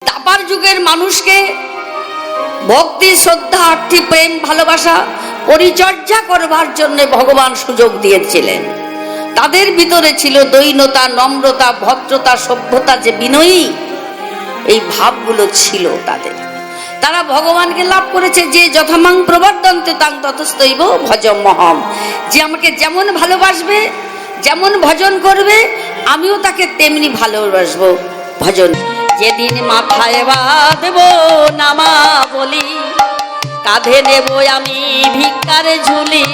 দাপার যুগের মানুষকে ভক্তি, শ্রদ্ধা, আর্থিক প্রেম, ভালোবাসা পরিচর্যা করবার জন্য ভগবান সুযোগ দিয়েছিলেন। তাদের ভিতরে ছিল দৈন্যতা, নম্রতা, ভদ্রতা, সভ্যতা, যে বিনয়ী, এই ভাবগুলো ছিল তাদের। তারা ভগবানকে লাভ করেছে। যে যথামাং প্রবর্ধন্তে তাং ততস্তৈব ভজমহম, যে আমাকে যেমন ভালোবাসবে, যেমন ভজন করবে, আমিও তাকে তেমনি ভালোবাসবো। ভজন যেদিন মাথায় বাঁধব নামা বলি, কাঁধে নেব আমি ভিক্ষারে ঝুলি,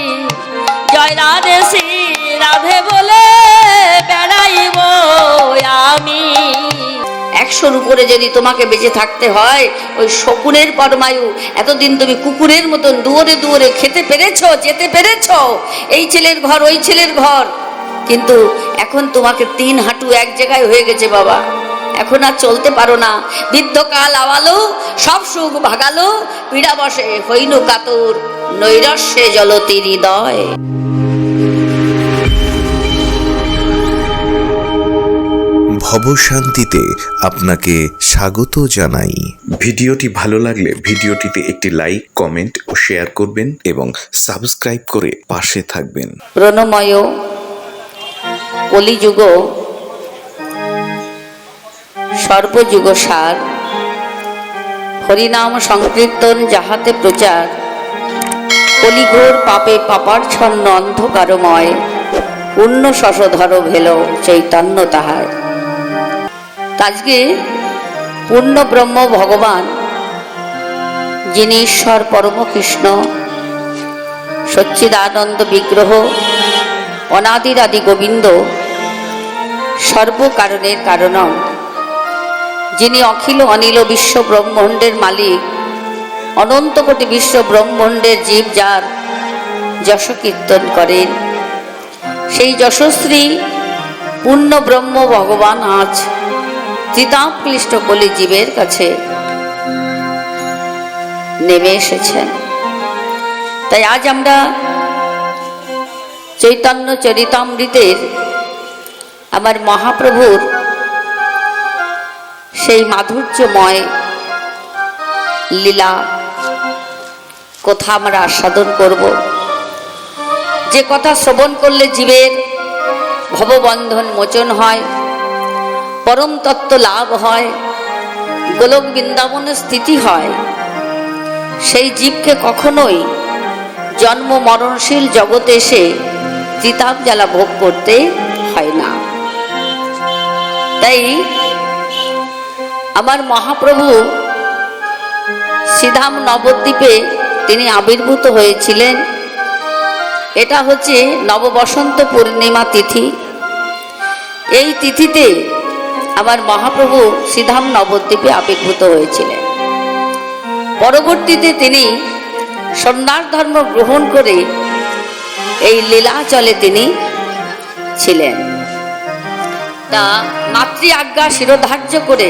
জয় রাধে শ্রী রাধে বলে বেড়াইব আমি। 100-র উপরে যদি তোমাকে বেঁচে থাকতে হয়, ওই শকুনের পরমায়ু, এতদিন তুমি কুকুরের মতন দুয়ারে দুয়ারে খেতে পেরেছো, যেতে পেরেছো, এই ছেলের ঘর ওই ছেলের ঘর, কিন্তু এখন তোমাকে 3 হাঁটু এক জায়গায় হয়ে গেছে বাবা, এখন আর চলতে পারো না। বৃদ্ধকাল আওয়ালো, সব সুখ ভাগালো, পীড়া বসে হইনু কাতর, নৈরস্যে জলতি হৃদয়। ভবশান্তিতে আপনাকে স্বাগত জানাই। ভিডিওটি ভালো লাগলে ভিডিওটিতে একটি লাইক, কমেন্ট ও শেয়ার করবেন এবং সাবস্ক্রাইব করে পাশে থাকবেন। প্রণময় কলিযুগ সর্বযুগ সার, হরিনাম সংকীর্তন যাহাতে প্রচার, কলিঘোর পাপে পাপাচ্ছন্ন অন্ধকারময়, পূর্ণ শশধর ভেল চৈতন্য তাহার। আজকে পূর্ণ ব্রহ্ম ভগবান, যিনি ঈশ্বর পরম কৃষ্ণ, সচ্চিদানন্দ বিগ্রহ, অনাদির আদি গোবিন্দ, সর্বকারণের কারণম, যিনি অখিল অনিল বিশ্ব ব্রহ্মাণ্ডের মালিক, অনন্ত কোটি বিশ্ব ব্রহ্মাণ্ডের জীব যার যশ কীর্তন করেন, সেই যশস্বী পূর্ণ ব্রহ্ম ভগবান আজ ত্রিতাপ ক্লিষ্ট কলি জীবের কাছে নেমে এসেছেন। তাই আজ আমরা চৈতন্য চরিতামৃতের আমার মহাপ্রভুর সেই মাধুর্যময় লীলা কথা আমরা আস্বাদন করব। যে কথা শ্রবণ করলে জীবের ভববন্ধন মোচন হয়, পরম তত্ত্ব লাভ হয়, গোলক বৃন্দাবনে স্থিতি হয়, সেই জীবকে কখনোই জন্ম মরণশীল জগতে এসে ত্রিতাপ জ্বালা ভোগ করতে হয় না। তাই আমার মহাপ্রভু শ্রীধাম নবদ্বীপে তিনি আবির্ভূত হয়েছিলেন। এটা হচ্ছে নববসন্ত পূর্ণিমা তিথি। এই তিথিতে আমার মহাপ্রভু শ্রীধাম নবদ্বীপে আবির্ভূত হয়েছিলেন। পরবর্তীতে তিনি সন্ন্যাস ধর্ম গ্রহণ করে এই লীলাচলে তিনি ছিলেন। তা মাতৃ আজ্ঞা শিরোধার্য করে,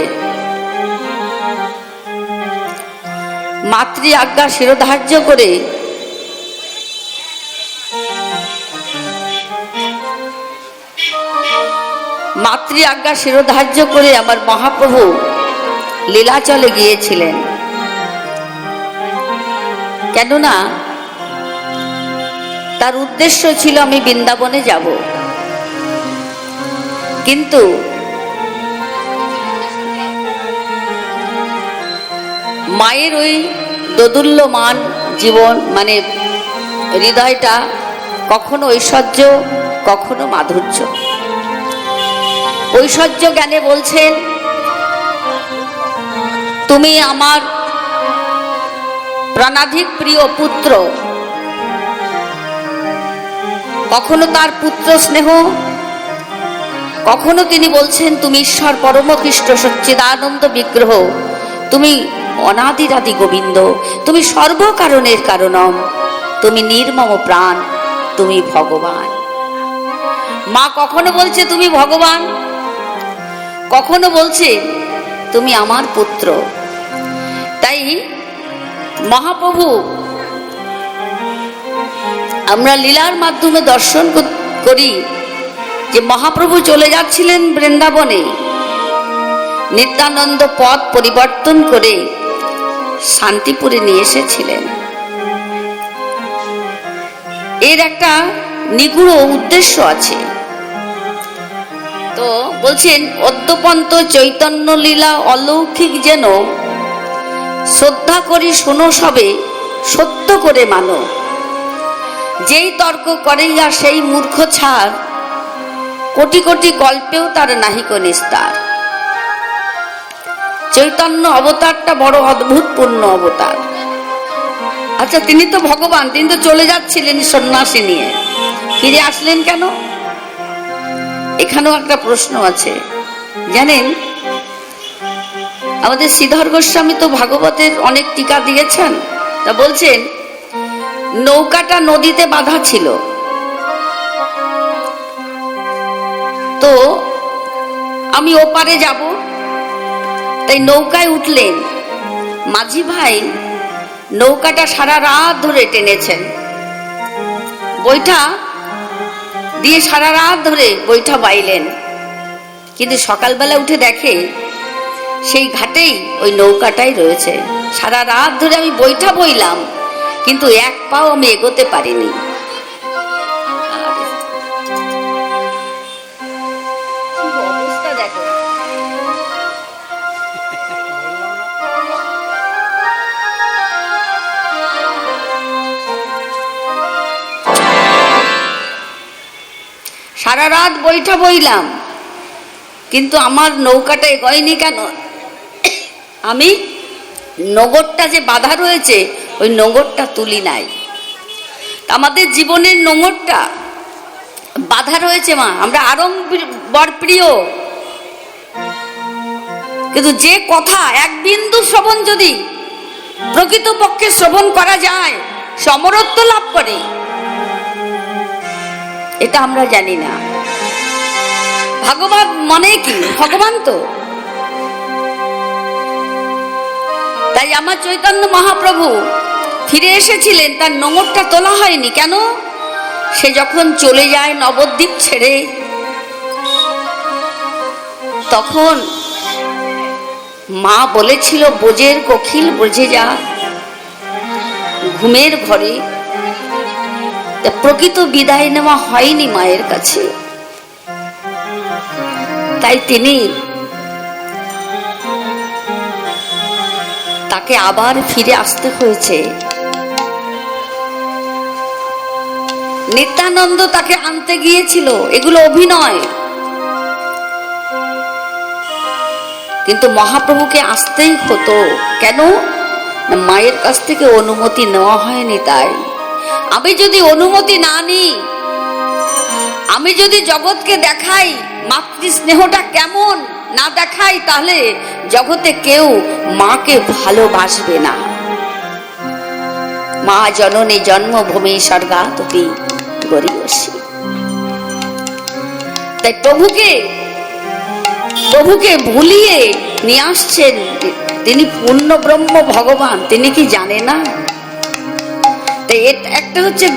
মাতৃ আজ্ঞা শিরোধার্য করে মাতৃ আজ্ঞা শিরোধার্য করে আমার মহাপ্রভু লীলাচলে গিয়েছিলেন। কেননা তার উদ্দেশ্য ছিল আমি বৃন্দাবনে যাব, কিন্তু মায়ের ওই দোদুল্যমান জীবন, মানে হৃদয়টা কখনো ঐশ্বর্য, কখনো মাধুর্য। ঐশ্বর্য জ্ঞানে বলছেন, তুমি আমার প্রাণাধিক প্রিয় পুত্র, কখনো তার পুত্র স্নেহ, কখনো তিনি বলছেন তুমি ঈশ্বর পরম কৃষ্ণ সচ্চিদানন্দ বিগ্রহ, তুমি অনাদিরাদি গোবিন্দ, তুমি সর্বকারণের কারণম, তুমি নির্মম প্রাণ, তুমি ভগবান। মা কখনো বলছে তুমি ভগবান, কখনো বলছে তুমি আমার পুত্র। তাই মহাপ্রভু আমরা লীলার মাধ্যমে দর্শন করি যে মহাপ্রভু চলে যাচ্ছিলেন বৃন্দাবনে, নিত্যানন্দ পথ পরিবর্তন করে শান্তিপুরে নিয়ে এসেছিলেন। এর একটা নিগুড় উদ্দেশ্য আছে। তো বলছেন, অদ্যপন্ত চৈতন্য লীলা অলৌকিক যেন, শ্রদ্ধা করি শোনো সবে, সত্য করে মানো। যেই তর্ক করে আর সেই মূর্খ ছাড়, কোটি কোটি কল্পেও তার নাহিক নিস্তার। চৈতন্য অবতারটা বড় অদ্ভুতপূর্ণ অবতার। আচ্ছা, তিনি তো ভগবান, তিনি তো চলে যাচ্ছিলেন সন্ন্যাসী নিয়ে, ফিরে আসলেন কেন? এখানেও একটা প্রশ্ন আছে। জানেন, আমাদের শ্রীধর গোস্বামী তো ভাগবতের অনেক টিকা দিয়েছেন। তা বলছেন, নৌকাটা নদীতে বাঁধা ছিল, তো আমি ওপারে যাব, তাই নৌকায় উঠলেন। মাঝি ভাই নৌকাটা সারা রাত ধরে টেনেছেন, বৈঠা দিয়ে সারা রাত ধরে বৈঠা বাইলেন। কিন্তু সকালবেলা উঠে দেখে সেই ঘাটেই ওই নৌকাটাই রয়েছে। সারা রাত ধরে আমি বৈঠা বইলাম, কিন্তু এক পাও আমি এগোতে পারিনি। অবস্থা দেখো। সারা রাত বৈঠা বইলাম, কিন্তু আমার নৌকাটা এগোয়নি কেন? আমি নোঙরটা যে বাঁধা রয়েছে, ওই নোঙরটা তুলি নাই। আমাদের জীবনের নোঙরটা বাঁধা রয়েছে। মা, আমরা আড়ম্বর প্রিয়, কিন্তু যে কথা এক বিন্দু শ্রবণ যদি প্রকৃতপক্ষে শ্রবণ করা যায়, সমরত্ব লাভ করে, এটা আমরা জানি না। ভগবান মানে কি? ভগবান তো। তাই আমার চৈতন্য মহাপ্রভু ফিরে এসেছিলেন, তার নোঙরটা তোলা হয়নি কেন? সে যখন চলে যায় নবদ্বীপ ছেড়ে, তখন মা বলেছিল, বোঝের কোকিল বোঝে যা ঘুমের ঘরে। প্রকৃত বিদায় নেওয়া হয়নি মায়ের কাছে, তাই তিনি তাকে আবার ফিরে আসতে হয়েছে। নিত্যানন্দ তাকে আনতে গিয়েছিল, এগুলো অভিনয়। কিন্তু মহাপ্রভুকে আসতেই হতো কেন? মায়ের কাছ থেকে অনুমতি নেওয়া হয়নি। তাই আমি যদি অনুমতি না নিই, আমি যদি জগৎকে দেখাই মাতৃ স্নেহটা কেমন না দেখাই, তাহলে জগতে কেউ মাকে ভালোবাসবে না। মা জননী জন্মভূমি স্বর্গাদপি গরীয়সী। তাই প্রভুকে ভুলিয়ে নিয়ে আসছেন। তিনি পূর্ণ ব্রহ্ম ভগবান, তিনি কি জানে না? তাই একটা হচ্ছে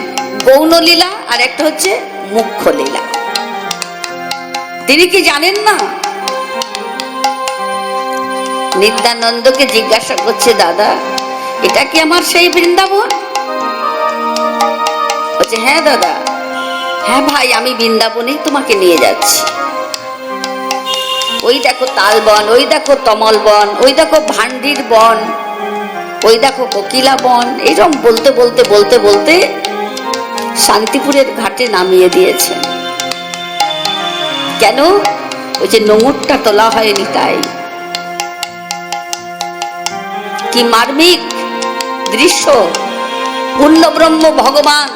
গৌণ লীলা, আর একটা হচ্ছে মুখ্য লীলা। তিনি কি জানেন না? নিত্যানন্দকে জিজ্ঞাসা করছে, দাদা এটা কি আমার সেই বৃন্দাবন? বলছে, হ্যাঁ দাদা, হ্যাঁ ভাই, আমি বৃন্দাবনেই তোমাকে নিয়ে যাচ্ছি। ওই দেখো তাল বন, ওই দেখো তমল বন, ওই দেখো ভান্ডির বন, ওই দেখো কোকিলা বন। এরকম বলতে বলতে বলতে বলতে শান্তিপুরের ঘাটে নামিয়ে দিয়েছেন। কেন? ওই যে নোঙরটা তোলা হয়নি। তাই কি মার্মিক দৃশ্য! পূর্ণ ব্রহ্ম ভগবান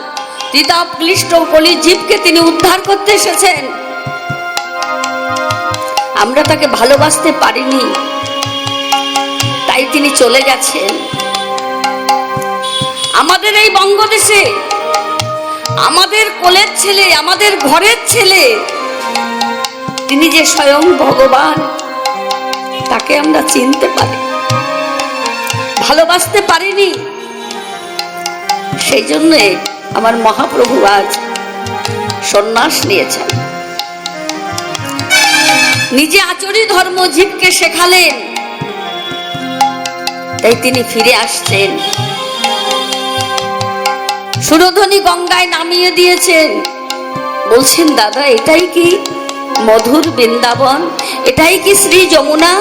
ত্রিতাপ ক্লিষ্ট কলি জীবকে তিনি উদ্ধার করতে এসেছেন। আমরা তাকে ভালোবাসতে পারিনি, তাই তিনি চলে গেছেন। আমাদের এই বঙ্গদেশে আমাদের কোলের ছেলে, আমাদের ঘরের ছেলে, তিনি যে স্বয়ং ভগবান, তাকে আমরা চিনতে পারি, ভালোবাসতে পারিনি। সেই জন্য আমার মহাপ্রভু আজ সন্ন্যাস নিয়েছেন। নিজে আচরি ধর্ম জীবকে শেখালেন, তাই তিনি ফিরে আসছেন। সুরধ্বনি গঙ্গায় নামিয়ে দিয়েছেন, বলছেন দাদা এটাই কি মধুর বৃন্দাবন, এটাই কি শ্রী যমুনা?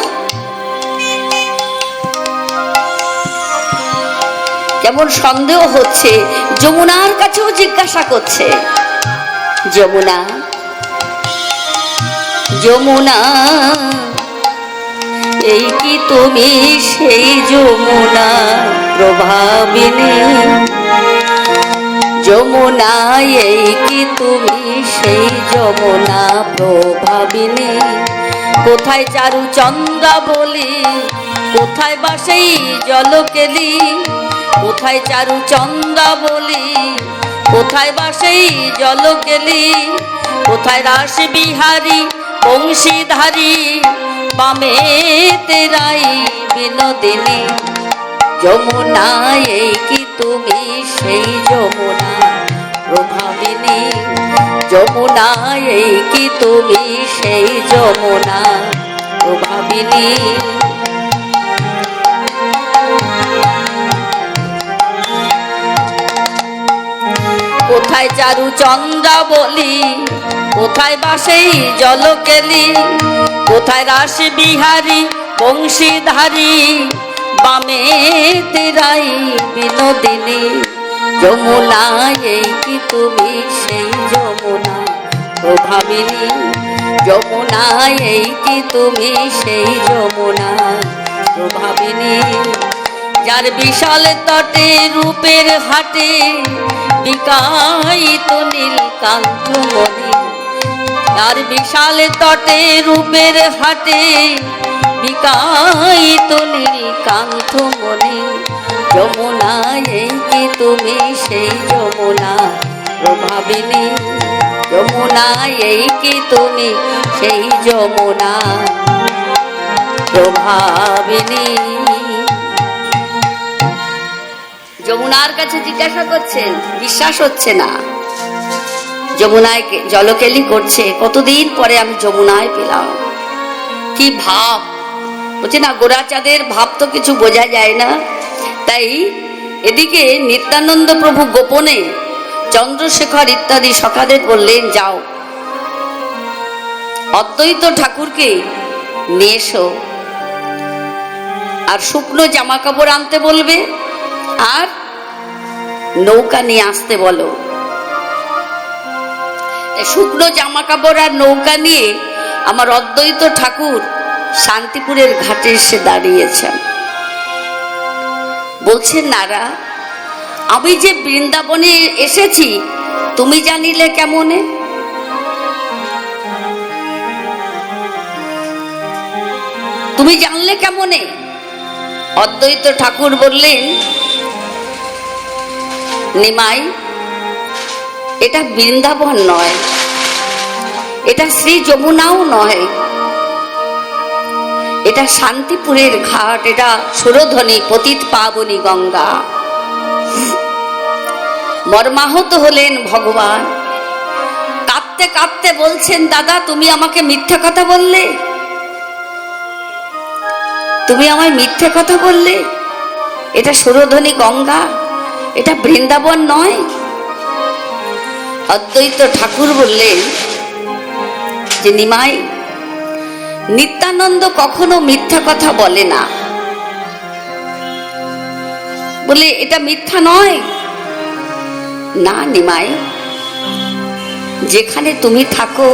কেমন সন্দেহ হচ্ছে, যমুনার কাছেও জিজ্ঞাসা করছে, যমুনা যমুনা এই কি তুমি সেই যমুনা প্রভাবিনী? যমুনা এই কি তুমি সেই যমুনা প্রভাবিনী? কোথায় চারু চন্দ্রাবলী, কোথায় বা সেই জলকেলি? কোথায় চারু চন্দ্রাবলী, কোথায় বা সেই জলকেলি? কোথায় রাস বিহারী বংশীধারী, বামে তেরাই বিনোদিনী? যমুনা এই কি তুমি সেই যমুনা প্রভাবিনী? যমুনা এই কি তুমি সেই যমুনা প্রভাবিনী? কোথায় চারু চন্দ্রাবলী, কোথায় বা সেই জলকেলি? কোথায় রাস বিহারী বংশীধারী, বামে তেরাই বিনোদিনী? যমুনা এই কি তুমি সেই যমুনা প্রভাবিনী? যমুনা এই কি তুমি সেই যমুনা প্রভাবিনী? যার বিশাল তটে রূপের হাটে বিকায়িত নীলকান্ত মণি, তার বিশাল তটে রূপের হাটে বিকায়িত নীলকান্ত মণি। যমুনা এই কি তুমি সেই যমুনা প্রভাবিনী? যমুনা এই কি তুমি সেই যমুনা প্রভাবিনী? যমুনার কাছে জিজ্ঞাসা করছেন, বিশ্বাস হচ্ছে না। যমুনায় জলকেলি করছে, কতদিন পরে আমি যমুনায় পেলাম। কি ভাব, বলছে না গোরাচাঁদের ভাব তো কিছু বোঝা যায় না। তাই এদিকে নিত্যানন্দ প্রভু গোপনে চন্দ্রশেখর ইত্যাদি সখাদের বললেন, যাও অদ্বৈত ঠাকুরকে নিয়ে এসো, আর শুকনো জামা কাপড় আনতে বলবে, আর নৌকা নিয়ে আসতে বলো। শুকনো জামা কাপড় আর নৌকা নিয়ে আমার অদ্বৈত ঠাকুর শান্তিপুরের ঘাটে এসে দাঁড়িয়েছেন। বলছেন নারা, আমি যে বৃন্দাবনে এসেছি তুমি জানিলে কেমনে? তুমি জানলে কেমনে? অদ্বৈত ঠাকুর বললেন, নিমাই এটা বৃন্দাবন নয়, এটা শ্রী যমুনাও নয়, এটা শান্তিপুরের ঘাট, এটা সুরধ্বনি পতিত পাবনী গঙ্গা। মর্মাহত হলেন ভগবান, কাঁদতে কাঁদতে বলছেন, দাদা তুমি আমাকে মিথ্যা কথা বললে, তুমি আমায় মিথ্যে কথা বললে। এটা সুরধ্বনি গঙ্গা, এটা বৃন্দাবন নয়। অদ্বৈত ঠাকুর বললেন যে নিমাই, নিত্যানন্দ কখনো মিথ্যা কথা বলে না। বলে এটা মিথ্যা নয়। না নিমাই, যেখানে তুমি থাকো,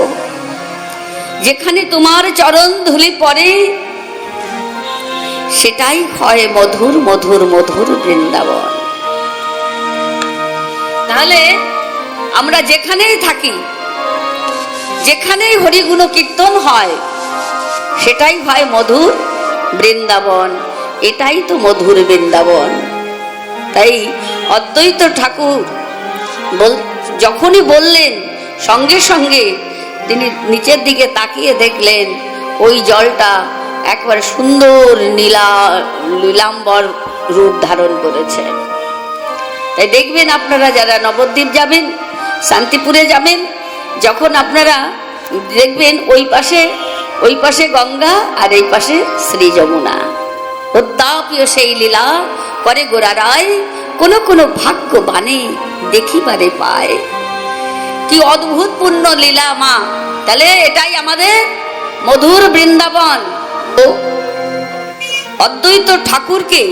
যেখানে তোমার চরণ ধুলি পড়ে, সেটাই হয় মধুর মধুর মধুর বৃন্দাবন। তাহলে আমরা যেখানেই থাকি, যেখানেই হরিগুণ কীর্তন হয়, সেটাই হয় মধুর বৃন্দাবন। এটাই তো মধুর বৃন্দাবন। তাই অদ্বৈত ঠাকুর যখনই বললেন, সঙ্গে সঙ্গে তিনি নিচের দিকে তাকিয়ে দেখলেন ওই জলটা একবার সুন্দর নীলাম্বর রূপ ধারণ করেছে। তাই দেখবেন আপনারা যারা নবদ্বীপ যাবেন, শান্তিপুরে যাবেন, যখন আপনারা দেখবেন ওই পাশে ওই পাশে গঙ্গা আর এই পাশে শ্রী যমুনা। উদ্যাপীয় সেই লীলা করে গোরা রায়, কোন কোন ভাগ্যবানে দেখিবারে পায়। কি অদ্ভুত পূর্ণ লীলা মা! তাহলে এটাই আমাদের মধুর বৃন্দাবন। ও অদ্বৈত ঠাকুরকে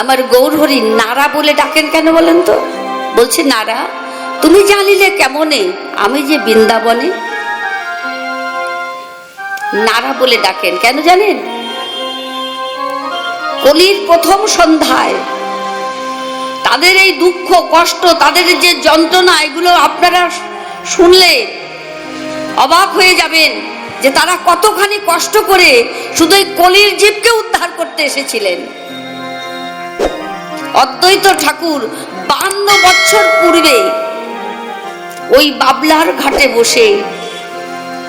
আমার গৌরহরি নারা বলে ডাকেন কেন বলেন তো? বলছে, নারা তুমি জানিলে কেমনে আমি যে বৃন্দাবনে। নারা বলে ডাকেন কেন জানেন? কলির প্রথম সন্ধ্যায় তাদের এই দুঃখ কষ্ট, তাদের যে যন্ত্রণা, এগুলো আপনারা শুনলে অবাক হয়ে যাবেন যে তারা কতখানি কষ্ট করে শুধু এই কলির জীবকে উদ্ধার করতে এসেছিলেন। অদ্বৈত ঠাকুর 52 বছর পূর্বে ওই বাবলার ঘাটে বসে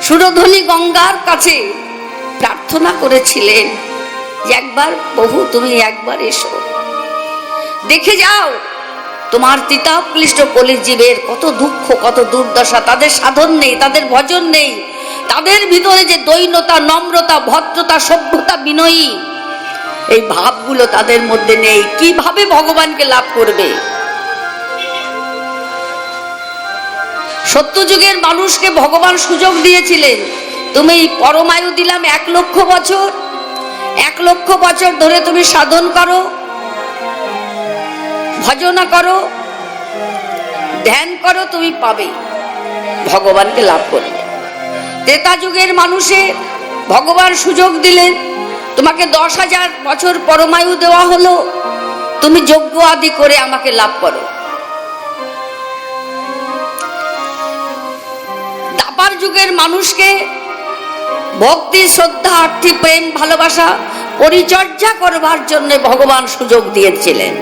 সুরধ্বনি গঙ্গার কাছে প্রার্থনা করেছিলেন যে একবার প্রভু তুমি একবার এসো, দেখে যাও তোমার তিতাব ক্লিষ্ট কলির জীবের কত দুঃখ, কত দুর্দশা। তাদের সাধন নেই, তাদের ভজন নেই, তাদের ভিতরে যে দৈন্যতা, নম্রতা, ভদ্রতা, সভ্যতা, বিনয়ী, এই ভাবগুলো তাদের মধ্যে নেই। কিভাবে ভগবানকে লাভ করবে? সত্যযুগের মানুষকে ভগবান সুযোগ দিয়েছিলেন, তুমি পরমায়ু দিলাম 1 লক্ষ বছর, 1 লক্ষ বছর ধরে তুমি সাধন করো, ভজনা করো, ধ্যান করো, তুমি পাবে, ভগবানকে লাভ করবে। ত্রেতা যুগের মানুষে ভগবান সুযোগ দিলেন, তোমাকে 10,000 বছর পরমায়ু দেওয়া হলো, তুমি যজ্ঞ আদি করে আমাকে লাভ করো। দাপার যুগের মানুষকে ভক্তি, শ্রদ্ধা, আর্থি, প্রেম, ভালোবাসা, পরিচর্যা করবার জন্য ভগবান সুযোগ দিয়েছিলেন।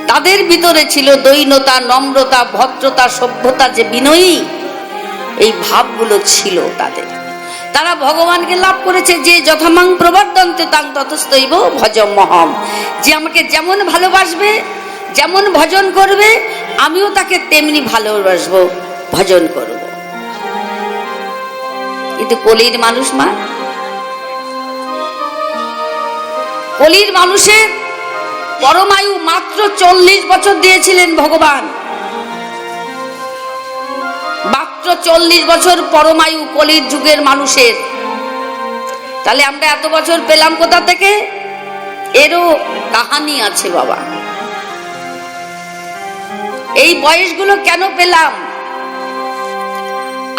তাদের ভিতরে ছিল দৈন্যতা, নম্রতা, ভদ্রতা, সভ্যতা, যে বিনয়ী, এই ভাবগুলো ছিল তাদের। তারা ভগবানকে লাভ করেছে। যে যথামাং প্রবর্ধন্তে তাং ততস্তৈব ভজমহম, যে আমাকে যেমন ভালোবাসবে, যেমন ভজন করবে, আমিও তাকে তেমনি ভালোবাসবো, ভজন করব। কিন্তু কলির মানুষ মা, কলির মানুষের পরমায়ু মাত্র 40 বছর দিয়েছিলেন ভগবান। মাত্র 40 বছর পরমায়ু কলির যুগের মানুষের। তাহলে আমরা এত বছর পেলাম কোথা থেকে? এরও কাহানি আছে বাবা। এই বয়সগুলো কেন পেলাম?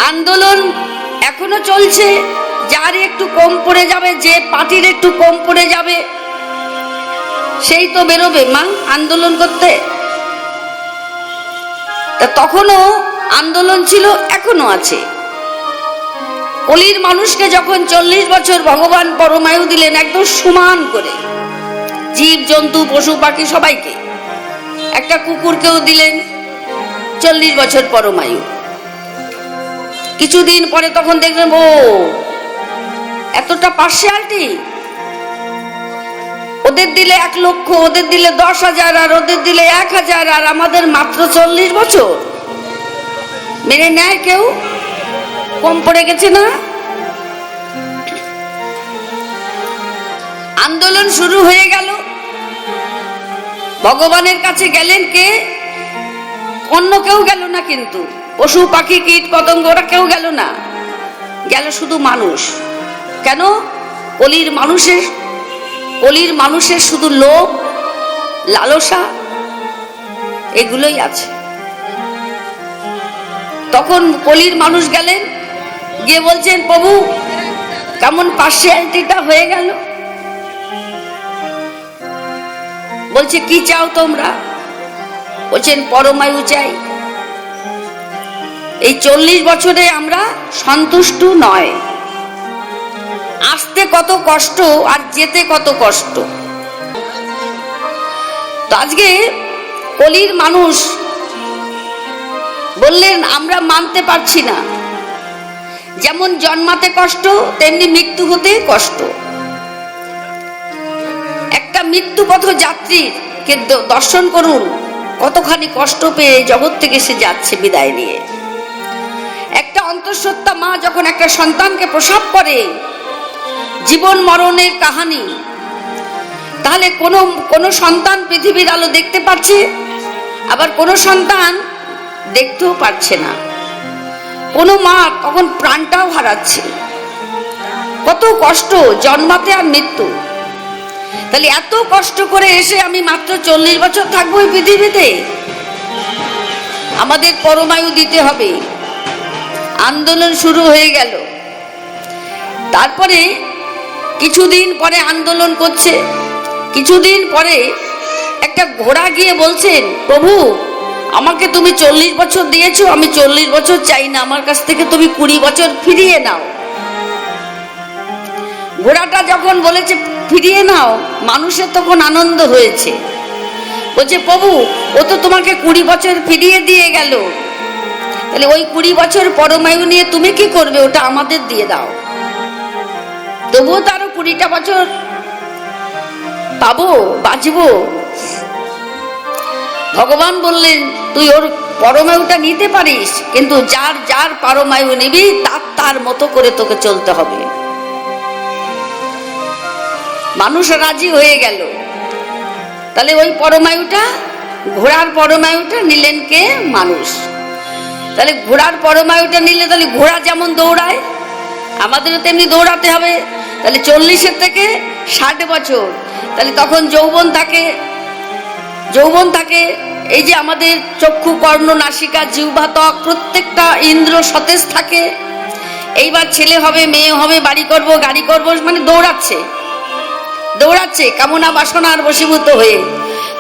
আন্দোলন এখনো চলছে। যার একটু কম পড়ে যাবে, যে পার্টির একটু কম পড়ে যাবে, সেই তো বেরোবে মা আন্দোলন করতে। তা তখনও আন্দোলন ছিল, এখনো আছে। কলির মানুষকে যখন 40 বছর ভগবান পরমায়ু দিলেন, একদম সমান করে, জীব জন্তু পশু পাখি সবাইকে, একটা কুকুরকেও দিলেন 40 বছর পরমায়ু। কিছুদিন পরে তখন দেখলেন, ও এতটা পার্সিয়ালিটি, ওদের দিলে 1 লক্ষ, ওদের দিলে 10,000, আর ওদের দিলে 1,000, আর আমাদের মাত্র 40 বছর। মেনে নেয় কেউ? কম পড়ে গেছে না? আন্দোলন শুরু হয়ে গেল। ভগবানের কাছে গেলেন কে? অন্য কেউ গেল না, কিন্তু পশু পাখি কীট পতঙ্গ ওরা কেউ গেল না, গেল শুধু মানুষ। কেন? কলির মানুষের শুধু লোভ, লালসা, এগুলোই আছে। তখন কলির মানুষ গেলেন, গিয়ে বলছেন, প্রভু কেমন পার্সিয়ালিটিটা হয়ে গেল। বলছে, কি চাও তোমরা? বলছেন, পরমায়ু চাই। এই 40 বছরে আমরা সন্তুষ্ট নয়। আসতে কত কষ্ট আর যেতে কত কষ্ট। তো আজকে কলির মানুষ বললেন, আমরা মানতে পারছি না। যেমন জন্মাতে কষ্ট, তেমনি মৃত্যু হতে কষ্ট। একটা মৃত্যুপথ যাত্রীকে দর্শন করুন, কতখানি কষ্ট পেয়ে জগৎ থেকে সে যাচ্ছে বিদায় নিয়ে। একটা অন্তঃসত্ত্বা মা যখন একটা সন্তানকে প্রসব করে, জীবন মরণের কাহিনী, তাহলে কোনো সন্তান পৃথিবীর আলো দেখতে পাচ্ছে, আবার কোনো সন্তান দেখতেও পারছে না। কোনো মা তখন প্রাণটাও হারাচ্ছে। কত কষ্ট জন্মাতে আর মৃত্যু। তাহলে এত কষ্ট করে এসে আমি মাত্র 40 বছর থাকবো এই পৃথিবীতে, আমাদের পরমায়ু দিতে হবে। আন্দোলন শুরু হয়ে গেল। তারপরে কিছুদিন পরে আন্দোলন করছে। কিছুদিন পরে একটা ঘোড়া গিয়ে বলছেন, প্রভু আমাকে তুমি 40 বছর দিয়েছো, আমি 40 বছর চাই না, আমার কাছ থেকে তুমি 20 বছর ফিরিয়ে নাও। ঘোড়াটা যখন বলেছে ফিরিয়ে নাও, মানুষের তখন আনন্দ হয়েছে। বলছে প্রভু ও তো তোমাকে 20 বছর ফিরিয়ে দিয়ে গেল, তাহলে ওই 20 বছর পরমায়ু নিয়ে তুমি কি করবে, ওটা আমাদের দিয়ে দাও। তবুও তারও 20টা বছর পাবো, বাঁচবো। ভগবান বললেন তুই ওর পরমায়ুটা নিতে পারিস, কিন্তু যার যার পরমায়ু নিবি তার মতো করে তোকে চলতে হবে। মানুষ রাজি হয়ে গেল। তাহলে ওই পরমায়ুটা, ঘোড়ার পরমায়ুটা নিলেন কে? মানুষ। তাহলে ঘোড়ার পরমায়ুটা নিলে তাহলে ঘোড়া যেমন দৌড়ায়, আমাদেরও তেমনি দৌড়াতে হবে। তাহলে 40 থেকে 60 বছর, তাহলে তখন যৌবন থাকে। এই যে আমাদের চক্ষু, কর্ণ, নাসিকা, জিহ্বা, ত্বক, প্রত্যেকটা ইন্দ্র সতেজ থাকে। এইবার ছেলে হবে, মেয়ে হবে, বাড়ি করব, গাড়ি করব, মানে দৌড়াচ্ছে কামনা বাসনার বশীভূত হয়ে।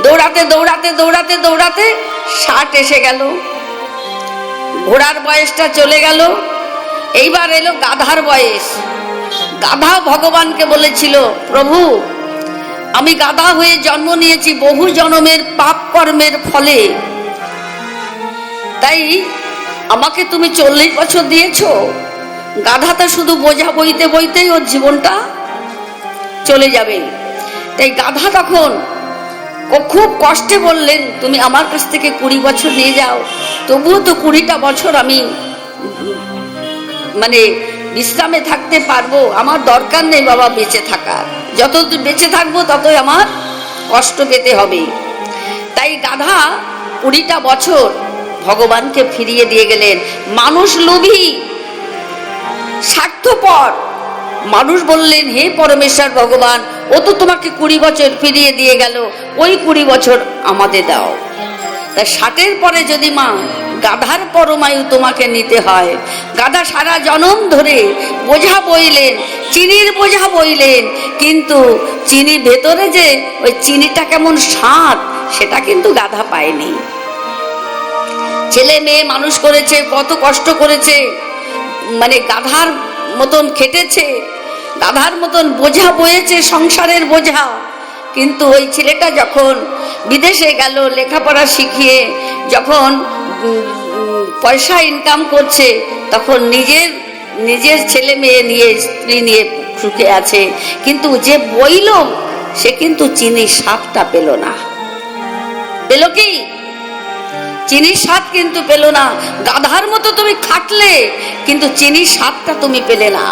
দৌড়াতে 60 এসে গেল, ঘোড়ার বয়সটা চলে গেল। এইবার এলো গাধার বয়স। গাধা ভগবানকে বলেছিল, প্রভু আমি গাধা হয়ে জন্ম নিয়েছি বহু জন্মের পাপ কর্মের ফলে, তাই আমাকে তুমি 40 বছর দিয়েছো। গাধাটা শুধু বোঝা বইতেই ওর জীবনটা চলে যাবে। তাই গাধা তখন খুব কষ্টে বললেন, তুমি আমার কাছ থেকে 20 বছর নিয়ে যাও, তবুও তো 20টা বছর আমি মানে বিশ্রামে থাকতে পারবো, আমার দরকার নেই বাবা বেঁচে থাকার, যত বেঁচে থাকবো ততই আমার কষ্ট পেতে হবে। তাই গাধা 20টা বছর ভগবানকে ফিরিয়ে দিয়ে গেলেন। মানুষ লোভী, স্বার্থপর। মানুষ বললেন, হে পরমেশ্বর ভগবান, ও তো তোমাকে 20 বছর ফিরিয়ে দিয়ে গেল, ওই 20 বছর আমাদের দাও। তাই 60 পরে যদি মা গাধার পরমায়ু তোমাকে নিতে হয়, গাধা সারা জনম ধরে বোঝা বইলেন, চিনির বোঝা বইলেন, কিন্তু চিনি ভেতরে যে ওই চিনিটা কেমন স্বাদ সেটা কিন্তু গাধা পায়নি। ছেলে মেয়ে মানুষ করেছে, কত কষ্ট করেছে, মানে গাধার মতন খেটেছে, গাধার মতন বোঝা বয়েছে, সংসারের বোঝা। কিন্তু ওই ছেলেটা যখন বিদেশে গেল লেখাপড়া শিখিয়ে, যখন পয়সা ইনকাম করছে, তখন নিজের ছেলে মেয়ে নিয়ে, স্ত্রী নিয়ে সুখে আছে, কিন্তু যে বইল সে কিন্তু চিনির স্বাদটা পেল না। পেল কি? চিনির স্বাদ কিন্তু পেল না। গাধার মতো তুমি খাটলে, কিন্তু চিনির স্বাদটা তুমি পেলে না।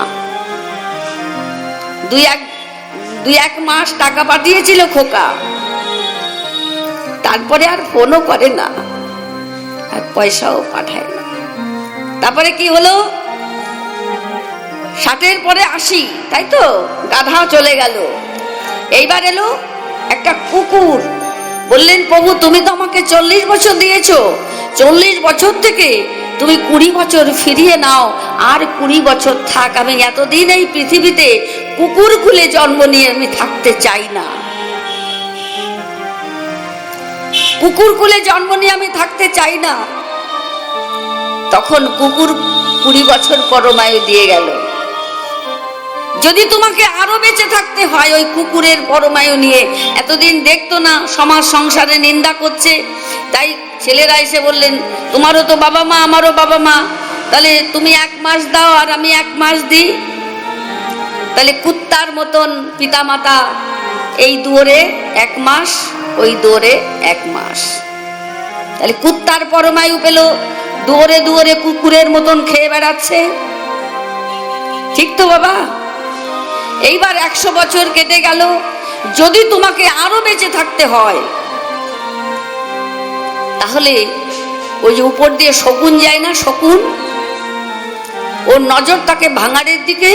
দুই এক মাস টাকা পাঠিয়েছিল খোকা, তারপরে আর ফোনও করে না, আর পয়সাও পাঠায় না। তারপরে কি হলো? 60 পরে 80, তাই তো? গাধাও চলে গেল। এইবার এলো একটা কুকুর। বললেন, প্রভু তুমি তো আমাকে 40 বছর দিয়েছো, 40 বছর থেকে তুমি 20 বছর ফিরিয়ে নাও, আর 20 বছর থাক। আমি এতদিন এই পৃথিবীতে কুকুর কুলে জন্ম নিয়ে আমি থাকতে চাই না, কুকুর কুলে জন্ম নিয়ে আমি থাকতে চাই না। তখন কুকুর 20 বছর পরমায়ু দিয়ে গেল। যদি তোমাকে আরো বেঁচে থাকতে হয় ওই কুকুরের পরমায়ু নিয়ে, এতদিন দেখতো না সমাজ সংসারে নিন্দা করছে, তাই ছেলেরা এসে বললেন, তোমারও তো বাবা মা, আমারও বাবা মা, তাহলে তুমি 1 মাস দাও আর আমি 1 মাস দিই। তাহলে কুত্তার মতন পিতা মাতা, এই দুয়ারে 1 মাস, ওই দুয়ারে 1 মাস। তাহলে কুত্তার পরমায়ু পেল দুয়ারে দুয়ারে কুকুরের মতন খেয়ে বেড়াচ্ছে। ঠিক তো বাবা? এইবার 100 বছর কেটে গেল, যদি তোমাকে আরো বেঁচে থাকতে হয়, তাহলে ওই যে উপর দিয়ে শকুন যায় না, শকুন, ওর নজর তাকে ভাঙাড়ের দিকে।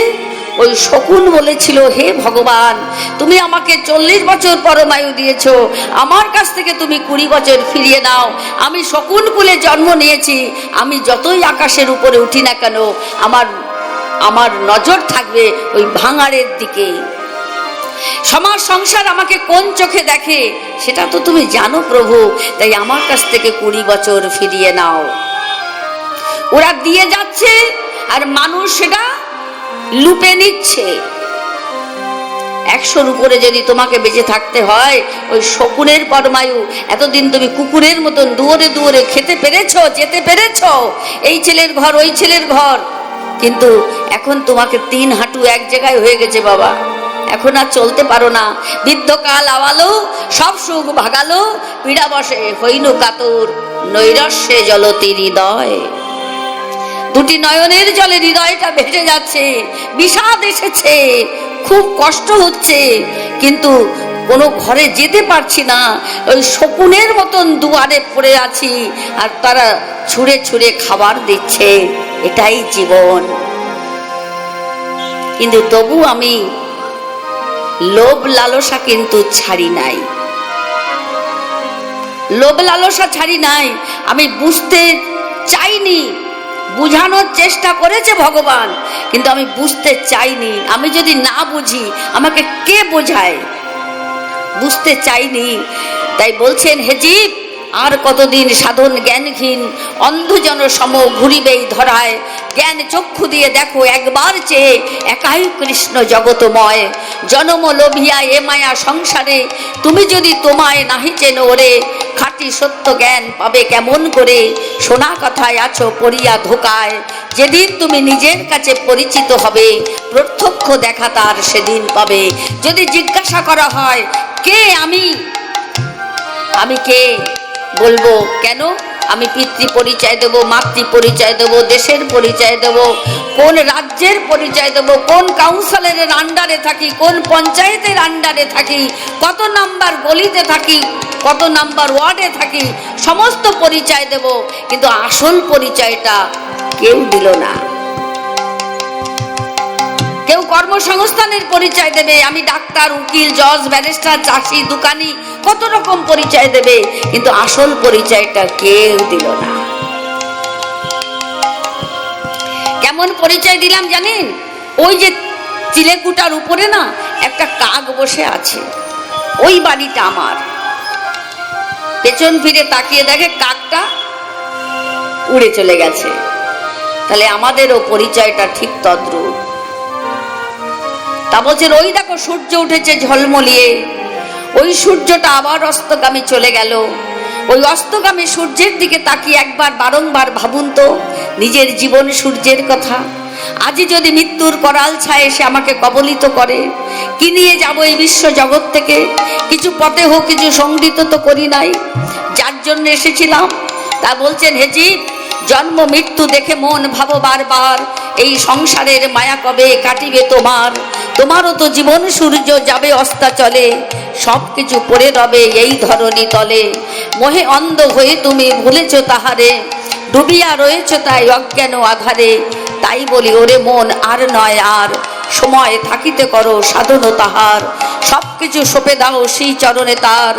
ওই শকুন বলেছিল, হে ভগবান, তুমি আমাকে 40 বছর পরমায়ু দিয়েছো, আমার কাছ থেকে তুমি 20 বছর ফিরিয়ে নাও। আমি শকুন কুলে জন্ম নিয়েছি, আমি যতই আকাশের উপরে উঠি না কেন, আমার নজর থাকবে ওই ভাঙাড়ের দিকে। সমাজ সংসার আমাকে কোন চোখে দেখে সেটা তো তুমি জানো প্রভু, তাই আমার কাছ থেকে 20 বছর ফিরিয়ে নাও। ওরা দিয়ে যাচ্ছে আর মানুষ সেটা লুপে নিচ্ছে। 100-র উপরে যদি তোমাকে বেঁচে থাকতে হয়, ওই শকুনের পরমায়ু, এতদিন তুমি কুকুরের মতন দুয়ারে দুয়ারে খেতে পেরেছো, যেতে পেরেছো, এই ছেলের ঘর ওই ছেলের ঘর, কিন্তু এখন তোমাকে 3 হাঁটু এক জায়গায় হয়ে গেছে বাবা, এখন আর চলতে পারো না। বৃদ্ধকাল আওয়ালো, সব সুখ ভাগালো, পীড়া বসে হইনু কাতর, নৈরস্যে জলতি হৃদয়। দুটি নয়নের জলে হৃদয়টা ভেসে যাচ্ছে, বিষাদ এসেছে, খুব কষ্ট হচ্ছে, কিন্তু কোনো ঘরে যেতে পারছি না, ওই শকুনের মতন দুয়ারে পড়ে আছি, আর তারা ছুঁড়ে ছুঁড়ে খাবার দিচ্ছে। এটাই জীবন। কিন্তু তবু আমি লোভ লালসা কিন্তু ছাড়ি নাই, লোভ লালসা ছাড়ি নাই। আমি বুঝতে চাইনি, বুঝানোর চেষ্টা করেছে ভগবান, কিন্তু আমি বুঝতে চাইনি। আমি যদি না বুঝি আমাকে কে বোঝায়? বুঝতে চাইনি। তাই বলছেন, হে জীব, আর কতদিন সাধন জ্ঞানহীন অন্ধজন সম ঘুরিবেই ধরায়। জ্ঞান চক্ষু দিয়ে দেখো একবার চেয়ে, একাই কৃষ্ণ জগতময়। জনম লোভিয়া এ মায়া সংসারে, তুমি যদি তোমায় নাহি চেনো ওরে। খাঁটি সত্য জ্ঞান পাবে কেমন করে, শোনা কথায় আছো পড়িয়া ধোকায়। যেদিন তুমি নিজের কাছে পরিচিত হবে, প্রত্যক্ষ দেখা তার সেদিন পাবে। যদি জিজ্ঞাসা করা হয় কে আমি, আমি কে বলবো? কেন? আমি পিতৃ পরিচয় দেব, মাতৃ পরিচয় দেব, দেশের পরিচয় দেব, কোন রাজ্যের পরিচয় দেব, কোন কাউন্সিলরের আন্ডারে থাকি, কোন পঞ্চায়েতের আন্ডারে থাকি, কত নাম্বার গলিতে থাকি, কত নাম্বার ওয়ার্ডে থাকি, সমস্ত পরিচয় দেব। কিন্তু আসল পরিচয়টা কেউ দিল না। কেউ কর্মসংস্থানের পরিচয় দেবে, আমি ডাক্তার, উকিল, জজ, ব্যারিস্টার, চাষি, দোকানি, কত রকম পরিচয় দেবে, কিন্তু আসল পরিচয়টা কেউ দিল না। কেমন পরিচয় দিলাম জানেন? ওই যে চিলেকুটার উপরে না একটা কাক বসে আছে, ওই বাড়িটা আমার। পেছন ফিরে তাকিয়ে দেখে কাকটা উড়ে চলে গেছে। তাহলে আমাদেরও পরিচয়টা ঠিক তদ্রূপ। তা বলছেন, ওই দেখো সূর্য উঠেছে ঝলমলিয়ে, ওই সূর্যটা আবার অস্তগামী চলে গেল। ওই অস্তগামী সূর্যের দিকে তাকিয়ে একবার বারংবার ভাবুন তো নিজের জীবন সূর্যের কথা। আজই যদি মৃত্যুর করাল ছায় এসে আমাকে কবলিত করে, কি নিয়ে যাবো এই বিশ্ব জগৎ থেকে? কিছু পথে হোক, কিছু সংগৃহীত তো করি নাই, যার জন্য এসেছিলাম। তা বলছেন, হে জীব, জন্ম মৃত্যু দেখে মন ভাবো বারবার, এই সংসারের মায়া কবে কাটিবে তোমার? তোমারও তো জীবন সূর্য যাবে অস্তাচলে, সব কিছু পড়ে রবে এই ধরনী তলে। মোহে অন্ধ হয়ে তুমি ভুলেছ তাহারে, ডুবিয়া রয়েছ তাই অজ্ঞান আধারে। তাই বলি ওরে মন, আর নয় আর, সময় থাকিতে করো সাধন তাহার। সব কিছু সঁপে দাও সেই চরণে তার,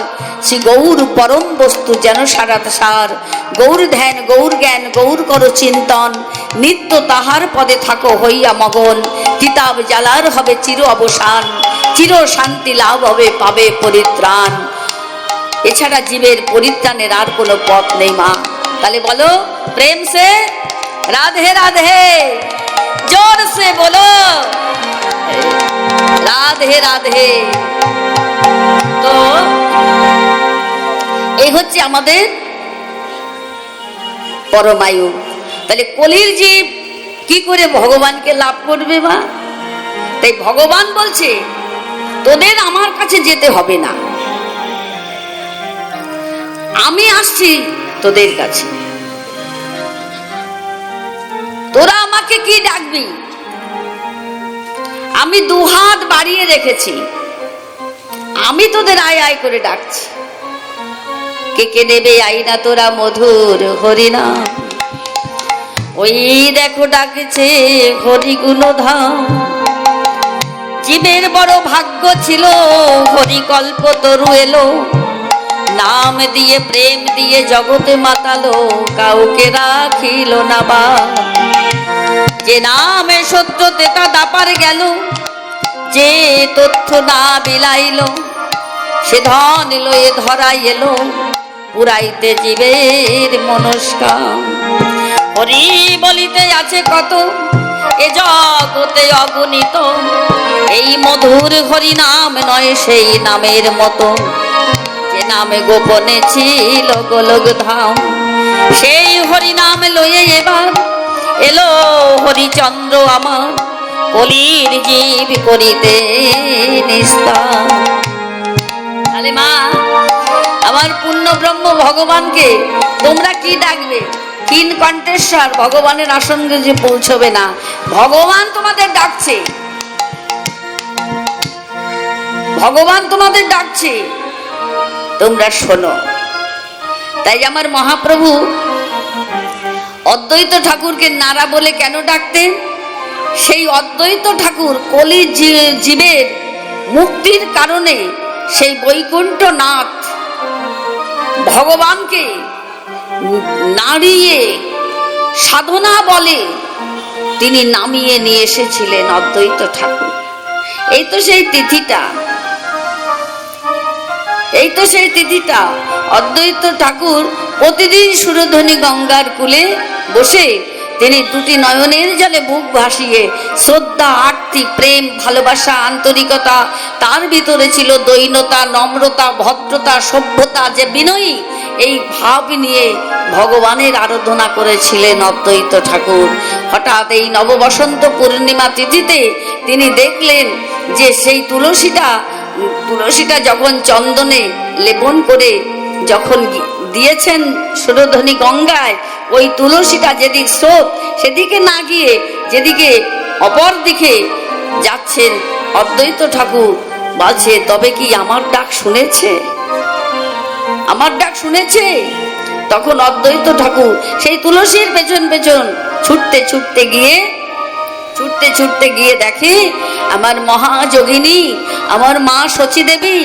শ্রী গৌর পরম বস্তু যেন সারাত সার। গৌর ধ্যান, গৌর জ্ঞান, গৌর করো চিন্তন, নিত্য তাহার পদে থাকো হইয়া মগন। কিতাব জ্বালার হবে চির অবসান, চির শান্তি লাভ হবে, পাবে পরিত্রাণ। এছাড়া জীবের পরিত্রাণের আর কোনো পথ নেই মা। তাহলে বলো প্রেম সে রাধে রাধে, জোর সে বলো রাধে রাধে। তো এই হচ্ছে আমাদের পরমায়ু। তাহলে কলির জীব কি করে ভগবানকে লাভ করবে মা? তাই ভগবান বলছে, তোদের আমার কাছে যেতে হবে না, আমি আসছি তোদের কাছে। তোরা আমাকে কি ডাকবি? আমি দুহাত বাড়িয়ে রেখেছি, আমি তোদের আয় আয় করে ডাকছি। কে কে দেবে আইনা তোরা মধুর হরিনাম। ওই দেখো ডাকছে হরি গুণধাম। জীবের বড় ভাগ্য ছিল, হরিকল্প তরু এলো, নাম দিয়ে প্রেম দিয়ে জগতে মাতালো, কাউকে রাখিল না বা। যে নামে সত্য তেতা দাপার গেল, যে তথ্য না বিলাইল, সে ধন লয়ে ধরাই এলো, পুরাইতে জীবের মনস্কাম। হরি বলিতে আছে কত, এ জগতে অগণিত, এই মধুর হরি নাম নয় সেই নামের মতো, যে নামে গোপনে ছিল গোলক ধাম। সেই হরি নাম লয়ে এবার এলো হরিচন্দ্র আমার, কলির জীব করিতে নিস্তার। আরে মা, আমার পূর্ণ ব্রহ্ম ভগবানকে তোমরা কি ডাকবে? কিন কণ্ঠেশ্বর, ভগবানের আসন যে পৌঁছবে না, ভগবান তোমাদের ডাকছে, ভগবান তোমাদের ডাকছে, তোমরা শোনো। তাই আমার মহাপ্রভু অদ্বৈত ঠাকুরকে নারা বলে কেন ডাকতেন? সেই অদ্বৈত ঠাকুর কলি জীবের মুক্তির কারণে সেই বৈকুণ্ঠনাথ ভগবানকে নাড়িয়ে সাধনা বলে তিনি নামিয়ে নিয়ে এসেছিলেন অদ্বৈত ঠাকুর। এই তো সেই তিথিটা, এই তো সেই তিথিটা। অদ্বৈত ঠাকুর প্রতিদিন সুরধ্বনি গঙ্গার কূলে বসে তিনি দুটি নয়নের জলে বুক ভাসিয়ে শ্রদ্ধা, আরতি, প্রেম, ভালোবাসা, আন্তরিকতা, তার ভিতরে ছিল দৈন্যতা, নম্রতা, ভদ্রতা, সভ্যতা, যে বিনয়ী, এই ভাব নিয়ে ভগবানের আরাধনা করেছিলেন অদ্বৈত ঠাকুর। হঠাৎ এই নববসন্ত পূর্ণিমা তিথিতে তিনি দেখলেন যে সেই তুলসীটা যখন চন্দনে লেপন করে যখন দিয়েছেন সুরধ্বনি গঙ্গায়, ওই তুলসীটা যেদিক স্রোত সেদিকে না গিয়ে যেদিকে অপর দিকে যাচ্ছেন অদ্বৈত ঠাকুর বলছে, তবে কি আমার ডাক শুনেছে? আমার ডাক শুনেছে? তখন অদ্বৈত ঠাকুর সেই তুলসীর পেছন পেছন ছুটতে ছুটতে গিয়ে দেখে আমার মহাযোগিনী, আমার মা শচী দেবী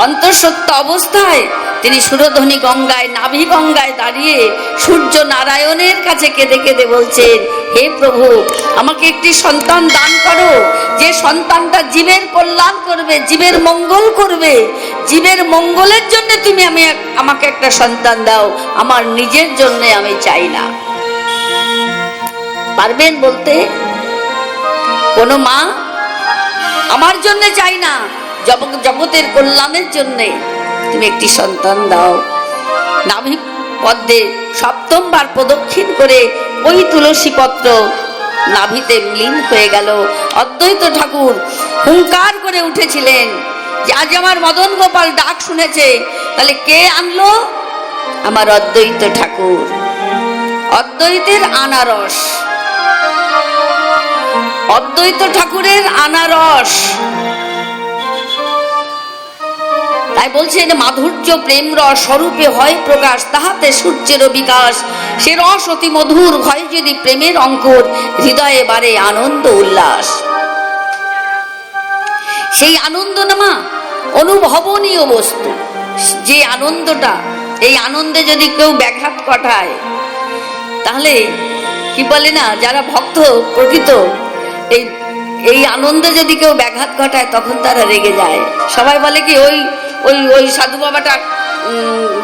অন্তঃসত্ত্ব অবস্থায় তিনি সুরধ্বনি গঙ্গায়, নাভি গঙ্গায় দাঁড়িয়ে সূর্য নারায়ণের কাছে কেঁদে কেঁদে বলছেন, হে প্রভু, আমাকে একটি সন্তান দান করো, যে সন্তানটা জীবের কল্যাণ করবে, জীবের মঙ্গল করবে। জীবের মঙ্গলের জন্য তুমি আমাকে একটা সন্তান দাও, আমার নিজের জন্য আমি চাই না। পারবেন বলতে? কোনো মা আমার জন্য চাই না, জগতের কল্যাণের জন্য তুমি একটি সন্তান দাও। নাভি পদ্মে সপ্তমবার প্রদক্ষিণ করে ওই তুলসী পত্র নাভিতে লীন হয়ে গেল। অদ্বৈত ঠাকুর হুঙ্কার করে উঠেছিলেন যে আজ আমার মদন গোপাল ডাক শুনেছে। তাহলে কে আনলো? আমার অদ্বৈত ঠাকুর, অদ্বৈতের আনারস, অদ্বৈত ঠাকুরের আনারস। তাই বলছেন, মাধুর্য প্রেম রস স্বরূপে হয় প্রকাশ, তাহাতে সূর্যের বিকাশ। সে রস অতি মধুর হয় যদি প্রেমের অঙ্কুর, হৃদয়ে বাড়ে আনন্দ উল্লাস। সেই আনন্দ না অনুভবনীয় বস্তু, যে আনন্দটা, এই আনন্দে যদি কেউ ব্যাঘাত ঘটায়, তাহলে কি বলে না, যারা ভক্ত প্রকৃত, এই আনন্দে যদি কেউ ব্যাঘাত ঘটায় তখন তারা রেগে যায়। সবাই বলে কি ওই ওই ওই সাধু বাবাটা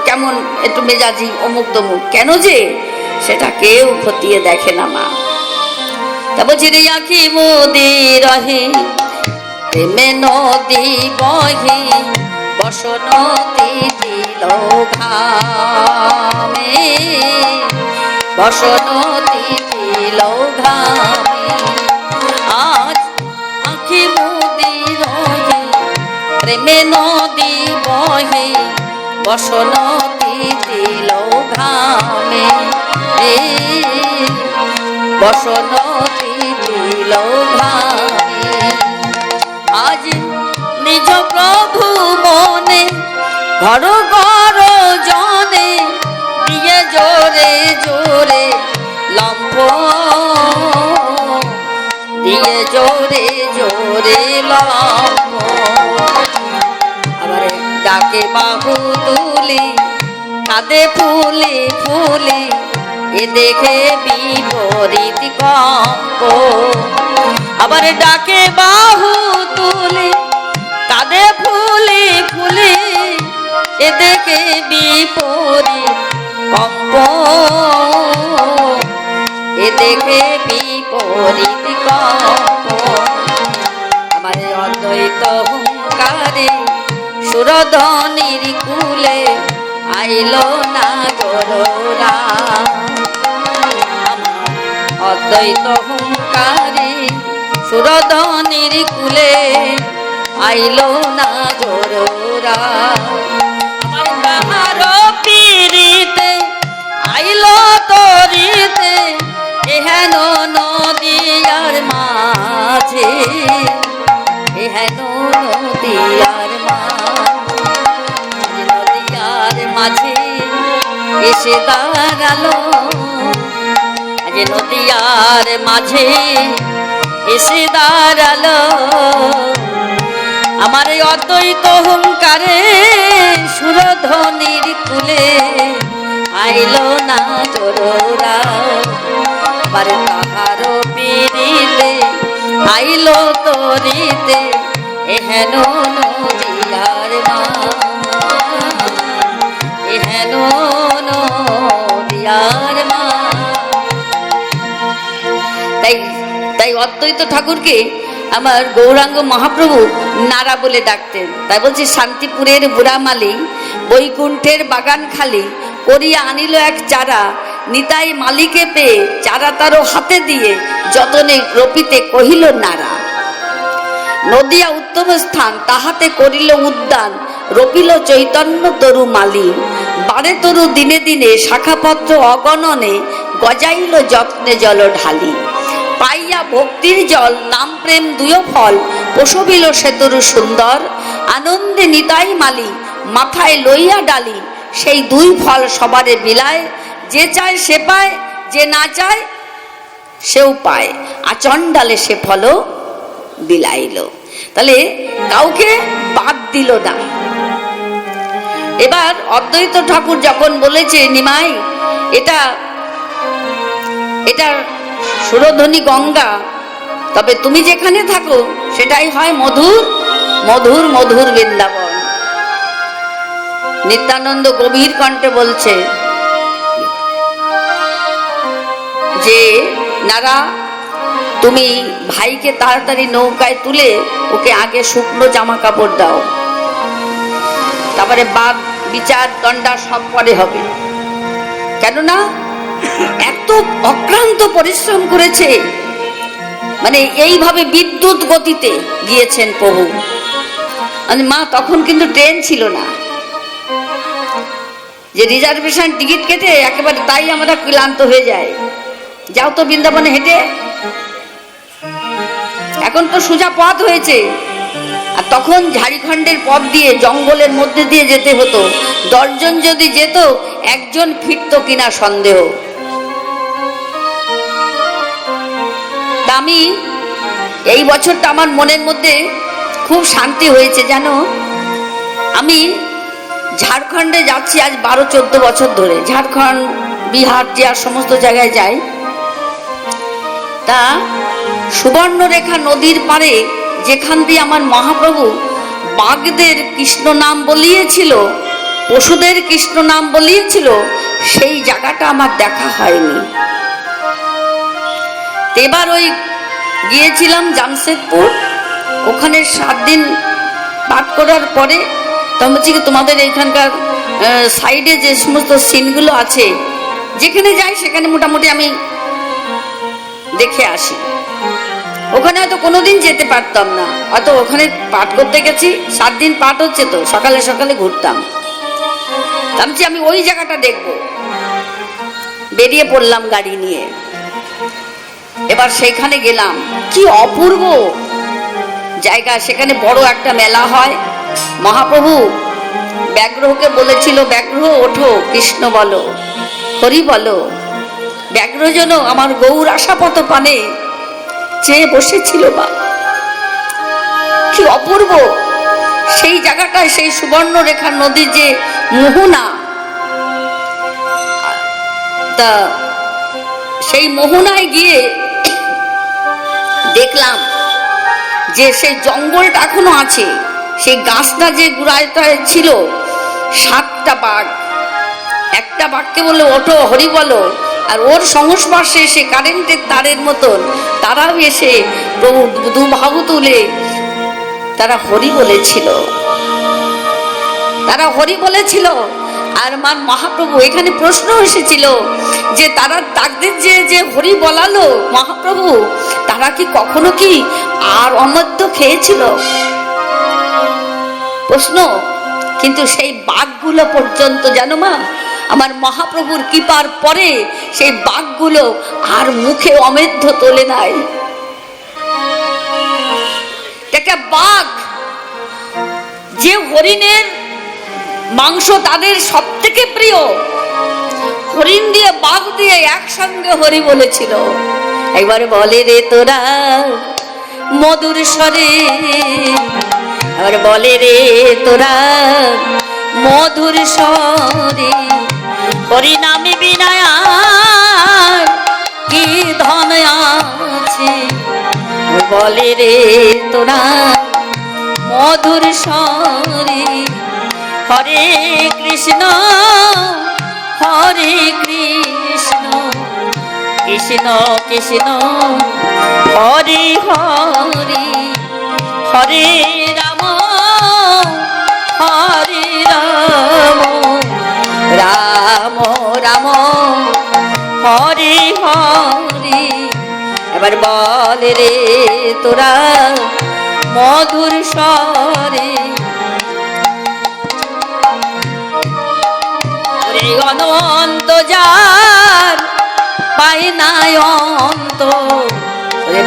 কেমন একটু মেজাজি, অমুক তমুক। কেন যে সেটা কেউ খতিয়ে দেখে না মা। তা বলছি রে আখি মোদি রহে প্রেমে নদী বহে, বসনতি দিল ঘামে, বসনতি দিল ঘামে। আজ আখি মোদি রহে প্রেমে নদী বহে, বসনতি দিল ঘামে। বসনতি দিল ভাঙি। আজ নিজ প্রভু মনে ঘর ঘর জনে দিয়ে জোরে জোরে লম্ফ, দিয়ে জোরে জোরে লম্ফ। আবার ডাকে বাহু তুলি কাঁদে ফুলে ফুলে, এ দেখে বিপরীত কম্প। আবার ডাকে বাহু তুলি কাঁদে ফুলে ফুলে, এ দেখে বিপরীত কম্প। এ দেখে বিপরীত কম্প। আমার অদ্বৈত হুঙ্কারে সুরধ্বনির কুলে আইল না গররা। অদ্বৈত হুঙ্কারে সুরধ্বনির কুলে আইল না গররা। আমার পীড়িতে আইল তরিতে এহেন নদিয়ার মাঝে, এহেন নদিয়ার মাঝে, নদিয়ার মাঝে এসে দাঁড়ালো। আজ নদিয়ার মাঝে এসে দাঁড়ালো। আমার অদ্বৈত হুঙ্কারে সুরধ্বনির কুলে আইল না জোরা। আবার তাহার পীড়িতে আইল তরিতে এহেন নদিয়ার মাঝে, এহেন নদিয়ার মাঝে। তাই অদ্বৈত ঠাকুরকে আমার গৌরাঙ্গ মহাপ্রভু নারা বলে ডাকতেন। তাই বলছি, শান্তিপুরের বুড়ামালি বৈকুণ্ঠের বাগান খালি করিয়া আনিল এক চারা, নিতাই মালিকে পেয়ে চারা তারও হাতে দিয়ে যতনে রপিতে কহিল নারা। নদিয়া উত্তম স্থান তাহাতে করিল উদ্যান, রপিল চৈতন্য তরু মালি। বারে তরু দিনে দিনে শাখাপত্র অগণনে, গজাইল যত্নে জল ঢালি। পাইয়া ভক্তির জল নাম প্রেম দুয় ফল, প্রসবিল সে তরু সুন্দর। আনন্দে নিতাই মালি মাথায় লইয়া ডালি, সেই দুই ফল সবারে বিলায়। যে চায় সে পায়, যে না চায় সেও পায়, আচণ্ডালে সে ফল বিলাইল। তাহলে কাউকে বাদ দিল না। এবার অদ্বৈত ঠাকুর যখন বলেছে, নিমাই এটা এটা সুরধ্বনি গঙ্গা, তবে তুমি যেখানে থাকো সেটাই হয় মধুর মধুর মধুর বৃন্দাবন। নিত্যানন্দ গভীর কণ্ঠে বলছে যে, নারা তুমি ভাইকে তাড়াতাড়ি নৌকায় তুলে ওকে আগে শুকনো জামা কাপড় দাও, তারপরে বাদ বিচার দণ্ডা সব পরে হবে। কেননা এত অক্লান্ত পরিশ্রম করেছে, মানে এইভাবে বিদ্যুৎ গতিতে গিয়েছেন প্রভু। মা তখন কিন্তু ট্রেন ছিল না, যে রিজার্ভেশন টিকিট কেটে একেবারে, তাই আমরা ক্লান্ত হয়ে যায়। যাও তো বৃন্দাবনে হেঁটে, এখন তো সোজা পথ হয়েছে। আর তখন ঝাড়খণ্ডের পথ দিয়ে জঙ্গলের মধ্যে দিয়ে যেতে হতো। 10 জন যদি যেত, একজন ফিরত কিনা সন্দেহ। আমি এই বছরটা আমার মনের মধ্যে খুব শান্তি হয়েছে জানো। আমি ঝাড়খণ্ডে যাচ্ছি আজ 12-14 বছর ধরে। ঝাড়খণ্ড, বিহার, টিহার সমস্ত জায়গায় যাই। তা সুবর্ণরেখা নদীর পাড়ে যেখান দিয়ে আমার মহাপ্রভু বাঘদের কৃষ্ণ নাম বলিয়েছিল, পশুদের কৃষ্ণ নাম বলিয়েছিল, সেই জায়গাটা আমার দেখা হয়নি। এবার ওই গিয়েছিলাম জামশেদপুর, ওখানে 7 দিন পাঠ করার পরে তখন বলছি কি, তোমাদের এইখানকার সাইডে যে সমস্ত সিনগুলো আছে, যেখানে যাই সেখানে মোটামুটি আমি দেখে আসি। ওখানে হয়তো কোনোদিন যেতে পারতাম না, হয়তো ওখানে পাঠ করতে গেছি, 7 দিন পাঠ হচ্ছে, তো সকালে সকালে ঘুরতাম। আমি ওই জায়গাটা দেখব, বেরিয়ে পড়লাম গাড়ি নিয়ে। এবার সেখানে গেলাম, কি অপূর্ব জায়গা। সেখানে বড় একটা মেলা হয়। মহাপ্রভু ব্যাঘ্রকে বলেছিল, ব্যাঘ্র ওঠো, কৃষ্ণ বলো, হরি বলো। ব্যাঘ্র যেন আমার গৌর আশাপত পানে চেয়ে বসেছিল। বা কি অপূর্ব সেই জায়গাটায়, সেই সুবর্ণরেখা নদীর যে মোহনা, তা সেই মোহনায় গিয়ে দেখলাম যে সেই জঙ্গলটা এখনো আছে। সেই গাছটা যে গুড়ায়তায় ছিল, 7টা বাঘ, একটা বাঘকে বললো ওঠো হরি বলো, আর ওর সংস্পর্শে সে কারেন্টের তারের মতন তারাও এসে প্রভু দুবাহু তুলে তারা হরি বলেছিল, তারা হরি বলেছিল। আর মান মহাপ্রভু, এখানে প্রশ্ন এসেছিল যে তারা তাদের যে যে হরি বলালো মহাপ্রভু, তারা কি কখনো কি আর অমৃত খেয়েছিল? প্রশ্ন। কিন্তু সেই বাঘগুলো পর্যন্ত জানো মা, আমার মহাপ্রভুর কৃপার পরে সেই বাঘগুলো আর মুখে অমেধ্য তোলে নাই। একটা বাঘ, যে হরিণের মাংস তাদের সব থেকে প্রিয়, হরিণ দিয়ে বাঘ দিয়ে একসঙ্গে হরি বলেছিল। একবার বলে রে তোরা মধুর স্বরে, এবার বলে রে তোরা মধুর স্বরে, হরি নামে বিনায়া কি ধন আছে। বলে রে তোরা মধুর স্বরে, হরে কৃষ্ণ হরে কৃষ্ণ, কৃষ্ণ কৃষ্ণ হরে হরে, হরে রাম হরে রাম, রাম রাম হরে হরে। এবার বল রে তোরা মধুর স্বরে, অনন্ত যার পাই নাই অন্ত,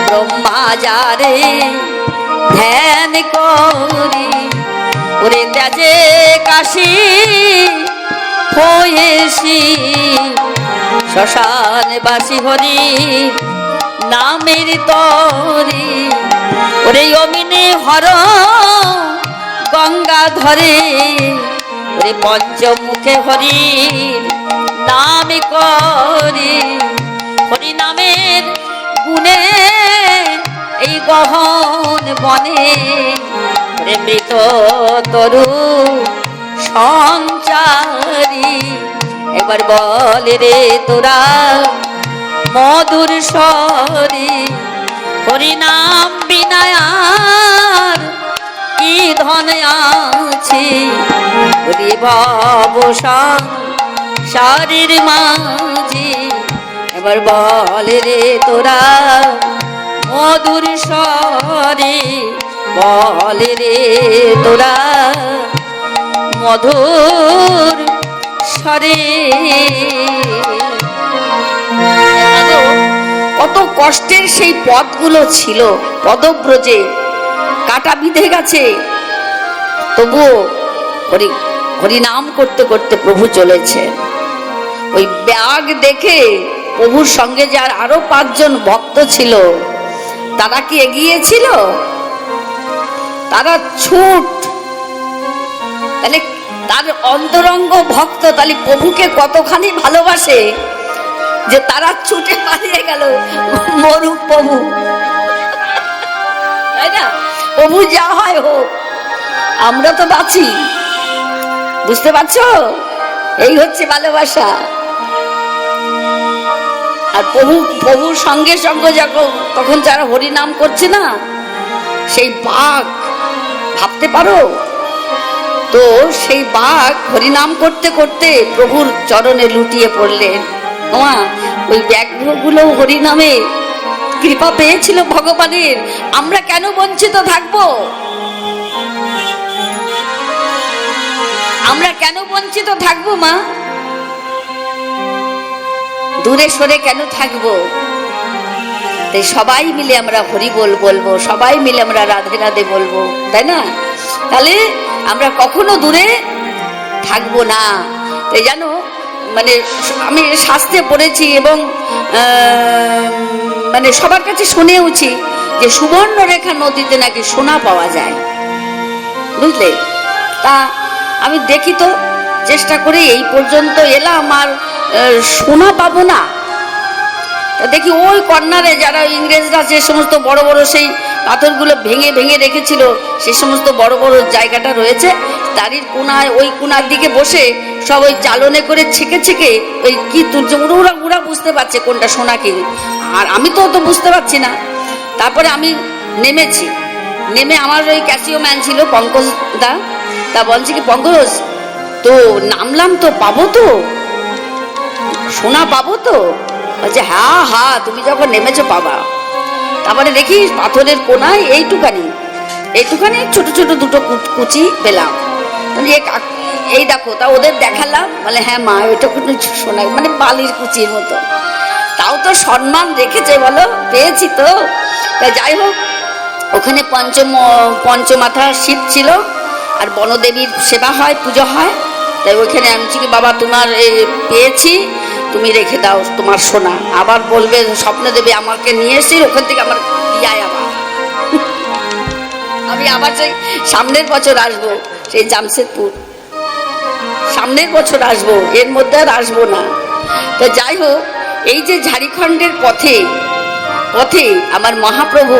ব্রহ্মা যারে ধ্যান করি, ওরে তেজে কাশী হয়েছি, শ্মশান বাসী হরি নামের তরি, ওরে অমিনে হর গঙ্গা ধরে, ওরে পঞ্চমুখে হরি নাম করি, হরি নামের গুণে এই গহন বনে, ওরে মৃত তরু সঞ্চারী। একবার বল রে তোরা মধুর স্বরে, হরি নাম বিনায়ার কি ধন আছে, হরি ভব সংসারের মাঝে। এবার বল রে তোরা মধুর স্বরে, বল রে তোরা মধুর স্বরে। কত কষ্টের সেই পথগুলো ছিল, পদব্রজে কাটা বিঁধে গেছে, তবুও হরি হরিনাম করতে করতে প্রভু চলেছে। ওই ব্যাগ দেখে প্রভুর সঙ্গে যার আরো 5 জন ভক্ত ছিল, তারা কি এগিয়েছিল? তারা ছুট। তাহলে তার অন্তরঙ্গ ভক্ত তাহলে প্রভুকে কতখানি ভালোবাসে যে তারা ছুটে পালিয়ে গেল, মরুক প্রভু, তাই না? প্রভু যা হয় হোক, আমরা তো বাঁচি। বুঝতে পারছো? এই হচ্ছে ভালোবাসা। আর প্রভুর সঙ্গে সঙ্গে তখন যারা হরি নাম করছে না, সেই বাঘ, ভাবতে পারো তো, সেই বাঘ হরিনাম করতে করতে প্রভুর চরণে লুটিয়ে পড়লেন। ওই ব্যাঘ্রগুলো হরিনামে কৃপা পেয়েছিল ভগবানের, আমরা কেন বঞ্চিত থাকবো? আমরা কেন বঞ্চিত থাকবো মা? দূরে সরে কেন থাকবো? তাই সবাই মিলে আমরা হরি বলবো, সবাই মিলে আমরা রাধে রাধে বলবো, তাই না? তাহলে আমরা কখনো দূরে থাকবো না। তাই জানো, মানে আমি শাস্ত্রে পড়েছি এবং মানে সবার কাছে শুনেওছি যে সুবর্ণরেখা নদীতে নাকি সোনা পাওয়া যায়, বুঝলে? তা আমি দেখি তো, চেষ্টা করে এই পর্যন্ত এলাম আর সোনা পাবো না। দেখি ওই কর্নারে যারা ইংরেজরা যে সমস্ত বড় বড় সেই পাথরগুলো ভেঙে ভেঙে রেখেছিল, সেই সমস্ত বড় বড় জায়গাটা রয়েছে, তারই কোনায় ওই কোনার দিকে বসে সব ওই চালনে করে ছেঁকে ছেঁকে ওই কি ওরা বুঝতে পারছে কোনটা সোনা কি, আর আমি তো অত বুঝতে পারছি না। তারপরে আমি নেমেছি, নেমে আমার ওই ক্যাসিও ম্যান ছিল পঙ্কজ দা, তা বলছে কি, পঙ্কজ তো নামলাম তো, পাবো তো সোনা, পাবো তো? বলছে হ্যাঁ হ্যাঁ, তুমি যখন নেমেছো পাবা। তারপরে দেখি পাথরের কোনায় এইটুখানি ছোট ছোট দুটো কুচি পেলাম। এই দেখো, তা ওদের দেখালাম, বলে হ্যাঁ মা, ওইটা সোনা, মানে বালির কুচির মতো। তাও তো সম্মান রেখেছে, বলো, পেয়েছি তো। তা যাই হোক, ওখানে পঞ্চমাথা শিব ছিল আর বনদেবীর সেবা হয়, পুজো হয়। তাই ওইখানে আমি কি, বাবা তোমার পেয়েছি, তুমি রেখে দাও তোমার সোনা। আবার বলবে, স্বপ্ন দেবে আমাকে নিয়ে এসে ওখান থেকে আমার দিয়ায় আবার আমি আবার সেই সামনের বছর আসবো, সেই জামশেদপুর সামনের বছর আসবো, এর মধ্যে আর আসবো না। তা যাই হোক, এই যে ঝাড়খণ্ডের পথে পথে আমার মহাপ্রভু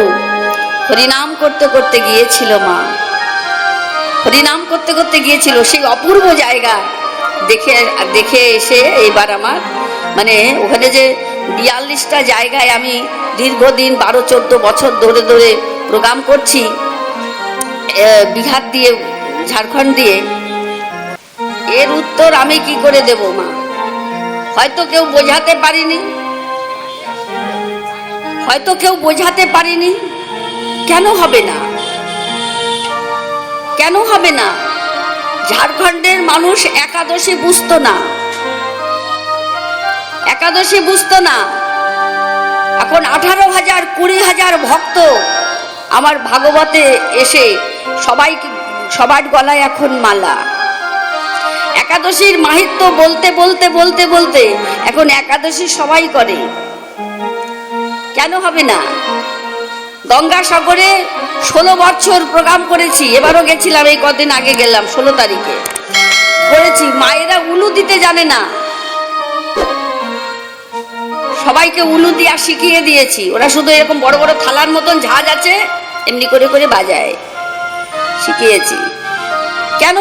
হরিনাম করতে করতে গিয়েছিল, মা হরিনাম করতে করতে গিয়েছিল, সেই অপূর্ব জায়গা দেখে এসে এবার আমার মানে ওখানে যে 42টা জায়গায় আমি দীর্ঘদিন 12-14 বছর ধরে ধরে প্রোগ্রাম করছি, বিহার দিয়ে ঝাড়খণ্ড দিয়ে, এর উত্তর আমি কি করে দেব মা? হয়তো কেউ বোঝাতে পারিনি, কেন হবে না? কেন হবে না? ঝাড়খণ্ডের মানুষ একাদশী বুঝতো না, এখন 18,000 20,000 ভক্ত আমার ভাগবতে এসে সবার গলায় এখন মালা। একাদশীর মাহাত্ম্য বলতে এখন একাদশী সবাই করে, কেন হবে না? গঙ্গাসাগরে 16 বছর প্রোগ্রাম করেছি, এবারও গেছিলাম, এই কদিন আগে গেলাম, 16 তারিখে করেছি। মায়েরা উলু দিতে জানে না, সবাইকে উলু দিয়া শিখিয়ে দিয়েছি। ওরা শুধু এরকম বড় বড় থালার মতন ঝাঁজ আছে, এমনি করে করে বাজায়, শিখিয়েছি। কেন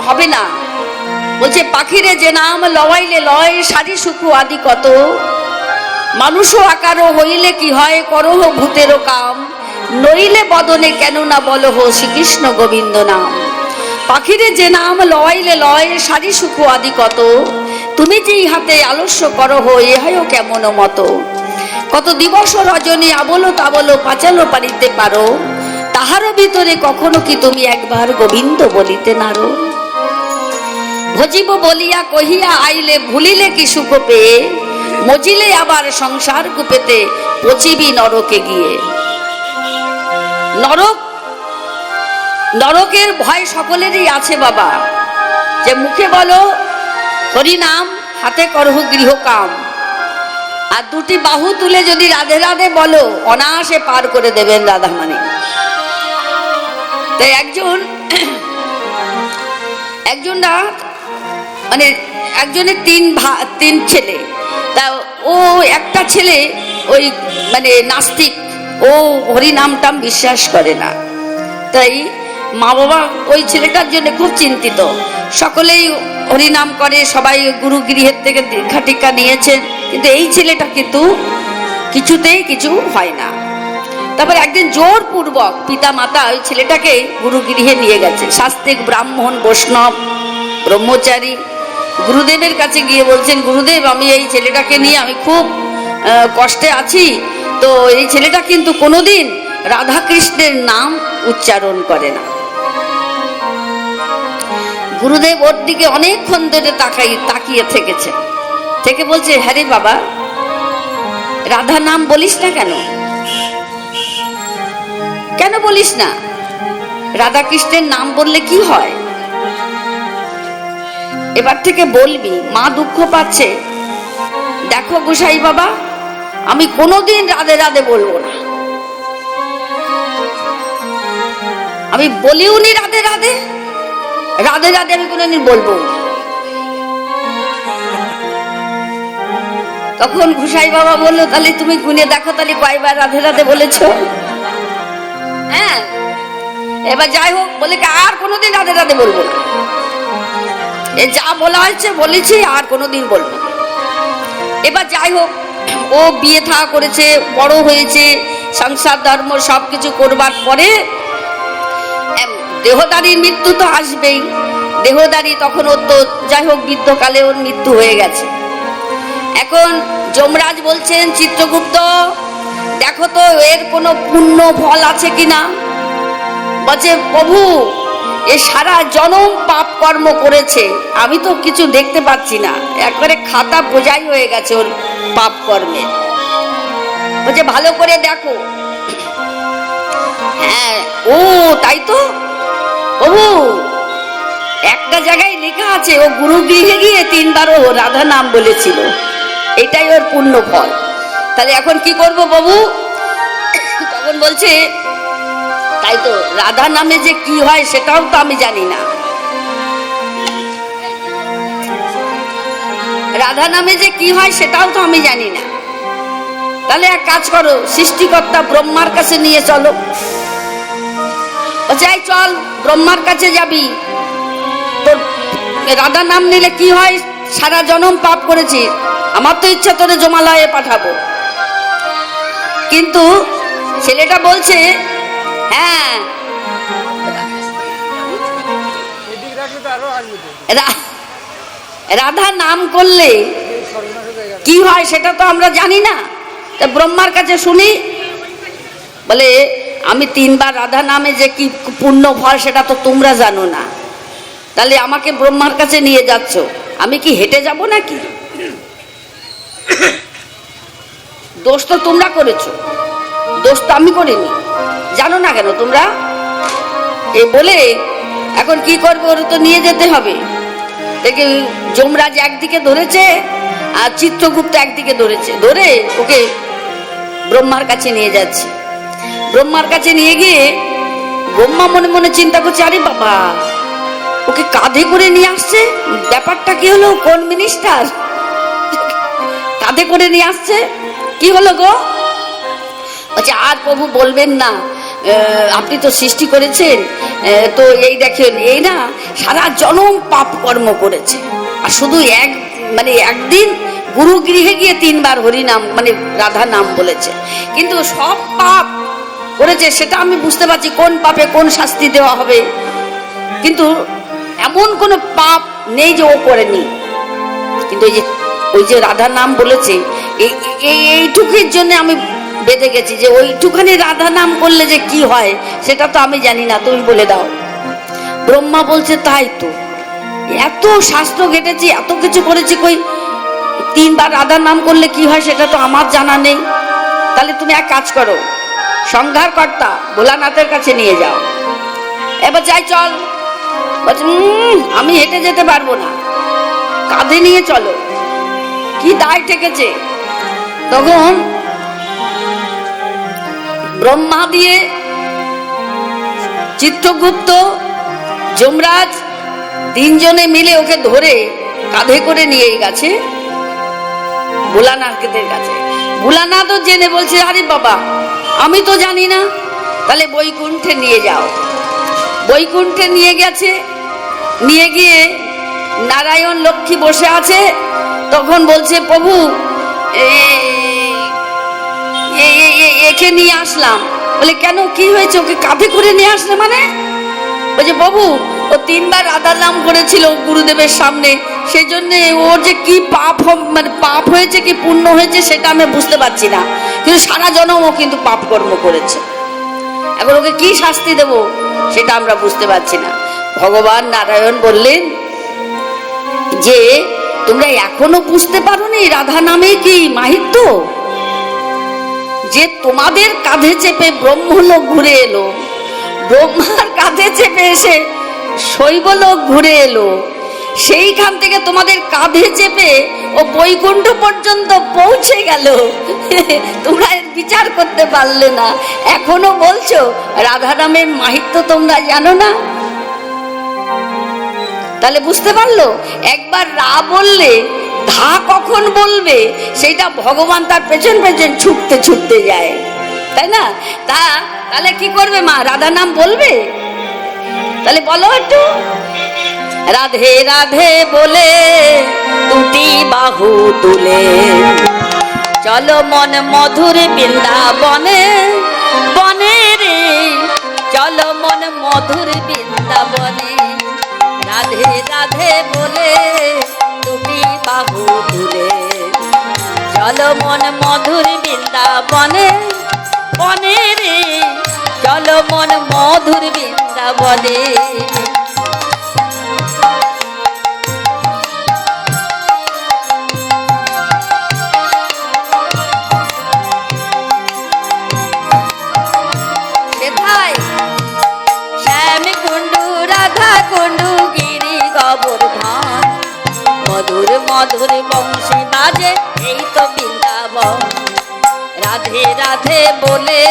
হবে না? বলছে পাখিরে যে নাম লওয়াইলে লয়, সারি সুখু আদি কত, মানুষও আকারও হইলে কি হয়, করহ ভূতেরও কাম, নইলে বদনে কেন না বলহ শ্রীকৃষ্ণ গোবিন্দ নাম। পাখিরে যে নাম লওয়াইলে লয়, সারি সুখ আদি কত, তুমি যেই হাতে আলস্য করহ, এহায়ও কেমন মতো। কত দিবস রজনী আবলো তাবলো পাচালো পারিতে পারো, তাহারও ভিতরে কখনো কি তুমি একবার গোবিন্দ বলিতে নারো। ভজিব বলিয়া কহিয়া আইলে, ভুলিলে কি সুখ পেয়ে, মজিলে আবার সংসার কূপেতে পচিবি নরকে গিয়ে। নরকের ভয় সকলেরই আছে বাবা, যে মুখে বলো হরিনাম, হাতে করহ গৃহকাম, আর দুটি বাহু তুলে যদি রাধে রাধে বলো, অনায়াসে পার করে দেবেন রাধামানি। তাই একজন না, মানে একজনের তিন ছেলে, তা ও একটা ছেলে ওই মানে নাস্তিক, ও হরিনামটাম বিশ্বাস করে না। তাই মা বাবা ওই ছেলেটার জন্য খুব চিন্তিত, সকলেই হরিনাম করে, সবাই গুরু গৃহের থেকে দীক্ষা টিক্ষা নিয়েছেন, কিন্তু এই ছেলেটা কিন্তু কিছুতেই কিছু হয় না। তারপর একদিন জোরপূর্বক পিতা মাতা ওই ছেলেটাকে গুরু গৃহে নিয়ে গেছে, শাস্ত্রিক ব্রাহ্মণ বৈষ্ণব ব্রহ্মচারী। গুরুদেবের কাছে গিয়ে বলছেন, গুরুদেব আমি এই ছেলেটাকে নিয়ে আমি খুব কষ্টে আছি, তো এই ছেলেটা কিন্তু কোনোদিন রাধা কৃষ্ণের নাম উচ্চারণ করে না। গুরুদেব ওর দিকে অনেকক্ষণ ধরে তাকিয়ে থেকে বলছে, হ্যাঁ রে বাবা, রাধা নাম বলিস না কেন? কেন বলিস না? রাধা কৃষ্ণের নাম বললে কি হয়? এবার থেকে বলবি। মা দুঃখ পাচ্ছে, দেখো গোসাই বাবা, আমি কোনোদিন রাধে রাধে বলবো না। আমি বলিও নি রাধে রাধে, রাধে রাধে আমি কোনোদিন বলবো না। তখন গোসাই বাবা বললো, তাহলে তুমি গুনে দেখো, তাহলে কয়বার রাধে রাধে বলেছো? হ্যাঁ, এবার যাই হোক, বলে আর কোনোদিন রাধে রাধে বলবো না। এ যা বলা হয়েছে বলেছি, আর কোনোদিন বলবো না। এবার যাই হোক, ও বিয়ে থা করেছে, বড় হয়েছে, সংসার ধর্ম সবকিছু করবার পরে দেহদারীর মৃত্যু তো আসবেই। দেহদারী তখন ওর তো যাই হোক বৃদ্ধকালে ওর মৃত্যু হয়ে গেছে। এখন যমরাজ বলছেন, চিত্রগুপ্ত দেখো তো এর কোনো পুণ্য ফল আছে কিনা। বলছে, প্রভু এ সারা জনম পাপ কর্ম করেছে, আমি তো কিছু দেখতে পাচ্ছি না, একবারে খাতা বোঝাই হয়ে গেছে ওর পাপ কর্মে। বলছে ভালো করে দেখো। হ্যাঁ, ও তাই তো প্রভু, একটা জায়গায় লেখা আছে ও গুরু গৃহে গিয়ে 3 বার ও রাধা নাম বলেছিল, এটাই ওর পুণ্য ফল। তাহলে এখন কি করব প্রভু? তখন বলছে, তাই তো, রাধা নামে যে কি হয় সেটাও তো আমি জানি না। রাধা নামে যে কি হয় সেটাও তো আমি জানি না। তাহলে এক কাজ করো, সৃষ্টিকর্তা ব্রহ্মার কাছে নিয়ে চলো। যাই, চল ব্রহ্মার কাছে যাবি, তোর রাধা নাম নিলে কি হয়, সারা জনম পাপ করেছি, আমার তো ইচ্ছা তোরে জমালয়ে পাঠাবো। কিন্তু ছেলেটা বলছে, হ্যাঁ রাধা নাম করলে কি হয় সেটা তো আমরা জানি না, তা ব্রহ্মার কাছে শুনি। বলে, আমি 3 বার রাধা নামে যে কি পুণ্য ফল সেটা তো তোমরা জানো না, তাহলে আমাকে ব্রহ্মার কাছে নিয়ে যাচ্ছ, আমি কি হেঁটে যাব নাকি? দোষ তো তোমরা করেছো, দোষ তো আমি করিনি, জানো না কেন তোমরা? এ বলে এখন কি করবে, ওর তো নিয়ে যেতে হবে। দেখে যমরাজ একদিকে ধরেছে আর চিত্রগুপ্ত একদিকে ধরেছে, ধরে ওকে ব্রহ্মার কাছে নিয়ে যাচ্ছে। ব্রহ্মার কাছে নিয়ে গিয়ে ব্রহ্মা মনে মনে চিন্তা করছে, আরে বাবা, ওকে কাঁধে করে নিয়ে আসছে, ব্যাপারটা কি হলো, কোন মিনিস্টার কাঁধে করে নিয়ে আসছে, কি হলো গো? আচ্ছা, আর প্রভু বলবেন না, আপনি তো সৃষ্টি করেছেন, তো এই দেখেন, এই না সারা জনম পাপ কর্ম করেছে, আর শুধু একদিন গুরু গৃহে গিয়ে 3 বার হরিনাম মানে রাধা নাম বলেছে, কিন্তু সব পাপ করেছে, সেটা আমি বুঝতে পারছি কোন পাপে কোন শাস্তি দেওয়া হবে, কিন্তু এমন কোনো পাপ নেই যে ও করেনি। কিন্তু ওই যে রাধা নাম বলেছে, এইটুকুর জন্য আমি বেঁধে গেছি যে ওইটুখানি রাধা নাম করলে যে কি হয় সেটা তো আমি জানি না, তুমি বলে দাও। ব্রহ্মা বলছে, তাই তো, এত শাস্ত্র ঘেটেছি, এত কিছু করেছি, কই 3 বার রাধা নাম করলে কি হয় সেটা তো আমার জানা নেই। তাহলে তুমি এক কাজ করো, সংহার কর্তা ভোলানাথের কাছে নিয়ে যাও। এবার যাই, চল। বলছে, আমি হেঁটে যেতে পারবো না, কাঁধে নিয়ে চলো, কি দায় ঠেকেছে। তখন ব্রহ্মা দিয়ে চিত্রগুপ্ত যমরাজ 3 জনে মিলে ওকে ধরে কাঁধে করে নিয়ে গেছে ভোলানাথের কাছে। ভোলানাথও জেনে বলছে, আরে বাবা, আমি তো জানি না, তাহলে বৈকুণ্ঠে নিয়ে যাও। বৈকুণ্ঠে নিয়ে গেছে, নিয়ে গিয়ে নারায়ণ লক্ষ্মী বসে আছে। তখন বলছে, প্রভু একে নিয়ে আসলাম। বলে, কেন, কি হয়েছে, ওকে কাঁধে করে নিয়ে আসলে মানে? বলছে, প্রভু ও 3 বার রাধা নাম করেছিল গুরুদেবের সামনে, সেই জন্য ওর যে কি পাপ পাপ হয়েছে কি পুণ্য হয়েছে সেটা আমি বুঝতে পারছি না, কিন্তু সারা জনম ও কিন্তু পাপ কর্ম করেছে, এখন ওকে কি শাস্তি দেব সেটা আমরা বুঝতে পারছি না। ভগবান নারায়ণ বললেন যে তোমরা এখনো বুঝতে পারোনি রাধা নামে কি মাহিত্য, যে তোমাদের কাঁধে চেপে ব্রহ্মলোক ঘুরে এলো, ব্রহ্মার কাঁধে চেপে এসে শৈবলোক ঘুরে এলো, সেইখান থেকে তোমাদের কাঁধে চেপে ও বৈকুণ্ঠ পর্যন্ত পৌঁছে গেল, তোমরা এর বিচার করতে পারলে না, এখনো বলছো রাধারামের মাহিত্য তোমরা জানো না? তাহলে বুঝতে পারলো, একবার রা বললে ধা কখন বলবে সেটা ভগবান তার পেছন পেছন ছুটতে ছুটতে যায়, তাই না? তাহলে কি করবে মা? রাধা নাম বলবে? তাহলে বলো একটু, রাধে রাধে বলে দুটি বাহু তুলে চলো মন মধুর বৃন্দাবনে, বনে রে চলো মন মধুর বৃন্দাবনে। রাধে রাধে বলে দুটি বাহু তুলে চলো মন মধুর বৃন্দাবনে, বনে রে চলো মন মধুর বৃন্দাবনে। মধুর মধুর বংশী বাজে এই তো বৃন্দাবন। রাধে রাধে বলে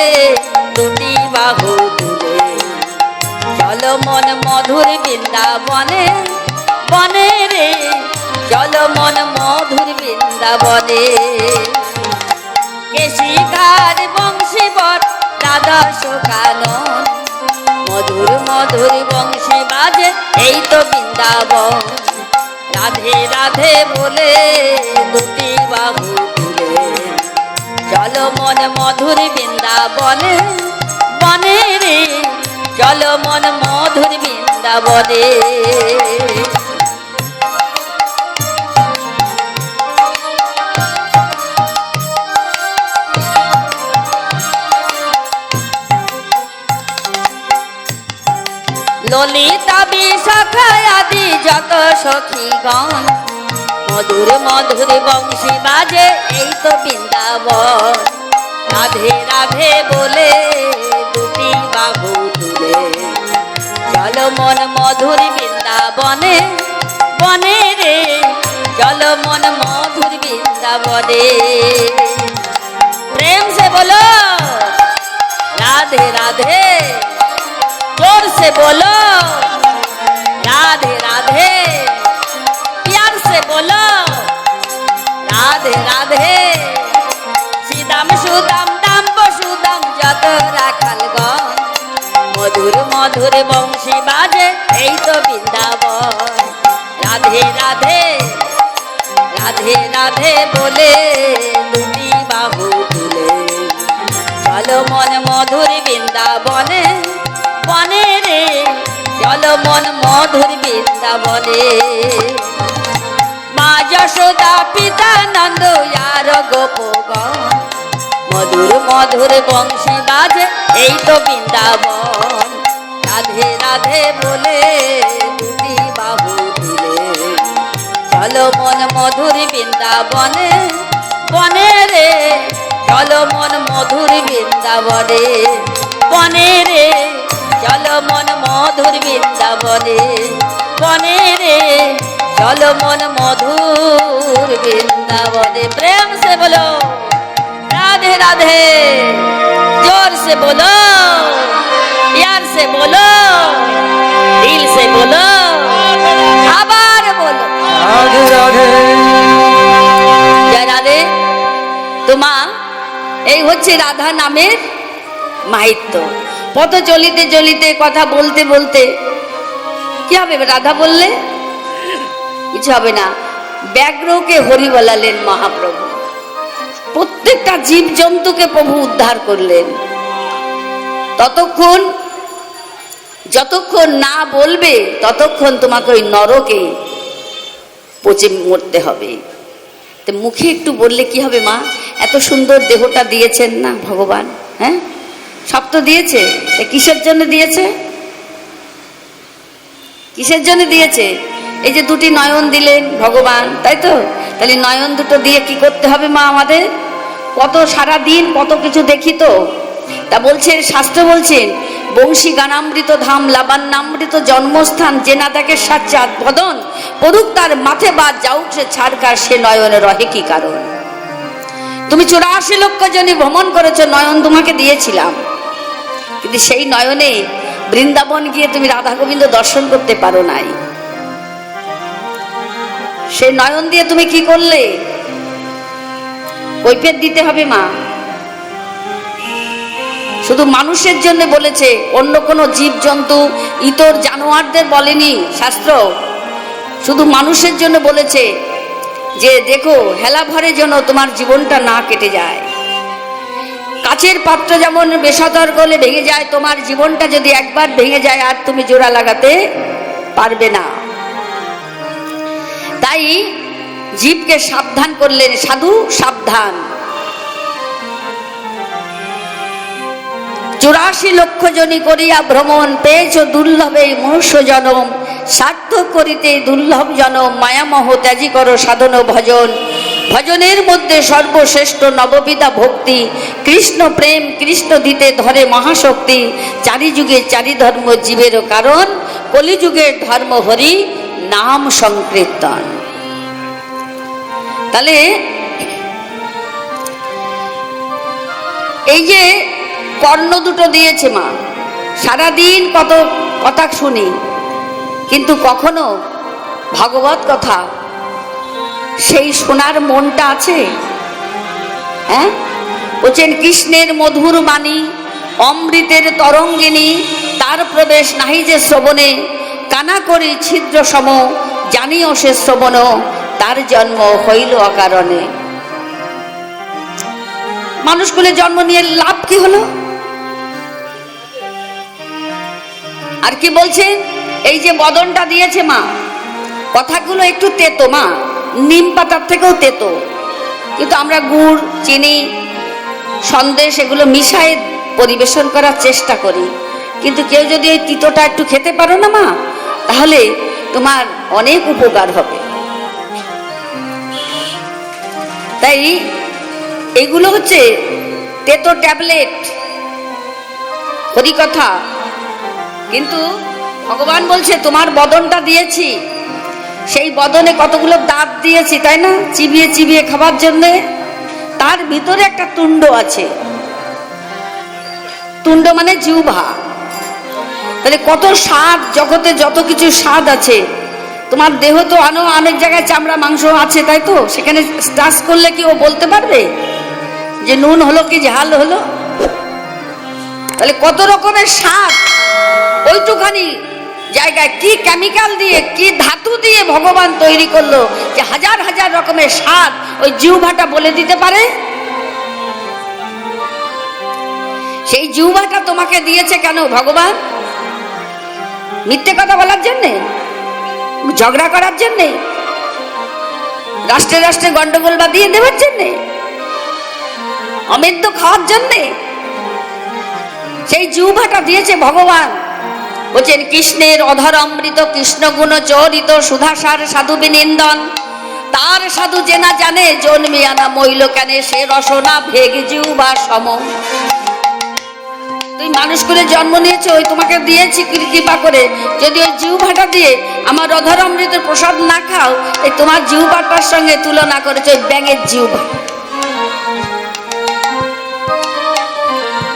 দুটি বাহু তুলে চলো মন মধুর বৃন্দাবনে, বনে রে চলো মন মধুর বৃন্দাবনে। কেশিকার বংশীবর দ্বাদশ কানন, মধুর মধুর বংশী বাজে এই তো বৃন্দাবন। রাধে রাধে বলে দুটি বাহু তুলে চলো মন মধুর বৃন্দাবনে, বনে রে চলো মন মধুর বৃন্দাবনে। ললিতা বিশাখা আদি যত সখীগণ, মধুর মধুর বংশী বাজে এই তো বৃন্দাবন। রাধে রাধে বলে দুটি বাহু তুলে চলো মন মধুর বৃন্দাবনে, বনে রে চলো মন মধুর বৃন্দাবনে। प्रेम से बोलो राधे राधे, जोर से बोलो राधे राधे, प्यार से बोलो राधे राधे। सीदाम सुदाम दाम बसुदाम যত রাখাল গণ, মধুর মধুর বংশী বাজে এই তো বৃন্দাবন। রাধে রাধে রাধে রাধে বলে দুটি বাহু তুলে চলো মন মধুর বৃন্দাবনে, বনে রে চলো মন মধুর বৃন্দাবনে। মা যশোদা পিতা নন্দ আর গোপগণ, মধুর মধুর বংশী বাজে এই তো বৃন্দাবন। রাধে রাধে বলে দুটি বাহু তুলে চলো মন মধুর বৃন্দাবনে, বনে রে চলো মন মধুর বৃন্দাবনে, বনে রে চলো মন মধুর বৃন্দাবনে, বনে রে চলো মন মধুর বৃন্দাবনে। प्रेम से बोलो राधे राधे, जोर से बोलो, प्यार से बोलो, दिल से बोलो, आबार बोलो राधे राधे। जय राधे। তোমা এই হচ্ছে রাধা নামের মাহিত্য। পথ চলিতে চলিতে কথা বলতে বলতে কি হবে? রাধা বললে কিছু হবে না। ব্যাঘ্রকে হরি বলালেন মহাপ্রভু, প্রত্যেকটা জীব জন্তুকে প্রভু উদ্ধার করলেন। যতক্ষণ না বলবে ততক্ষণ তোমাকে ওই নরকে পচে মরতে হবে। তো মুখে একটু বললে কি হবে? মা এত সুন্দর দেহটা দিয়েছেন না ভগবান, হ্যাঁ সব তো দিয়েছে, কিসের জন্য দিয়েছে? কিসের জন্য দিয়েছে? এই যে দুটি নয়ন দিলেন ভগবান, তাই তো? তাহলে নয়ন দুটো দিয়ে কি করতে হবে মা? আমাদের কত সারা দিন কত কিছু দেখি তো। তা বলছে, শাস্ত্র বলছেন, বংশী গানামৃত ধাম লাবান্নামৃত জন্মস্থান, যে না দেখে সাচ্চাৎ বদন, পড়ুক তার মাথে বা যাউক সে ছাড়কার, সে নয়নে রহে কি কারণ। তুমি 84 লক্ষ জনে ভ্রমণ করেছো, নয়ন তোমাকে দিয়েছিলাম, কিন্তু সেই নয়নে বৃন্দাবন গিয়ে তুমি রাধা গোবিন্দ দর্শন করতে পারো নাই। সেই নয়ন দিয়ে তুমি কি করলে? কৈফিয়ত দিতে হবে মা। শুধু মানুষের জন্য বলেছে, অন্য কোনো জীব জন্তু ইতর জানোয়ারদের বলেনি শাস্ত্র, শুধু মানুষের জন্য বলেছে যে দেখো হেলা ভরে যেন তোমার জীবনটা না কেটে যায়। কাচের পাত্র যেমন বেসতর্ক হলে ভেঙে যায়, তোমার জীবনটা যদি একবার ভেঙে যায় আর তুমি জোড়া লাগাতে পারবে না। তাই জীবকে সাবধান করলেন, সাধু সাবধান। 84 লক্ষ জনি করিয়া ভ্রমণ, পেয়েছ দুর্লভে মনুষ্য জনম, সার্থক করিতে দুর্লভ জনম, মায়ামোহ ত্যাজি করো সাধন ভজন। ভজনের মধ্যে সর্বশ্রেষ্ঠ নববিধা ভক্তি, কৃষ্ণ প্রেম কৃষ্ণ দিতে ধরে মহাশক্তি। চারি যুগে চারি ধর্ম জীবের কারণ, কলিযুগের ধর্ম হরি নাম সংকীর্তন। তাহলে এই যে কর্ণ দুটো দিয়েছে মা, সারাদিন কত কথা শুনি, কিন্তু কখনো ভাগবত কথা সেই শোনার মনটা আছে? হ্যাঁ, বলছেন কৃষ্ণের মধুর বাণী অমৃতের তরঙ্গিনী, তার প্রবেশ নাহি যে শ্রবণে, কানা করি ছিদ্র সম, জানিও সে শ্রবণ, তার জন্ম হইল অকারণে। মানুষগুলো জন্ম নিয়ে লাভ কি হলো? আর কি বলছে, এই যে বদনটা দিয়েছে মা, কথাগুলো একটু তেতো মা, নিম পাতার থেকেও তেতো, কিন্তু আমরা গুড় চিনি সন্দেশ এগুলো মিশাই পরিবেশন করার চেষ্টা করি, কিন্তু কেউ যদি ওই তিতোটা একটু খেতে পারো না মা, তাহলে তোমার অনেক উপকার হবে। তাই এগুলো হচ্ছে তেতো ট্যাবলেট, হরিকথা। কিন্তু ভগবান বলছে তোমার বদনটা দিয়েছি, সেই বদনে কতগুলো দাঁত দিয়েছি তাই না, চিবিয়ে চিবিয়ে খাবার জন্যে। তার ভিতরে একটা তুণ্ড আছে, তুণ্ড মানে জিহ্বা। তাহলে কত স্বাদ, জগতে যত কিছু স্বাদ আছে, তোমার দেহ তো অনেক জায়গায় চামড়া মাংস আছে তাই তো, সেখানে টাচ করলে কি ও বলতে পারবে যে নুন হলো কি ঝাল হলো? তাহলে কত রকমের স্বাদ ওইটুখানি জায়গায়, কি কেমিক্যাল দিয়ে কি ধাতু দিয়ে ভগবান তৈরি করলো যে হাজার হাজার রকমের স্বাদ ওই জিহ্বাটা বলে দিতে পারে। সেই জিহ্বাটা তোমাকে দিয়েছে কেন ভগবান? মিথ্যে কথা বলার জন্যে, ঝগড়া করার জন্যে, রাষ্ট্রে রাষ্ট্রে গন্ডগোল বাঁধিয়ে দেওয়ার জন্যে, অমেদ্য খাওয়ার জন্যে সেই জিহ্বাটা দিয়েছে ভগবান। বলছেন কৃষ্ণের অধর অমৃত, কৃষ্ণ গুণ চরিত, সুধাসার সাধু বিনিন্দন, তার সাধু যে না জানে, জন্মিয়া না মইল কেনে, সে রসনা ভেগ জিহ্বা সম। তুই মানুষ করে জন্ম নিয়েছে, ওই তোমাকে দিয়েছি কৃপা করে, যদি ওই জিহ্বাটা দিয়ে আমার অধর অমৃতের প্রসাদ না খাও, এই তোমার জিহ্বাটার সঙ্গে তুলনা করেছে ওই ব্যাঙের জিহ্বা।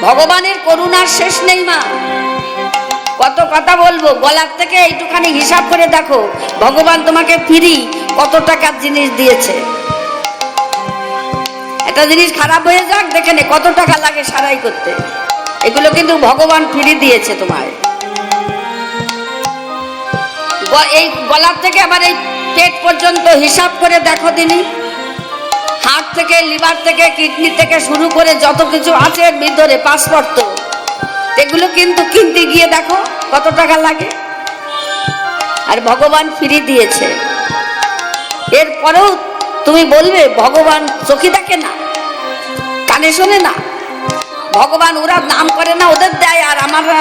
ভগবানের করুণার শেষ নেই মা। কত কথা বলবো, গলার থেকে এইটুখানি হিসাব করে দেখো ভগবান তোমাকে ফ্রি কত টাকার জিনিস দিয়েছে। একটা জিনিস খারাপ হয়ে যাক, দেখে নে কত টাকা লাগে সারাই করতে, এগুলো কিন্তু ভগবান ফ্রি দিয়েছে তোমায়। এই গলার থেকে আবার এই পেট পর্যন্ত হিসাব করে দেখো দিনই, হার্ট থেকে লিভার থেকে কিডনি থেকে শুরু করে যত কিছু আছে ভিতরে পাসপোর্ট, এগুলো কিন্তু কিনতে গিয়ে দেখো কত টাকা লাগে, আর ভগবান ফ্রি দিয়েছে। এরপরেও তুমি বলবে ভগবান চোখে দেখে না, কানে শোনে না, ভগবান ওরা নাম করে না ওদের দেয়, আর আমরা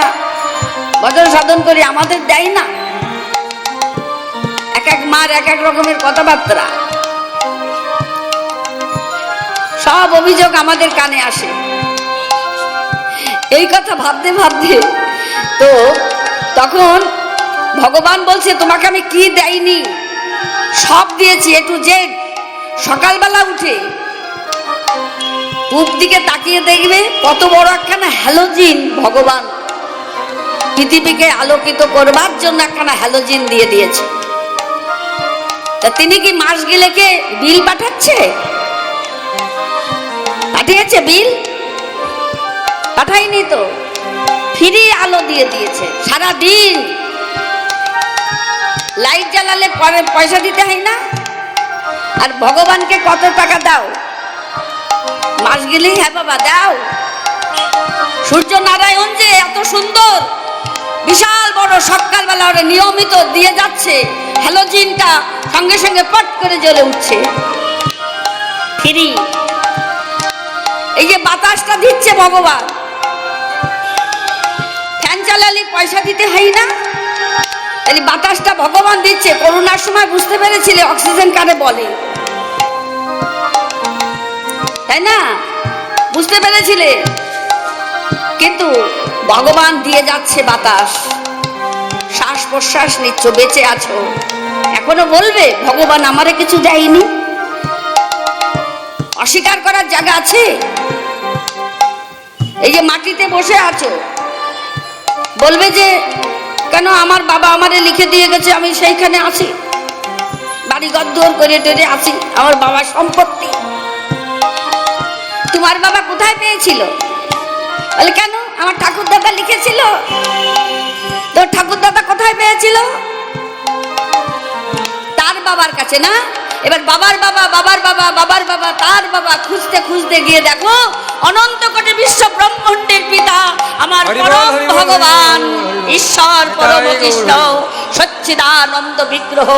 ভজন সাধন করি আমাদের দেয় না। এক এক মার এক এক রকমের কথাবার্তা। সব অভিযোগ আমাদের কানে আসে। এই কথা ভাবতে ভাবতে তো তখন ভগবান বলছে, তোমাকে আমি কি দেইনি, সব দিয়েছি, এ টু জেড। সকালবেলা উঠে পূব দিকে তাকিয়ে দেখবে কত বড় একখানা হ্যালোজিন ভগবান পৃথিবীকে আলোকিত করবার জন্য একখানা হ্যালোজিন দিয়ে দিয়েছে। তা তিনি কি মাস গেলেকে বিল পাঠাচ্ছে? পাঠিয়েছে বিল? পাঠায়নি তো, ফ্রি আলো দিয়ে দিয়েছে সারা দিন। লাইট জ্বালালে পরে পয়সা দিতে হয় না। আর ভগবানকে কত টাকা দাও? মাস গেলেই হ্যাঁ বাবা দাও। সূর্য নারায়ণ যে এত সুন্দর বিশাল বড় সকালবেলা ওরা নিয়মিত দিয়ে যাচ্ছে, হ্যালোজিনটা সঙ্গে সঙ্গে পট করে জ্বলে উঠছে, ফ্রি। এই যে বাতাসটা দিচ্ছে ভগবান, ফ্যান চালালে পয়সা দিতে হয় না, তাহলে বাতাসটা ভগবান দিচ্ছে। করোনার সময় বুঝতে পেরেছিলে অক্সিজেন কারে বলে, তাই না? বুঝতে পেরেছিলে? কিন্তু ভগবান দিয়ে যাচ্ছে বাতাস, শ্বাস প্রশ্বাস নিচ্ছ, বেঁচে আছো, এখনো বলবে ভগবান আমারে কিছু দেয়নি? অস্বীকার করার জায়গা আছে? এই যে মাটিতে বসে আছো, বলবে যে কেন আমার বাবা আমারে লিখে দিয়ে গেছে, আমি সেইখানে আছি, বাড়ি ঘর দুয়ার করে টেরে আছি, আমার বাবার সম্পত্তি। তোমার বাবা কোথায় পেয়েছিল? বলে কেন আমার ঠাকুর দাদা লিখেছিল। তোর ঠাকুর দাদা কোথায় পেয়েছিল? তার বাবার কাছে না। এবার বাবার বাবা, বাবার বাবা, বাবার বাবা, তার বাবা খুঁজতে খুঁজতে গিয়ে দেখো অনন্ত কোটি বিশ্ব ব্রহ্মাণ্ডের পিতা আমার পরম ভগবান ঈশ্বর পরম কৃষ্ণ সচ্চিদানন্দ বিগ্রহ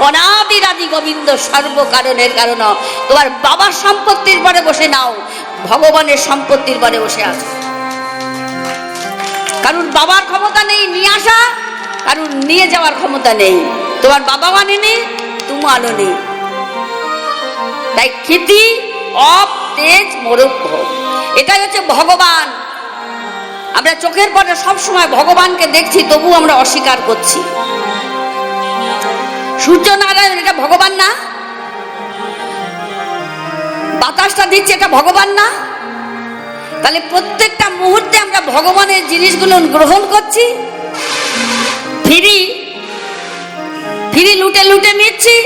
অনাদিরাদি গোবিন্দ সর্বকারণের কারণ। তোমার বাবার সম্পত্তির পরে বসে নাও, ভগবানের সম্পত্তির পরে বসে আছো। কারণ বাবার ক্ষমতা নেই নিয়ে আসা, কারণ নিয়ে যাওয়ার ক্ষমতা নেই। তোমার বাবা মানেনি, তুমি আনোনি। তাই খ্যাতি অপ তেজ মরক্ষ, এটাই হচ্ছে ভগবান। আমরা চোখের পরে সবসময় ভগবানকে দেখছি, তবু আমরা অস্বীকার করছি। সূর্য নারায়ণ এটা ভগবান না? বাতাসটা দিচ্ছে এটা ভগবান না? তাহলে প্রত্যেকটা মুহূর্তে আমরা ভগবানের জিনিসগুলো গ্রহণ করছি, ফ্রি ফ্রি লুটে লুটে নিচ্ছি,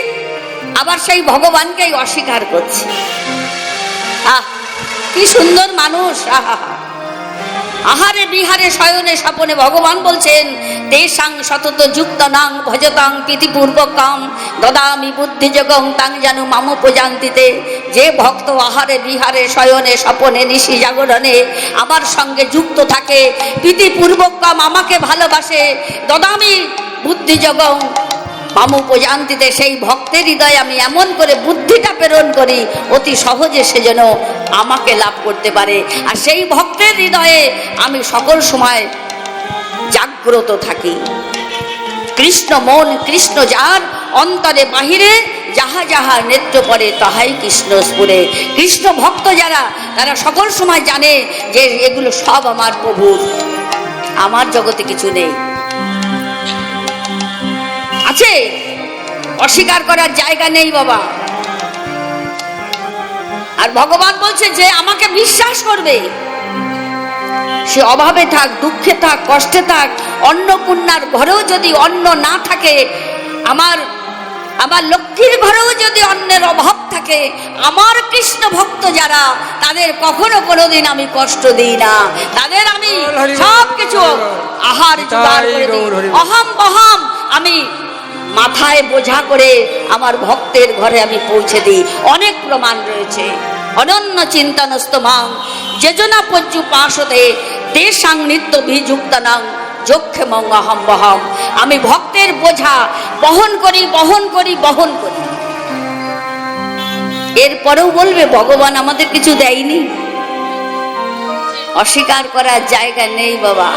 আবার সেই ভগবানকেই অস্বীকার করছি। আহ কি সুন্দর মানুষ! আহা আহারে বিহারে শয়নে স্বপনে ভগবান বলছেন তেষাং সতত যুক্ত নাং ভজতাং প্রীতিপূর্বকম দদামি বুদ্ধিযোগং তাং জানু মাম প্রজান্তিতে। যে ভক্ত আহারে বিহারে শয়নে স্বপনে নিশি জাগরণে আমার সঙ্গে যুক্ত থাকে, প্রীতিপূর্বকম আমাকে ভালোবাসে, দদামি বুদ্ধিযোগং মামু প্রজান্তিতে, সেই ভক্তের হৃদয়ে আমি এমন করে বুদ্ধিটা প্রেরণ করি অতি সহজে সে যেন আমাকে লাভ করতে পারে। আর সেই ভক্তের হৃদয়ে আমি সকল সময় জাগ্রত থাকি। কৃষ্ণ মন কৃষ্ণ যার অন্তরে বাহিরে যাহা যাহা নেত্র পড়ে তাহাই কৃষ্ণ স্ফুরে। কৃষ্ণ ভক্ত যারা, তারা সকল সময় জানে যে এগুলো সব আমার প্রভুর, আমার জগতে কিছু নেই। আছে, অস্বীকার করার জায়গা নেই বাবা। আর ভগবান বলছে যে আমাকে বিশ্বাস করবে, সে অভাবে থাক, দুঃখে থাক, কষ্টে থাক, অন্নপূর্ণার ঘরেও যদি অন্ন না থাকে, আমার লক্ষ্মীর ঘরেও যদি অন্নের অভাব থাকে, আমার কৃষ্ণ ভক্ত যারা, তাদের কখনো কোনোদিন আমি কষ্ট দিই না, তাদের আমি সব কিছু আহার জোগাড় করে দিই। অহম বহম আমি মাথায় বোঝা করে আমার ভক্তের ঘরে আমি পৌঁছে দিই। অনেক প্রমাণ রয়েছে। অনন্য চিন্তনস্তমাং যেজনা পজ্জু পাশতে তেষাং নিত্য বিযুক্তানাং যক্ষে মং অহম বহম। আমি ভক্তের বোঝা বহন করি, বহন করি, বহন করি। এরপরেও বলবে ভগবান আমাদের কিছু দেয়নি। অস্বীকার করার জায়গা নেই বাবা।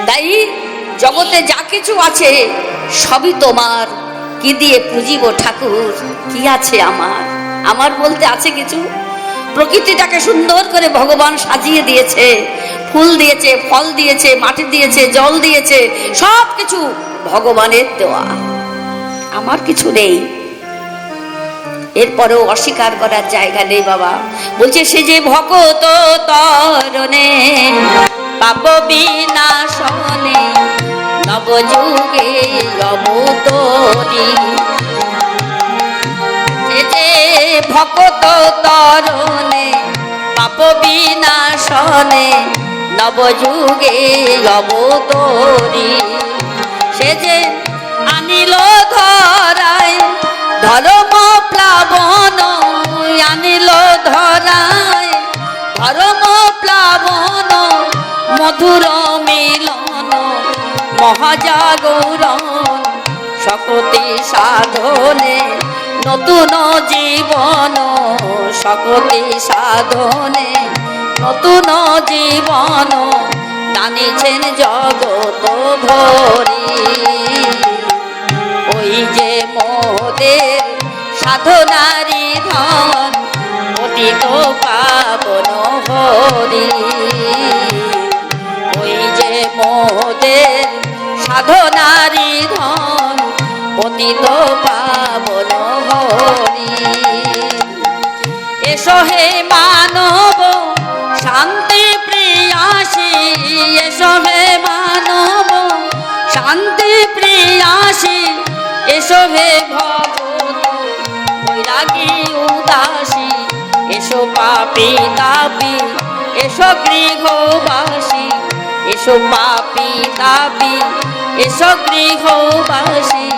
তাই জগতে যা কিছু আছে সবই তোমার, কি দিয়ে পুজিব ঠাকুর, কি আছে আমার? আমার বলতে আছে কিছু? প্রকৃতিটাকে সুন্দর করে ভগবান সাজিয়ে দিয়েছে, ফুল দিয়েছে, ফল দিয়েছে, মাটি দিয়েছে, জল দিয়েছে, সব কিছু ভগবানের দেওয়া। আমার কিছু নেই। এরপরেও অস্বীকার করার জায়গা নেই বাবা। বলছে সে যে ভকত তরণে পাপ বিনাশনে নবযুগে অবতরী, সে যে ভকত তরণে পাপ বিনাশনে নবযুগে অবতরী, সে যে আনিল ধরায় ধর্ম প্লাবন, আনিল ধরায় ধর্ম প্লাবন, মধুর মিলন মহাজাগরণ, শক্তি সাধনে নতুন জীবন, শক্তি সাধনে নতুন জীবন দানিছেন জগত ভরি। ওই যে মোদের সাধনারি ধন পতিত পাবন হরি, ওই যে মোদের সাধনারি ধন পতিত পাবন হরি। এসো হে মানব শান্তি প্রিয়াসী, এসো হে মানব শান্তি প্রিয়াসী, এসো হে ভগত বৈরাগী উদাসী, এসো পাপী তাপী এসো গৃহবাসী, এসো পাপী তাপী এসো গৃহবাসী,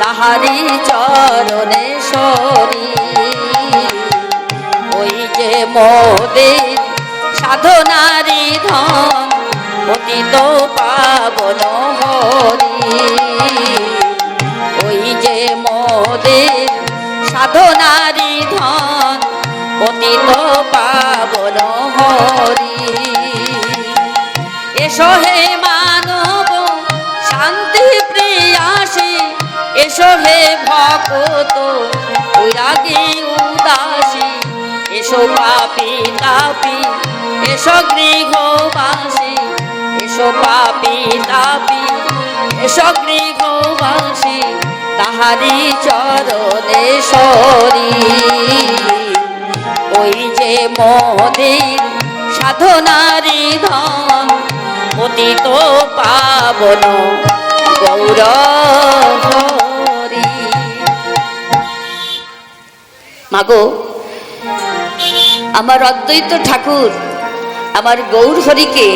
তাহারি চরণে সরি। ওই যে মোদের সাধনারি ধন পতিত পাবন হরি, ওই যে মোদের সাধনারি ধন পতিত পাবন হরি। এসো হে মানব শান্তি প্রিয়াসী, এসো হে ভকত বৈরাগী উদাসী, এসো পাপী তাপী এসো গৃহবাসী, এসো পাপী তাপী এসো গৃহবাসী, তাহারি চরণে সরি। ওই যে মোদের সাধনারি ধন পতিত পাবন গৌর হরি। মাগো, আমার অদ্বৈত ঠাকুর আমার গৌর হরিকে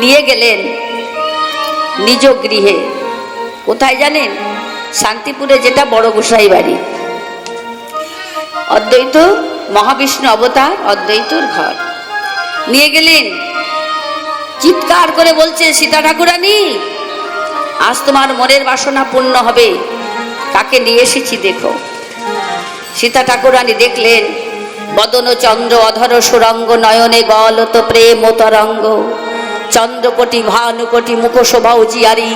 নিয়ে গেলেন নিজ গৃহে। কোথায় জানেন? শান্তিপুরে, যেটা বড় গোসাই বাড়ি। অদ্বৈত মহাবিষ্ণু অবতার, অদ্বৈতর ঘর নিয়ে গেলেন। চিৎকার করে বলছে, সীতা ঠাকুরানী আজ তোমার মনের বাসনা পূর্ণ হবে, তাকে নিয়ে এসেছি দেখো। সীতা ঠাকুরানী দেখলেন বদন চন্দ্র অধর সুরঙ্গ, নয়নে গলত প্রেম তরঙ্গ, চন্দ্রকোটি ভানুকোটি মুখ শোভা উজিয়ারি,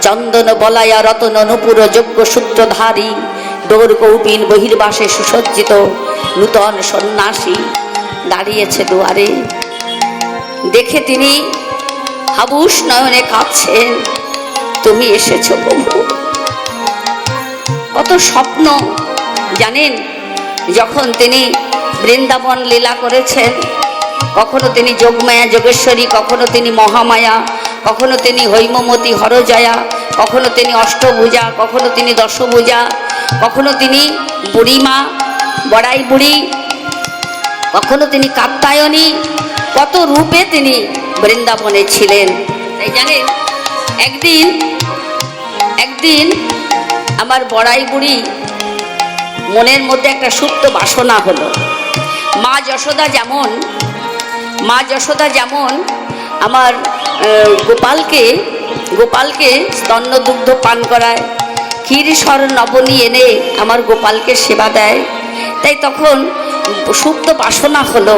চন্দন বলায়া রতন নুপুর যজ্ঞ সূত্রধারী, ডোর কৌপিন বহির্বাসে সুসজ্জিত নূতন সন্ন্যাসী দাঁড়িয়েছে দুয়ারে। দেখে তিনি হাবুস নয়নে কাঁদছেন, তুমি এসেছো প্রভু। কত স্বপ্ন জানেন, যখন তিনি বৃন্দাবন লীলা করেছেন, কখনো তিনি যোগমায়া যোগেশ্বরী, কখনো তিনি মহামায়া, কখনো তিনি হৈমমতী হরজয়া, কখনো তিনি অষ্টভুজা, কখনো তিনি দশভুজা, কখনো তিনি বুড়িমা বড়াই বুড়ি, কখনো তিনি কাত্যায়নী, কত রূপে তিনি বৃন্দাবনে ছিলেন। তাই জানেন, একদিন আমার বড়াই বুড়ি মনের মধ্যে একটা সুপ্ত বাসনা হলো। মা যশোদা যেমন আমার গোপালকে স্তন্য দুগ্ধ পান করায়, ক্ষীরসর নবনী এনে আমার গোপালকে সেবা দেয়। তাই তখন সুপ্ত বাসনা হলো,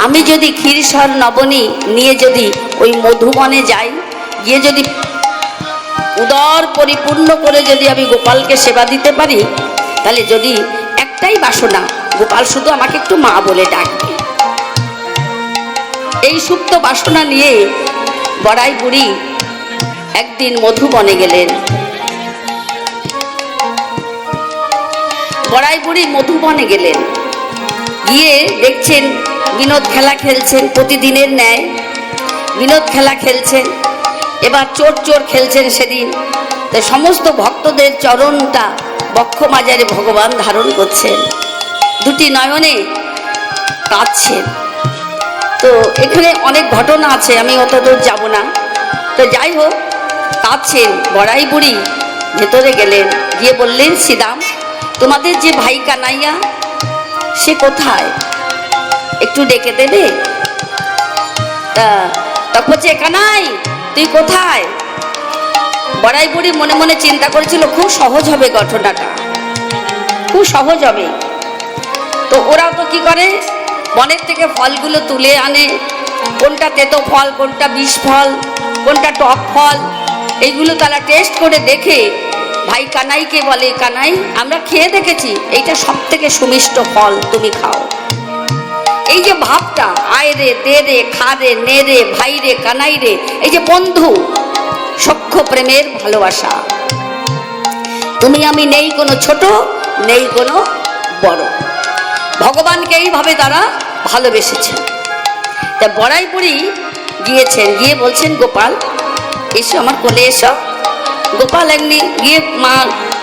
আমি যদি ক্ষীরসর নবনী নিয়ে যদি ওই মধুবনে যাই, গিয়ে যদি উদর পরিপূর্ণ করে যদি আমি গোপালকে সেবা দিতে পারি, তাহলে যদি একটাই বাসনা, গোপাল শুধু আমাকে একটু মা বলে ডাকবে। এই সুপ্ত বাসনা নিয়ে বড়াই বুড়ি একদিন মধুবনে গেলেন। বড়াই বুড়ি মধুবনে গেলেন, গিয়ে দেখছেন বিনোদ খেলা খেলছেন, প্রতিদিনের ন্যায় বিনোদ খেলা খেলছেন। এবার চোর চোর খেলছেন সেদিন। তো সমস্ত ভক্তদের চরণটা বক্ষ মাজারে ভগবান ধারণ করছেন, দুটি নয়নে কাঁদছেন। তো এখানে অনেক ঘটনা আছে, আমি অত দূর যাব না। তো যাই হোক, কাঁদছেন। বড়াই বুড়ি ভেতরে গেলেন, গিয়ে বললেন, শ্রীরাম, তোমাদের যে ভাই কানাইয়া সে কোথায়, একটু ডেকে দেবে? তা বলছে, কানাই তুই কোথায়? বড়াই বুড়ি মনে মনে চিন্তা করেছিল খুব সহজ হবে ঘটনাটা, খুব সহজ হবে। তো ওরাও তো কি করে, বনের থেকে ফলগুলো তুলে আনে, কোনটা তেতো ফল, কোনটা বিষ ফল, কোনটা টক ফল, এইগুলো তারা টেস্ট করে দেখে ভাই কানাইকে বলে, কানাই আমরা খেয়ে দেখেছি, এইটা সব থেকে সুমিষ্ট ফল, তুমি খাও। এই যে ভাবটা, আয় রে, দে রে, খা রে, নে রে, ভাই রে, কানাই রে, এই যে বন্ধু সখ্য প্রেমের ভালোবাসা, তুমি আমি নেই কোনো ছোট, নেই কোনো বড়, ভগবানকে এইভাবে তারা ভালোবেসেছে। তা বড়াই বুড়ি গিয়েছেন, গিয়ে বলছেন, গোপাল এসো, আমার কোলে এসো। গোপাল এমনি গিয়ে মা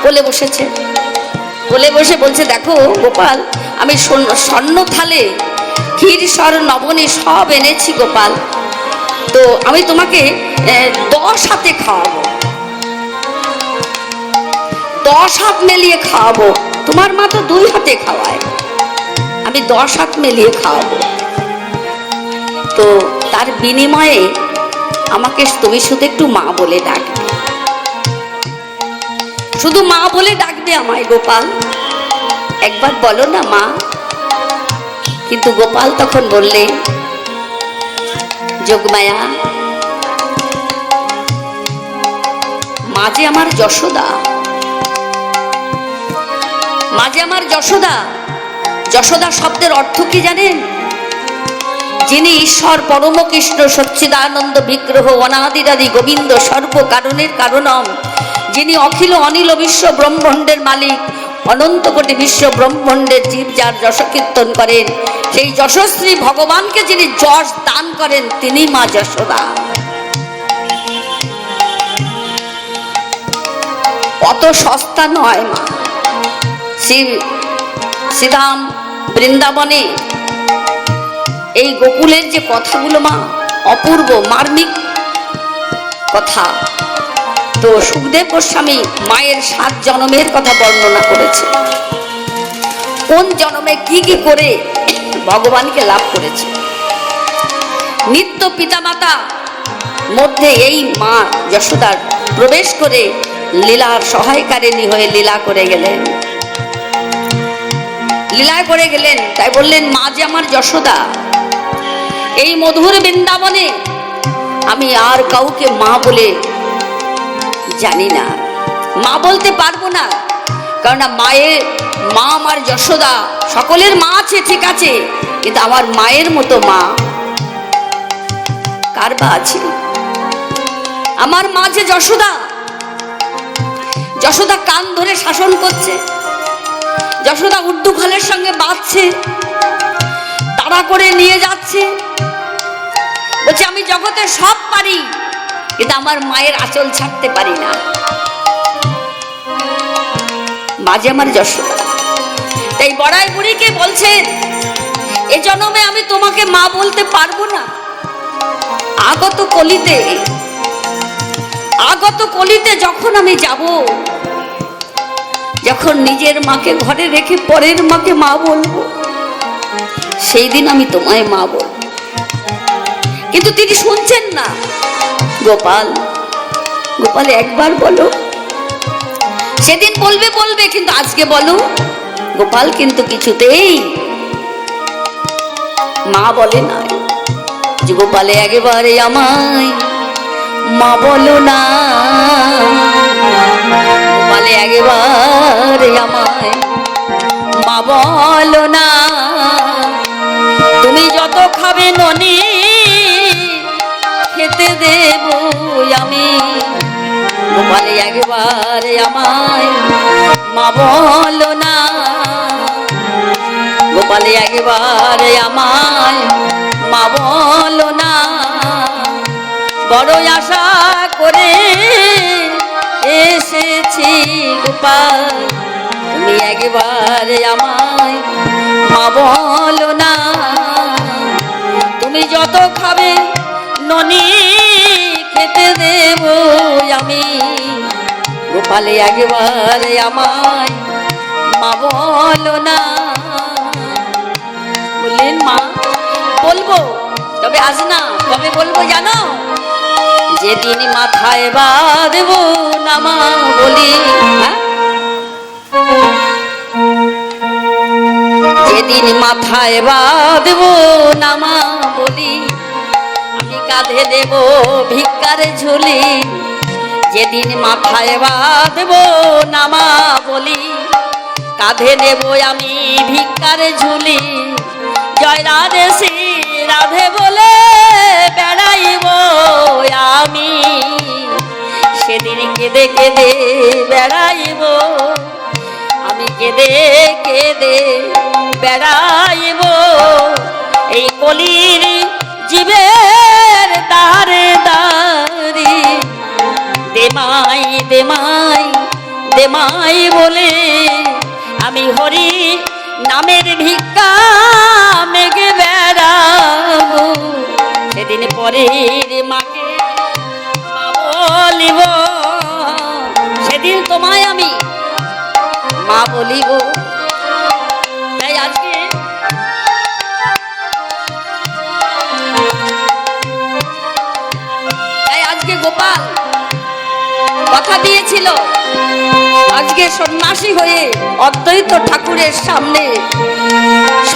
কোলে বসেছে, কোলে বসে বলছে, দেখো গোপাল, আমি স্বর্ণ থালে ক্ষীর সর নবনী সব এনেছি গোপাল, তো আমি তোমাকে 10 হাতে খাওয়াবো, 10 হাত মেলিয়ে খাওয়াবো। তোমার মা তো 2 হাতে খাওয়ায়, আমি 10 হাত মেলিয়ে খাওয়াবো। তো তার বিনিময়ে আমাকে তুমি শুধু একটু মা বলে ডাকবে, শুধু মা বলে ডাকবে আমায় গোপাল, একবার বলো না মা। কিন্তু গোপাল তখন বললে, যোগমায়া, মা যে আমার যশোদা, মা যে আমার যশোদা। যশোদা শব্দের অর্থ কি জানেন? যিনি ঈশ্বর পরম কৃষ্ণ সচ্চিদানন্দ বিগ্রহ অনাদিরাদি গোবিন্দ সর্ব কারণের কারণম, যিনি অখিল অনিল বিশ্ব ব্রহ্মাণ্ডের মালিক, অনন্ত কোটি বিশ্ব ব্রহ্মাণ্ডের জীব যার যশ কীর্তন করেন, সেই যশস্বী ভগবানকে যিনি যশ দান করেন, তিনি মা যশোদা। অত সস্তা নয় মা। শ্রীরাম বৃন্দাবনে এই গোকুলের যে কথাগুলো মা, অপূর্ব মার্মিক কথা। তো সুখদেব গোস্বামী মায়ের 7 জন্মের কথা বর্ণনা করেছে, কোন জন্মে কি কি করে ভগবানকে লাভ করেছে। নিত্য পিতামাতা মধ্যে এই মা যশোদার প্রবেশ করে লীলার সহায়কারিণী হয়ে লীলা করে গেলেন, লীলা করে গেলেন। তাই বললেন, মা যে আমার যশোদা। এই মধুর বৃন্দাবনে আমি আর কাউকে মা বলে জানি না, মা বলতে পারবো না, কারণ মায়ের মা আমার যশোদা। সকলের মা আছে ঠিক আছে, কিন্তু আমার মায়ের মতো মা কার বা আছে? আমার মা যে যশোদা, যশোদা কান ধরে শাসন করছে, যশোদা উর্দু খালের সঙ্গে বাঁধছে, তাড়া করে নিয়ে যাচ্ছে, বলছে আমি জগতে সব পারি, কিন্তু আমার মায়ের আঁচল ছাড়তে পারি না। মাঝে আমার যশোদা। তাই বড়াই বুড়িকে বলছে, এ জন্মে আমি তোমাকে মা বলতে পারবো না। আগত কলিতে যখন আমি যাব, যখন নিজের মাকে ঘরে রেখে পরের মাকে মা বলবো, সেই দিন আমি তোমায় মা বলবো। কিন্তু তিনি শুনছেন না। গোপাল, গোপাল একবার বলো, সেদিন বলবে বলবে, কিন্তু আজকে বলো। গোপাল কিন্তু কিছুতেই মা বলে না। যে গোপালে একেবারে আমায় মা বলো না, গোপালে একেবারে আমায় মা বলো না। খাবে ননি খেতে দেব আমি। গোপালে একবারে আমায় মা বলো না, গোপালে একবারে আমায় মা বলো না। বড় আশা করে এসেছি গোপাল, তুমি একবারে আমায় মা বলো না। তুমি যত খাবে ননি খেতে দেব আমি। গোপালে একবারে আমায় মা বলো না। বললেন মা বলবো, তবে আজ না, কবে বলবো জানো? যেদিন মাথায় বাঁধব না মা বলি, যেদিন মাথায় বাঁধব না মা বলি, আমি কাঁধে দেব ভিক্ষার ঝুলি। যেদিন মাথায় বাঁধব না মা বলি, কাঁধে নেব আমি ভিক্ষার ঝুলি। জয় রাধে শ্রী রাধে বলে বেড়াইব আমি, সেদিন কেঁদে কেঁদে বেড়াইব আমি, কেঁদে কেঁদে বেড়াইব এই কলির জীবের দ্বারে দ্বারে। দেমাই দেমাই দেমাই বলে আমি হরি নামের ভিক্ষা মেঘে বেড়াবো। সেদিন পরের মাকে মা বলিব, সেদিন তোমায় আমি মা বলিব। তাই আজকে গোপাল কথা দিয়েছিল, আজকে সন্ন্যাসী হয়ে অদ্বৈত ঠাকুরের সামনে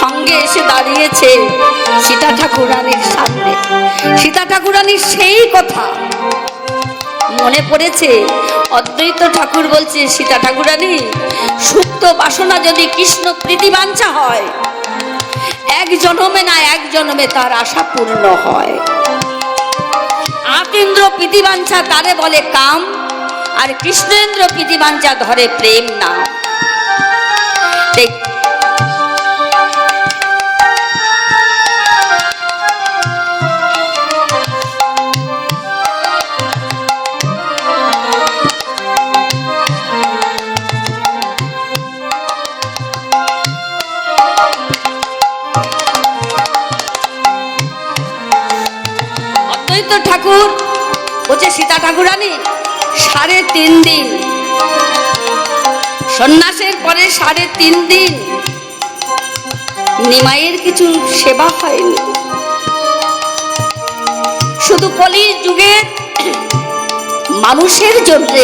সঙ্গে এসে দাঁড়িয়েছে সীতা ঠাকুরানীর সামনে। সীতা ঠাকুরানীর সেই কথা মনে পড়েছে। অদ্বৈত ঠাকুর বলছে, সীতা ঠাকুরানী, সুপ্ত বাসনা যদি কৃষ্ণ প্রীতিবাঞ্ছা হয়, এক জন্মে না এক জন্মে তার আশা পূর্ণ হয়। আতীন্দ্র প্রীতিবাঞ্ছা তারে বলে কাম, আর কৃষ্ণেন্দ্র প্রীতিবাঞ্ছা ধরে প্রেম না। অদ্বৈত ঠাকুর বলছে, সীতা ঠাকুরানী 3.5 দিন সন্ন্যাসের পরে 3.5 দিন নিমাইয়ের কিছু সেবা হয়নি। শুধু কলির যুগে মানুষের জন্য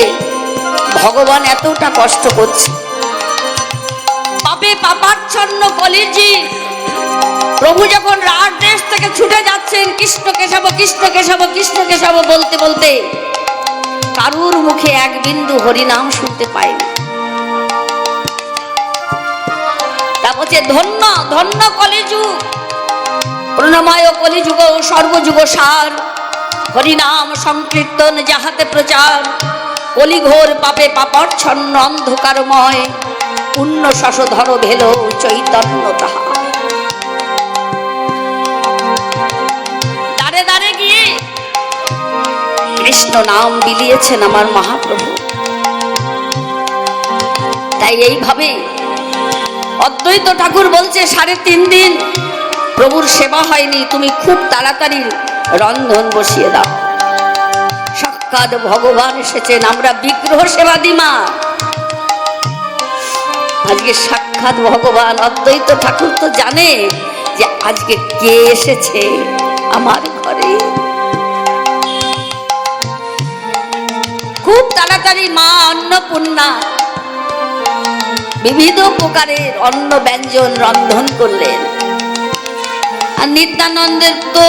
ভগবান এতটা কষ্ট করছে। পাপে পাপাচ্ছন্ন কলির জীব প্রভু যখন রাজ দেশ থেকে ছুটে যাচ্ছেন কৃষ্ণ কেশব কৃষ্ণ কেশব কৃষ্ণ কেশব বলতে বলতে, কারুর মুখে এক বিন্দু হরিনাম শুনতে পায়নি। তা বলছে, ধন্য ধন্য কলিযুগ, প্রণময় কলিযুগ সর্বযুগ সার, হরিনাম সংকীর্তন যাহাতে প্রচার। কলিঘোর পাপে পাপাচ্ছন্ন অন্ধকারময়, পুণ্য শশধর ভেল চৈতন্য তাহা। দাঁড়ে দাঁড়ে গিয়ে কৃষ্ণ নাম বিলিয়েছেন আমার মহাপ্রভু। তাই এইভাবে অদ্বৈত ঠাকুর বলছে, 3.5 দিন প্রভুর সেবা হয়নি, তুমি খুব তাড়াতাড়ি রন্ধন বসিয়ে দাও। সাক্ষাৎ ভগবান এসেছেন, আমরা বিগ্রহ সেবা দিমা। আজকে সাক্ষাৎ ভগবান। অদ্বৈত ঠাকুর তো জানে যে আজকে কে এসেছে আমার ঘরে। খুব তাড়াতাড়ি মা অন্নপূর্ণা বিবিধ প্রকারের অন্ন ব্যঞ্জন রন্ধন করলেন। আর নিত্যানন্দের তো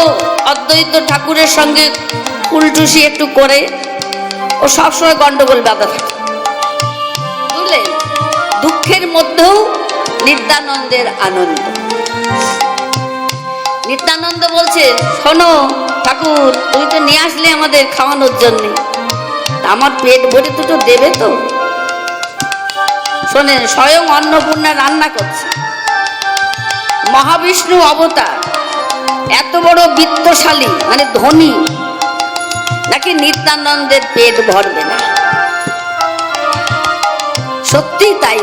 অদ্বৈত ঠাকুরের সঙ্গে ফুলটুসি একটু করে ও সবসময় গন্ডগোল বাঁধা থাকে, বুঝলেন? দুঃখের মধ্যেও নিত্যানন্দের আনন্দ। নিত্যানন্দ বলছে, শোনো ঠাকুর, তুমি তো নিয়ে আসলে আমাদের খাওয়ানোর জন্য, আমার পেট ভরে দুটো দেবে তো? শোনেন, স্বয়ং অন্নপূর্ণা রান্না করছে, মহাবিষ্ণু অবতার, এত বড় বিত্তশালী মানে ধনী, নাকি নিত্যানন্দের পেট ভরবে না? সত্যি তাই।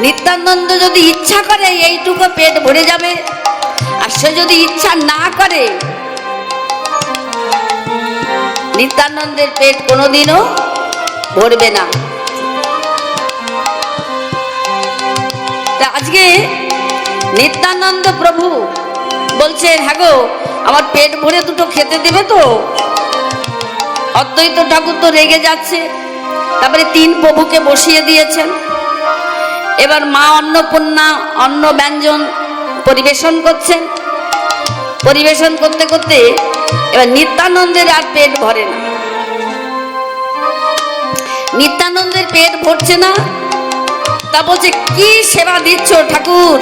নিত্যানন্দ যদি ইচ্ছা করে এইটুকু পেট ভরে যাবে, আর সে যদি ইচ্ছা না করে, নিত্যানন্দের পেট কোনোদিনও ভরবে না। তা আজকে নিত্যানন্দ প্রভু বলছেন, হ্যাঁ গো, আমার পেট ভরে দুটো খেতে দেবে তো? অদ্বৈত ঠাকুর তো রেগে যাচ্ছে। তারপরে তিন প্রভুকে বসিয়ে দিয়েছেন। এবার মা অন্নপূর্ণা অন্ন ব্যঞ্জন পরিবেশন করছেন। পরিবেশন করতে করতে এবার নিত্যানন্দের আর পেট ভরে না। নিত্যানন্দের পেট ভরছে না। তা বলছে, কি সেবা দিচ্ছ ঠাকুর?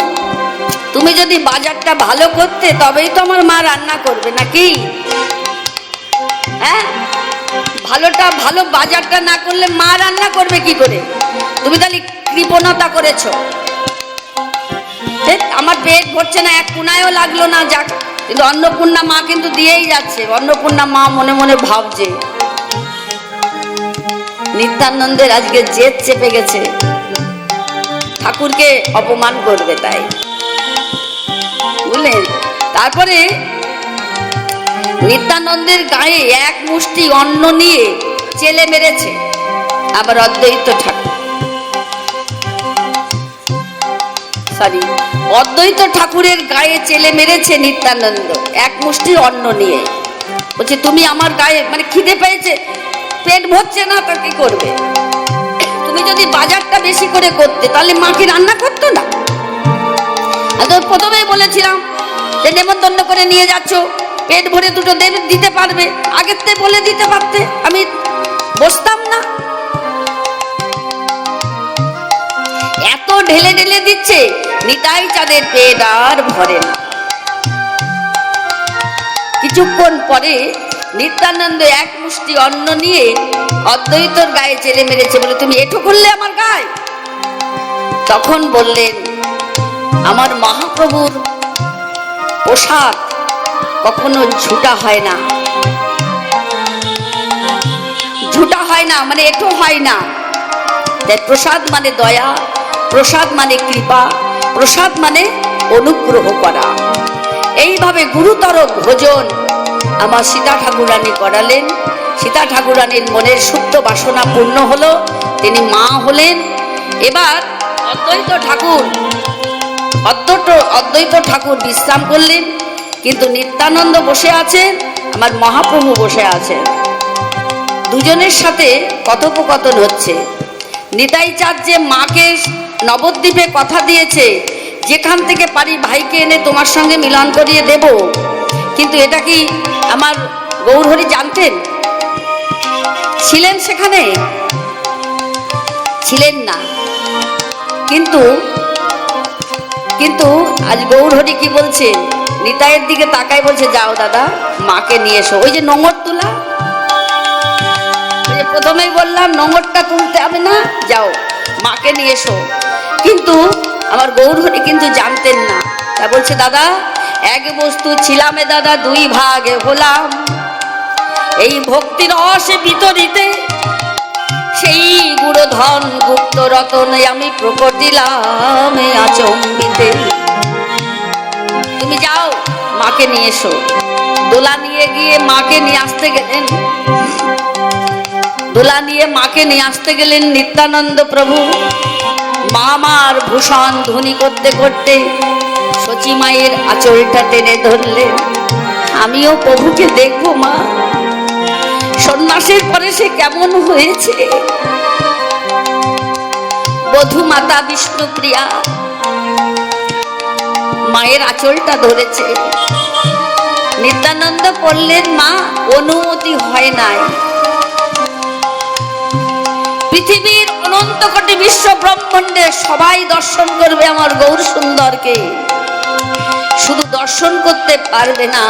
তুমি যদি বাজারটা ভালো করতে তবেই তো আমার মা রান্না করবে, নাকি? হ্যাঁ, ভালো বাজারটা না করলে মা রান্না করবে কি করে? তুমি তাহলে কৃপণতা করেছ। আমার পেট ভরছে না, এক কোনায়ও লাগলো না, যাক। কিন্তু অন্নপূর্ণা মা কিন্তু দিয়েই যাচ্ছে। অন্নপূর্ণা মা মনে মনে ভাবছে, নিত্যানন্দের আজকে জেদ চেপে গেছে, ঠাকুরকে অপমান করবে, তাই বুঝলেন? তারপরে নিত্যানন্দের গায়ে এক মুষ্টি অন্ন নিয়ে চেলে মেরেছে আবার অদ্বৈত ঠাকুর। অদ্বৈত ঠাকুরের গায়ে চেলে মেরেছে নিত্যানন্দ এক মুষ্টি অন্ন নিয়ে। বলছে, তুমি আমার গায়ে, মানে খিদে পেয়েছে, পেট ভরছে না, তা কি করবে? তুমি যদি বাজারটা বেশি করে করতে তাহলে মা কি রান্না করতো না? প্রথমেই বলেছিলাম যে নেমন্তন্ন করে নিয়ে যাচ্ছ, পেট ভরে দুটো দিতে পারবে, আগের থেকে বলে দিতে পারতে, আমি বসতাম না। এত ঢেলে ঢেলে দিচ্ছে, নিতাই চাঁদের পেট আর ভরে না। কিছুক্ষণ পরে নিত্যানন্দ এক মুষ্টি অন্ন নিয়ে অদ্বৈতর গায়ে চেলে মেরেছে। বলে, তুমি এঠো করলে আমার গায়ে? তখন বললেন, আমার মহাপ্রভুর পোশাক কখনো ঝুটা হয় না, ঝুটা হয় না মানে এঠো হয় না। তাই প্রসাদ মানে দয়া, প্রসাদ মানে কৃপা, প্রসাদ মানে অনুগ্রহ করা। এইভাবে গুরুতর ভোজন আমার সীতা ঠাকুরানী করালেন। সীতা ঠাকুরানীর মনের সুপ্ত বাসনা পূর্ণ হলো, তিনি মা হলেন। এবার অদ্বৈত ঠাকুর বিশ্রাম করলেন, কিন্তু নিত্যানন্দ বসে আছেন, আমার মহাপ্রভু বসে আছেন। দুজনের সাথে কথোপকথন হচ্ছে। নিতাই চাঁদ যে মাকে নবদ্বীপে কথা দিয়েছে, যেখান থেকে পারি ভাইকে এনে তোমার সঙ্গে মিলন করিয়ে দেব, কিন্তু এটা কি আমার গৌরহরি জানতেন? ছিলেন সেখানে? ছিলেন না। কিন্তু আজ গৌরহরি কি বলছে? নিতাইয়ের দিকে তাকায় বলছে, যাও দাদা, মাকে নিয়ে এসো। ওই যে নোঙর তোলা, ওই যে প্রথমেই বললাম নোঙরটা তুলতে হবে না, যাও মাকে নিয়ে এসো। কিন্তু আমার গৌরহরি কিন্তু জানতেন না। তা বলছে, দাদা, এক বস্তু ছিলামে দাদা, দুই ভাগে হলাম। এই ভক্তির রসে বিতরিতে সেই গুড় ধন গুপ্ত রতনে আমি প্রকট দিলাম আচম্বিতে। তুমি যাও, মাকে নিয়ে এসো। দোলা নিয়ে গিয়ে মাকে নিয়ে আসতে গেলেন। দোলা নিয়ে মাকে নিয়ে আসতে গেলেন নিত্যানন্দ প্রভু। মা মার ভূষণ ধ্বনি করতে করতে সচি মায়ের আঁচলটা টেনে ধরলেন। আমিও প্রভুকে দেখবো মা, সন্ন্যাসের পরে সে কেমন হয়েছে। বধূ মাতা বিষ্ণুপ্রিয়া মায়ের আঁচলটা ধরেছে। নিত্যানন্দ বললেন, মা, অনুমতি হয় নাই। পৃথিবীর অনন্ত কোটি বিশ্ব ব্রহ্মাণ্ডে সবাই দর্শন করবে আমার গৌর সুন্দরকে, শুধু দর্শন করতে পারবে না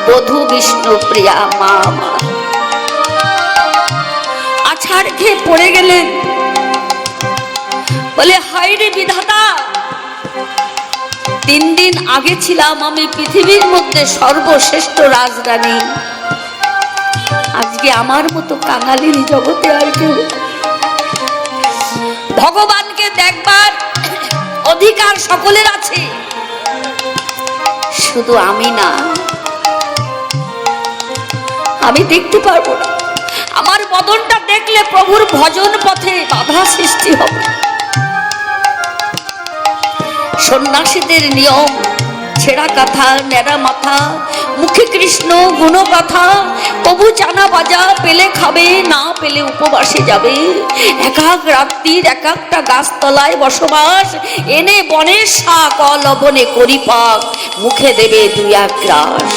বধূ বিষ্ণুপ্রিয়া মা আমার। আছাড় খেয়ে পড়ে গেলেন, বলে হায় রে বিধাতা, 3 দিন আগে ছিলাম আমি পৃথিবীর মধ্যে সর্বশ্রেষ্ঠ রাজরানী, আজকে আমার মতো কাঙালিনী জগতে আর কেউ। ভগবানকে দেখবার অধিকার সকলের আছে, শুধু আমি না, আমি দেখতে পারবো না। আমার বদনটা দেখলে প্রভুর ভজন পথে বাধা সৃষ্টি হবে। সন্ন্যাসীদের নিয়ম, ছেঁড়া কাঁথা, নেড়া মাথা, মুখে কৃষ্ণ গুণগাথা, প্রভু চানা বাজা, পেলে খাবে, না পেলে উপবাসে যাবে, এক এক রাত্রির এক একটা গাছতলায় বসবাস, এনে বনের শাক অলবনে করি পাক, মুখে দেবে 2-1 গ্রাস।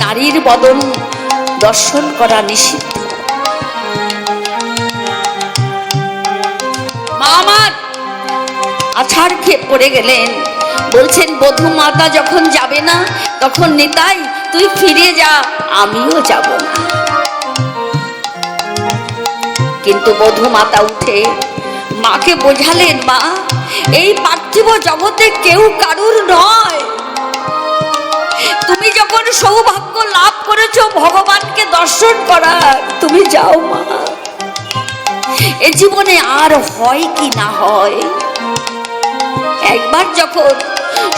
নারীর বদন দর্শন করা নিষিদ্ধ। মা আমার আছাড় খেয়ে পড়ে গেলেন, বলছেন বধূ মাতা যখন যাবে না তখন নিতাই তুই ফিরে যা, আমিও যাব না। কিন্তু বধূ মাতা উঠে মাকে বোঝালেন, মা এই পার্থিব জগতে কেউ কারুর নয়, তুমি যখন সৌভাগ্য লাভ করেছো ভগবানকে দর্শন করার, তুমি যাও মা, এ জীবনে আর হয় কি না হয়, একবার যখন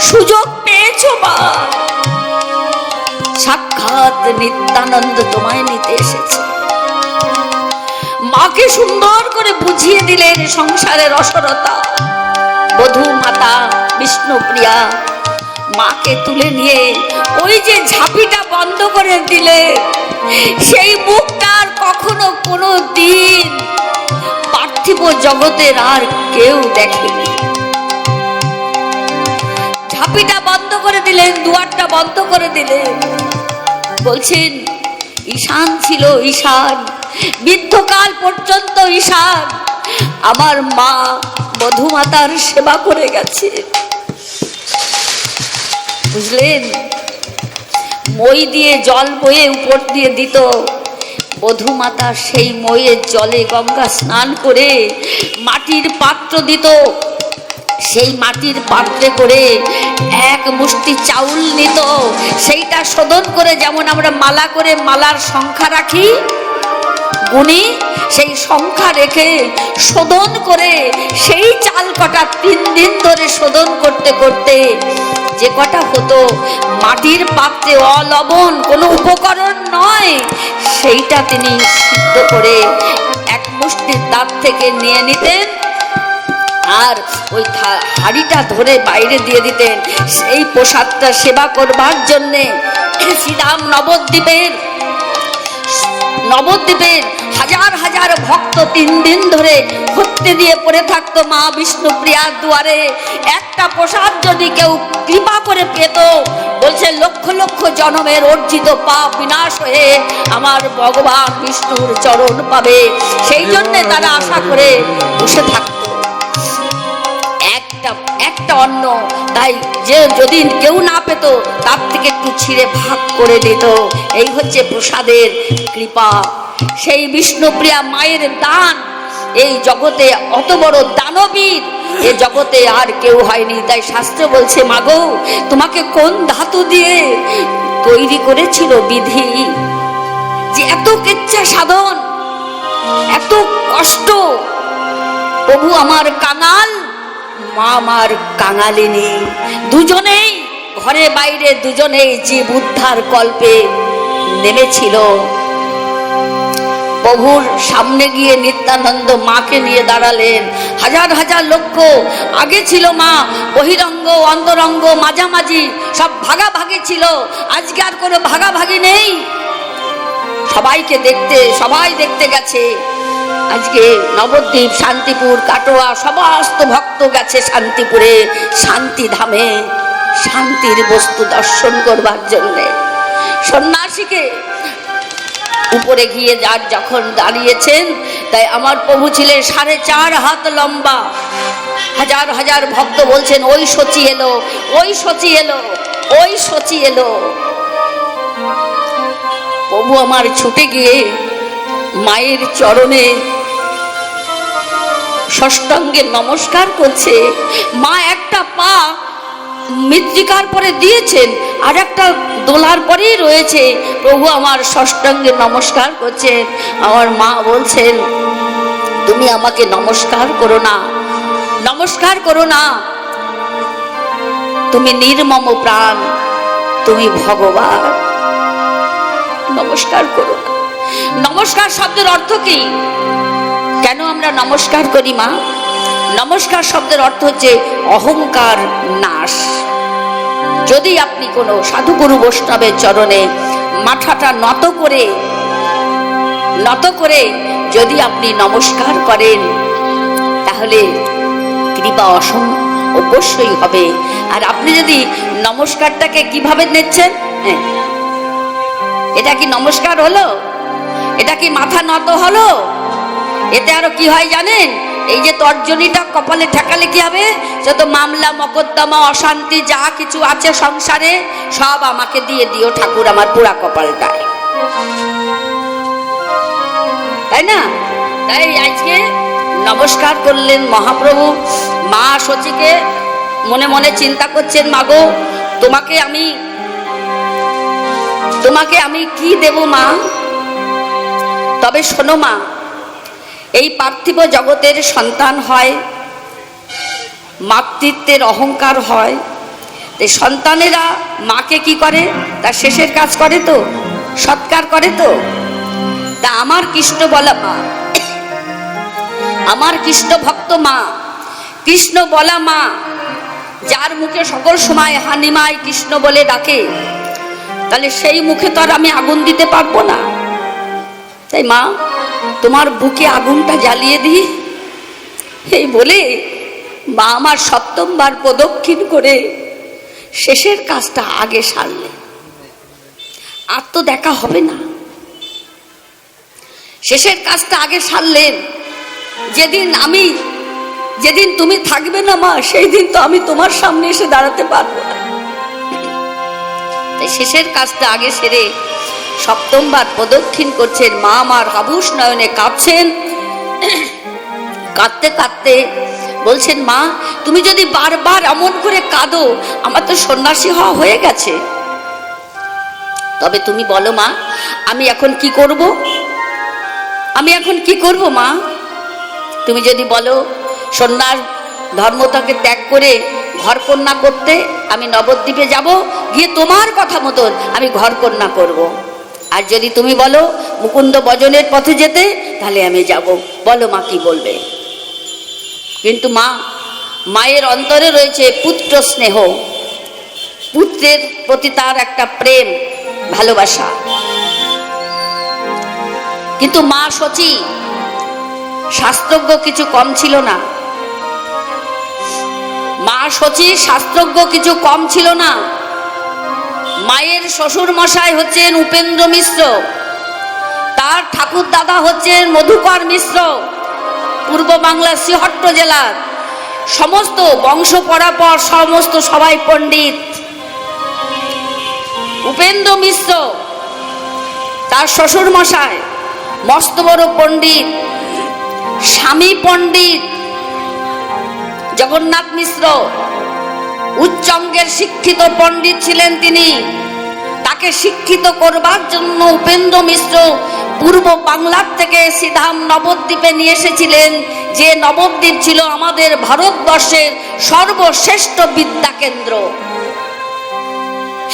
সুযোগ পেয়েছো মা, সাক্ষাৎ নিত্যানন্দ তোমায় নিতে এসেছে। মাকে সুন্দর করে বুঝিয়ে দিলেন সংসারের অসরতা। বধূ মাতা বিষ্ণুপ্রিয়া মাকে তুলে নিয়ে ওই যে ঝাঁপিটা বন্ধ করে দিলে, সেই মুখটা আর কখনো কোনো দিন পার্থিব জগতের আর কেউ দেখেনি। ঝাঁপিটা বন্ধ করে দিলেন, দুয়ারটা বন্ধ করে দিলেন। বলছেন ঈশান ছিল, ঈশান বৃদ্ধকাল পর্যন্ত ঈশান আমার মা বধূমাতার সেবা করে গেছে। বুঝলেন, মই দিয়ে জল বয়ে উপর দিয়ে দিত, বধূমাতা সেই মইয়ের জলে গঙ্গা স্নান করে মাটির পাত্র দিত, সেই মাটির পাত্রে করে 1 মুষ্টি চাউল নিত, সেইটা শোধন করে, যেমন আমরা মালা করে মালার সংখ্যা রাখি গুনি, সেই সংখ্যা রেখে শোধন করে সেই চাল কটা 3 দিন ধরে শোধন করতে করতে যে কটা হতো, মাটির পাত্রে অলবণ কোনো উপকরণ নয়, সেইটা তিনি সিদ্ধ করে 1 মুষ্টি তার থেকে নিয়ে নিতেন, আর ওই হাড়িটা ধরে বাইরে দিয়ে দিতেন। সেই প্রসাদটা সেবা করবার জন্যে শ্রীরাম নবদ্বীপের হাজার হাজার ভক্ত 3 দিন ধরে হত্যে দিয়ে পড়ে থাকতো মা বিষ্ণুপ্রিয়ার দুয়ারে। একটা প্রসাদ যদি কেউ কৃপা করে পেত, বলছে লক্ষ লক্ষ জন্মের অর্জিত পাপ বিনাশ হয়ে আমার ভগবান বিষ্ণুর চরণ পাবে। সেই জন্যে তারা আশা করে বসে থাকতো। একটা অন্ন, তাই যে যদি কেউ না পেত তার থেকে একটু ছিঁড়ে ভাগ করে দিত। এই হচ্ছে প্রসাদের কৃপা, সেই বিষ্ণুপ্রিয়া মায়ের দান। এই জগতে অত বড় দানবীর এ জগতে আর কেউ হয়নি। তাই শাস্ত্র বলছে, মাগো তোমাকে কোন ধাতু দিয়ে তৈরি করেছিল বিধি, যে এত কেচ্ছা সাধন, এত কষ্ট। প্রভু আমার কাঙাল, মা আমার কাঙালিনী, দুজনেই ঘরে বাইরে দুজনেই জীব উদ্ধার কল্পে নেমেছিল। প্রভুর সামনে গিয়ে নিত্যানন্দ মাকে নিয়ে দাঁড়ালেন। হাজার হাজার লক্ষ আগে ছিল মা, বহিরঙ্গ অন্তরঙ্গ মাঝামাঝি সব ভাগাভাগি ছিল। আজকে আর কোনো ভাগাভাগি নেই, সবাইকে দেখতে সবাই দেখতে গেছে। আজকে নবদ্বীপ, শান্তিপুর, কাটোয়া সমস্ত ভক্ত গেছে শান্তিপুরে, শান্তিধামে শান্তির বস্তু দর্শন করবার জন্যে। সন্ন্যাসীকে উপরে গিয়ে যার যখন দাঁড়িয়েছেন, তাই আমার প্রভু ছিলেন 4.5 হাত লম্বা। হাজার হাজার ভক্ত বলছেন ওই সচি এলো, ওই সচি এলো, ওই সচি এলো। প্রভু আমার ছুটে গিয়ে মায়ের চরণে ষষ্ঠাঙ্গে নমস্কার করছে। মা একটা পা মৃত্তিকার পরে দিয়েছেন, আর একটা দোলার পরেই রয়েছে। প্রভু আমার ষষ্ঠাঙ্গে নমস্কার করছেন। আমার মা বলছেন তুমি আমাকে নমস্কার করো না, নমস্কার করো না, তুমি নির্মম প্রাণ, তুমি ভগবান, নমস্কার করো না। নমস্কার শব্দের অর্থ কি? কেন আমরা নমস্কার করি মা? নমস্কার শব্দের অর্থ হচ্ছে অহংকার নাশ। যদি আপনি কোনো সাধুগুরু বৈষ্ণবের চরণে মাথাটা নত করে যদি আপনি নমস্কার করেন, তাহলে কৃপা অবশ্যই হবে। আর আপনি যদি নমস্কারটাকে কিভাবে নিচ্ছেন, এটা কি নমস্কার হলো? এটা কি মাথা নত হলো? এতে আরো কি হয় জানেন? এই যে তর্জনীটা কপালে ঠেকালে কি হবে? যত মামলা মকদ্দমা অশান্তি যা কিছু আছে সংসারে সব আমাকে দিয়ে দিও ঠাকুর, আমার পুরা কপালটায়, তাই না? তাই আজকে নমস্কার করলেন মহাপ্রভু। মা সচিকে মনে মনে চিন্তা করছেন, মাগো তোমাকে আমি কি দেব মা? তবে শোনো মা, এই পার্থিব জগতের সন্তান হয়, মাতৃত্বের অহংকার হয়। এই সন্তানেরা মাকে কি করে? তার শেষের কাজ করে তো, সৎকার করে তো। তা আমার কৃষ্ণ বলা মা, আমার কৃষ্ণ ভক্ত মা, কৃষ্ণ বলা মা, যার মুখে সকল সময় হানিমায় কৃষ্ণ বলে ডাকে, তাহলে সেই মুখে তো আর আমি আগুন দিতে পারবো না। তাই মা, তোমার বুকে আগুনটা জ্বালিয়ে দিই, এই বলে মা আমার 7ম বার প্রদক্ষিণ করে শেষের কাজটা আগে সারলে। আর তো দেখা হবে না। শেষের কাজটা আগে সারলেন। যেদিন তুমি থাকবে না মা, সেই দিন তো আমি তোমার সামনে এসে দাঁড়াতে পারবো না। তাই শেষের কাজটা আগে সেরে 7ম বার প্রদক্ষিণ করছেন। মা আমার হাবুস নয়নে কাঁদছেন। কাঁদতে কাঁদতে বলছেন, মা তুমি যদি বারবার এমন করে কাঁদো, আমার তো সন্ন্যাসী হওয়া হয়ে গেছে। তবে তুমি বলো মা, আমি এখন কি করব? আমি এখন কি করব মা? তুমি যদি বলো সন্ন্যাস ধর্মটাকে ত্যাগ করে ঘরকন্যা করতে, আমি নবদ্বীপে যাব, গিয়ে তোমার কথা মতন আমি ঘরকন্যা করব। আর যদি তুমি বলো মুকুন্দ ভজনের পথে যেতে, তাহলে আমি যাব। বলো মা কি বলবে? কিন্তু মায়ের অন্তরে রয়েছে পুত্র স্নেহ, পুত্রের প্রতি তার একটা প্রেম ভালোবাসা। কিন্তু মা সচি শাস্ত্রজ্ঞ কিছু কম ছিল না। মা সচি শাস্ত্রজ্ঞ কিছু কম ছিল না। মায়ের শ্বশুর মশাই হচ্ছেন উপেন্দ্র মিশ্র, তার ঠাকুর দাদা হচ্ছেন মধুকর মিশ্র, পূর্ব বাংলার সিংহট্ট জেলার সমস্ত বংশ পরাপর সমস্ত সবাই পণ্ডিত। উপেন্দ্র মিশ্র তার শ্বশুর মশাই মস্ত বড় পণ্ডিত, স্বামী পণ্ডিত জগন্নাথ মিশ্র উচ্চঙ্গের শিক্ষিত পণ্ডিত ছিলেন তিনি। তাকে শিক্ষিত করবার জন্য উপেন্দ্র মিশ্র পূর্ব বাংলার থেকে সিধাম নবদ্বীপে নিয়ে এসেছিলেন, যে নবদ্বীপ ছিল আমাদের ভারতবর্ষের সর্বশ্রেষ্ঠ বিদ্যা কেন্দ্র।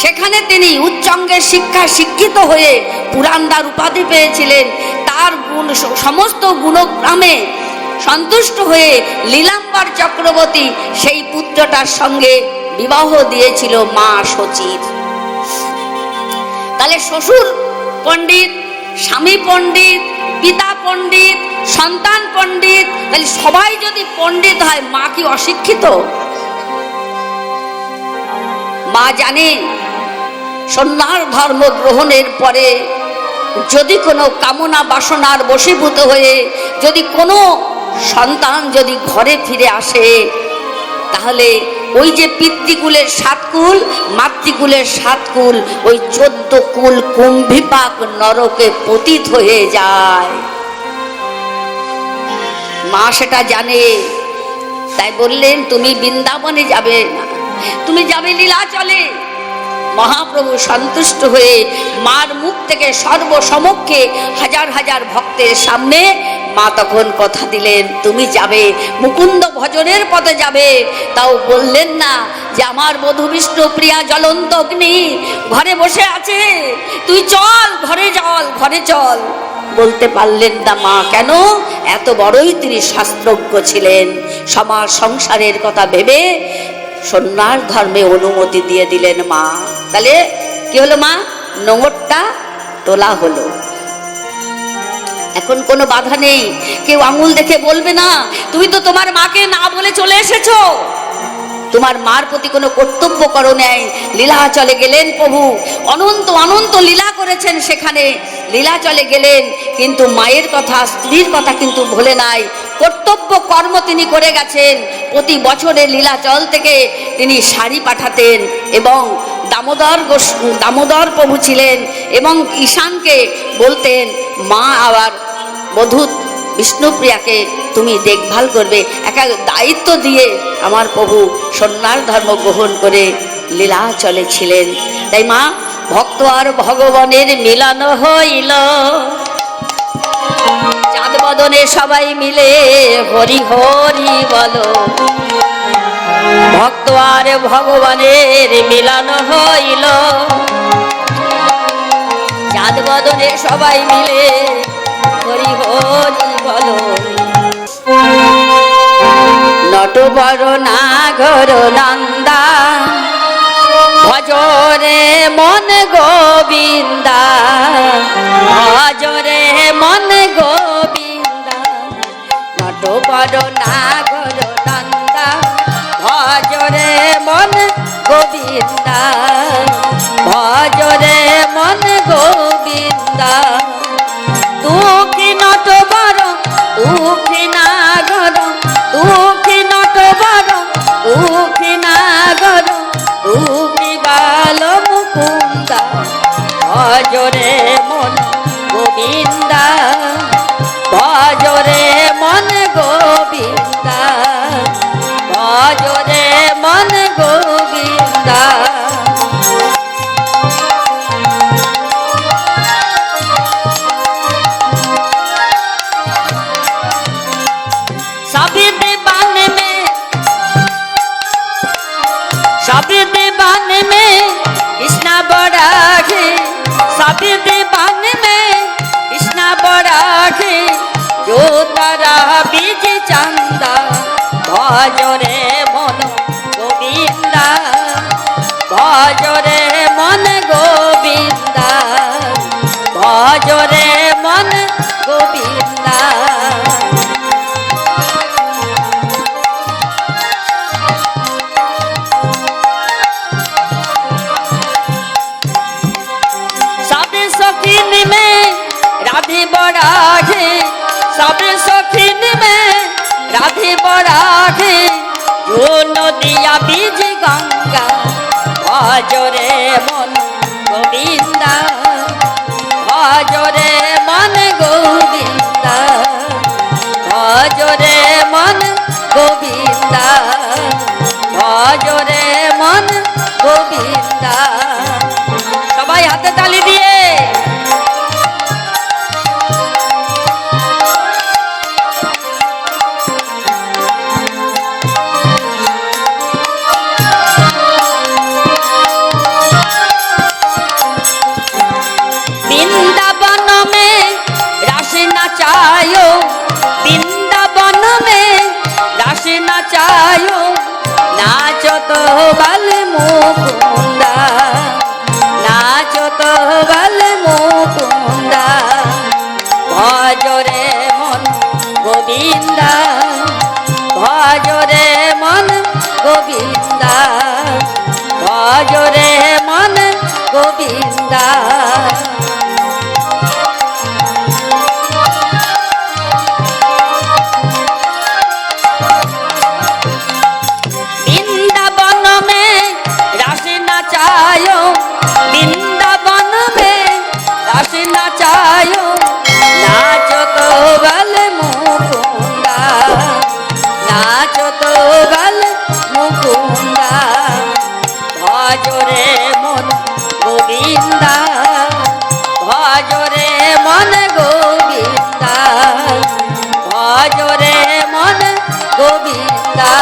সেখানে তিনি উচ্চঙ্গের শিক্ষিত হয়ে পুরান্দার উপাধি পেয়েছিলেন। তার সমস্ত গুণগ্রামে সন্তুষ্ট হয়ে লীলাম্বর চক্রবর্তী সেই পুত্রটার সঙ্গে বিবাহ দিয়েছিল মা সচির। তাহলে শ্বশুর পণ্ডিত, স্বামী পণ্ডিত, পিতা পণ্ডিত, সন্তান পণ্ডিত, তাহলে সবাই যদি পণ্ডিত হয়, মা কি অশিক্ষিত? মা জানে সন্ন্যাস ধর্ম গ্রহণের পরে যদি কোনো কামনা বাসনার বশীভূত হয়ে যদি কোনো সন্তান যদি ঘরে ফিরে আসে, তাহলে ওই যে পিতৃকুলের 7 কুল, মাতৃকুলের 7 কুল, ওই 14 কুল কুম্ভিপাক নরকে পতিত হয়ে যায়। মা সেটা জানে, তাই বললেন তুমি বৃন্দাবনে যাবে না, তুমি যাবে লীলাচলে। মহাপ্রভু সন্তুষ্ট হয়ে মার মুখ থেকে সর্বসমক্ষে হাজার হাজার ভক্তের সামনে মা তখন কথা দিলেন, তুমি যাবে মুকুন্দ ভজনের পথে যাবে। তাও বললেন না যে আমার বধূ বিষ্ণু প্রিয়া জ্বলন্ত অগ্নি ঘরে বসে আছে, তুই চল ঘরে, চল ঘরে চল। বলতে পারলেন না মা। কেন? এত বড়ই তিনি শাস্ত্রজ্ঞ ছিলেন। সমাজ সংসারের কথা ভেবে সন্ন্যাস ধর্মে অনুমতি দিয়ে দিলেন মা। তাহলে কি হলো মা? নোংরটা তোলা হলো। এখন কোনো বাধা নেই, কেউ আঙুল দেখে বলবে না তুমি তো তোমার মাকে না বলে চলে এসেছো। তোমার মার প্রতি কোনো কর্তব্য করো নাই। লীলাচলে গেলেন প্রভু, অনন্ত অনন্ত লীলা করেছেন সেখানে, লীলাচলে গেলেন, কিন্তু মায়ের কথা স্ত্রীর কথা কিন্তু ভুলে নাই। কর্তব্য কর্ম তিনি করে গেছেন। প্রতি বছরে লীলাচল থেকে তিনি শাড়ি পাঠাতেন এবং দামোদর প্রভু ছিলেন এবং ঈশানকে বলতেন মা আবার বধূ বিষ্ণুপ্রিয়াকে তুমি দেখভাল করবে। একটা দায়িত্ব দিয়ে আমার প্রভু সন্ন্যাস ধর্ম গ্রহণ করে লীলাচলে ছিলেন। তাই মা ভক্ত আর ভগবানের মিলন হইল, চাঁদ বদনে সবাই মিলে হরি হরি বলো। ভক্ত আর ভগবানের মিলন হইল, চাঁদ বদনে সবাই মিলে হরি হরি বলো। নটবর নাগর নন্দা ভজরে মন গোবিন্দা, ভজরে মন গোবিন্দা। নটবর নাগর নন্দা ভজরে মন গোবিন্দা, ভজরে মন গোবিন্দা। তুকি নটবর তুকি নাগর, তুকি নটবর তুকি নাগর, তুকি বাল মুকুন্দা। ভজরে মন গোবিন্দা, ভজরে মন গোবিন্দা, ভজরে মন গোবিন্দা। सब दीवान में कृष्णा बड़ा है, सब दीवान में कृष्णा बड़ा है। जो तारा बीज चंदा भजरे मन गोविंदा, भजरे मन गोविंदा, भजरे मन गोविंदा। राधे बड़ा है, सब सखीन में राधे बड़ा है। जो नदिया बीज गंगा भजरे मन गोविंदा, भजरे मन गोविंदा, भजरे मन गोविंदा, भजरे मन गोविंदा। सबाई हाथे ताली दिए नचायो, वृंदावन में रास नचायो। नाचो तो बल मुकुंदा, नाचो तो बल मुकुंदा। भजरे मन गोविंदा, भजरे मन गोविंदा, भजरे मन गोविंदा। ভজরে মন গোবিন্দা, ভজরে মন গোবিন্দা, ভজরে মন গোবিন্দা।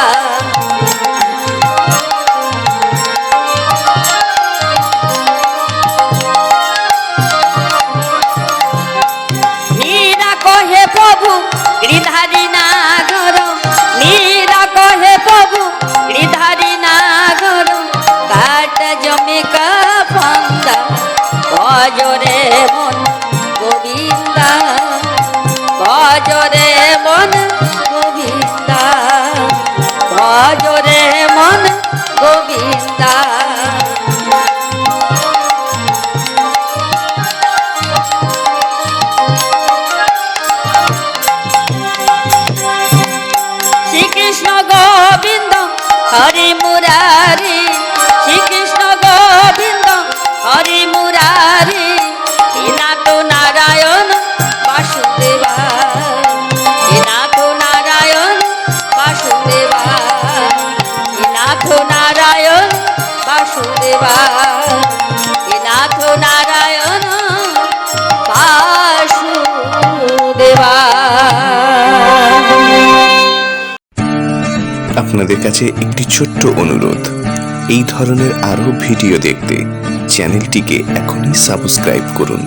মীরা কহে প্রভু গিরিধারী নাগর, মীরা কহে প্রভু গিরিধারী নাগর, কাট জমি কা ফান্দা, ভজরে মন গোবিন্দা, ভজরে মন গোবিন্দা, ভজরে মন গোবিন্দা। শ্রীকৃষ্ণ গোবিন্দ হরি মুরারি, শ্রীকৃষ্ণ গোবিন্দ হরি মুরারি, নাথ নারায়ণ বাসুদেবা, নাথ নারায়ণ বাসুদেবা, নাথ নারায়ণ বাসুদেবা, নাথ নারায়ণ বাসুদেবা। আপনাদের কাছে একটি ছোট্ট অনুরোধ, এই ধরনের আরও ভিডিও দেখতে চ্যানেলটিকে এখনই সাবস্ক্রাইব করুন।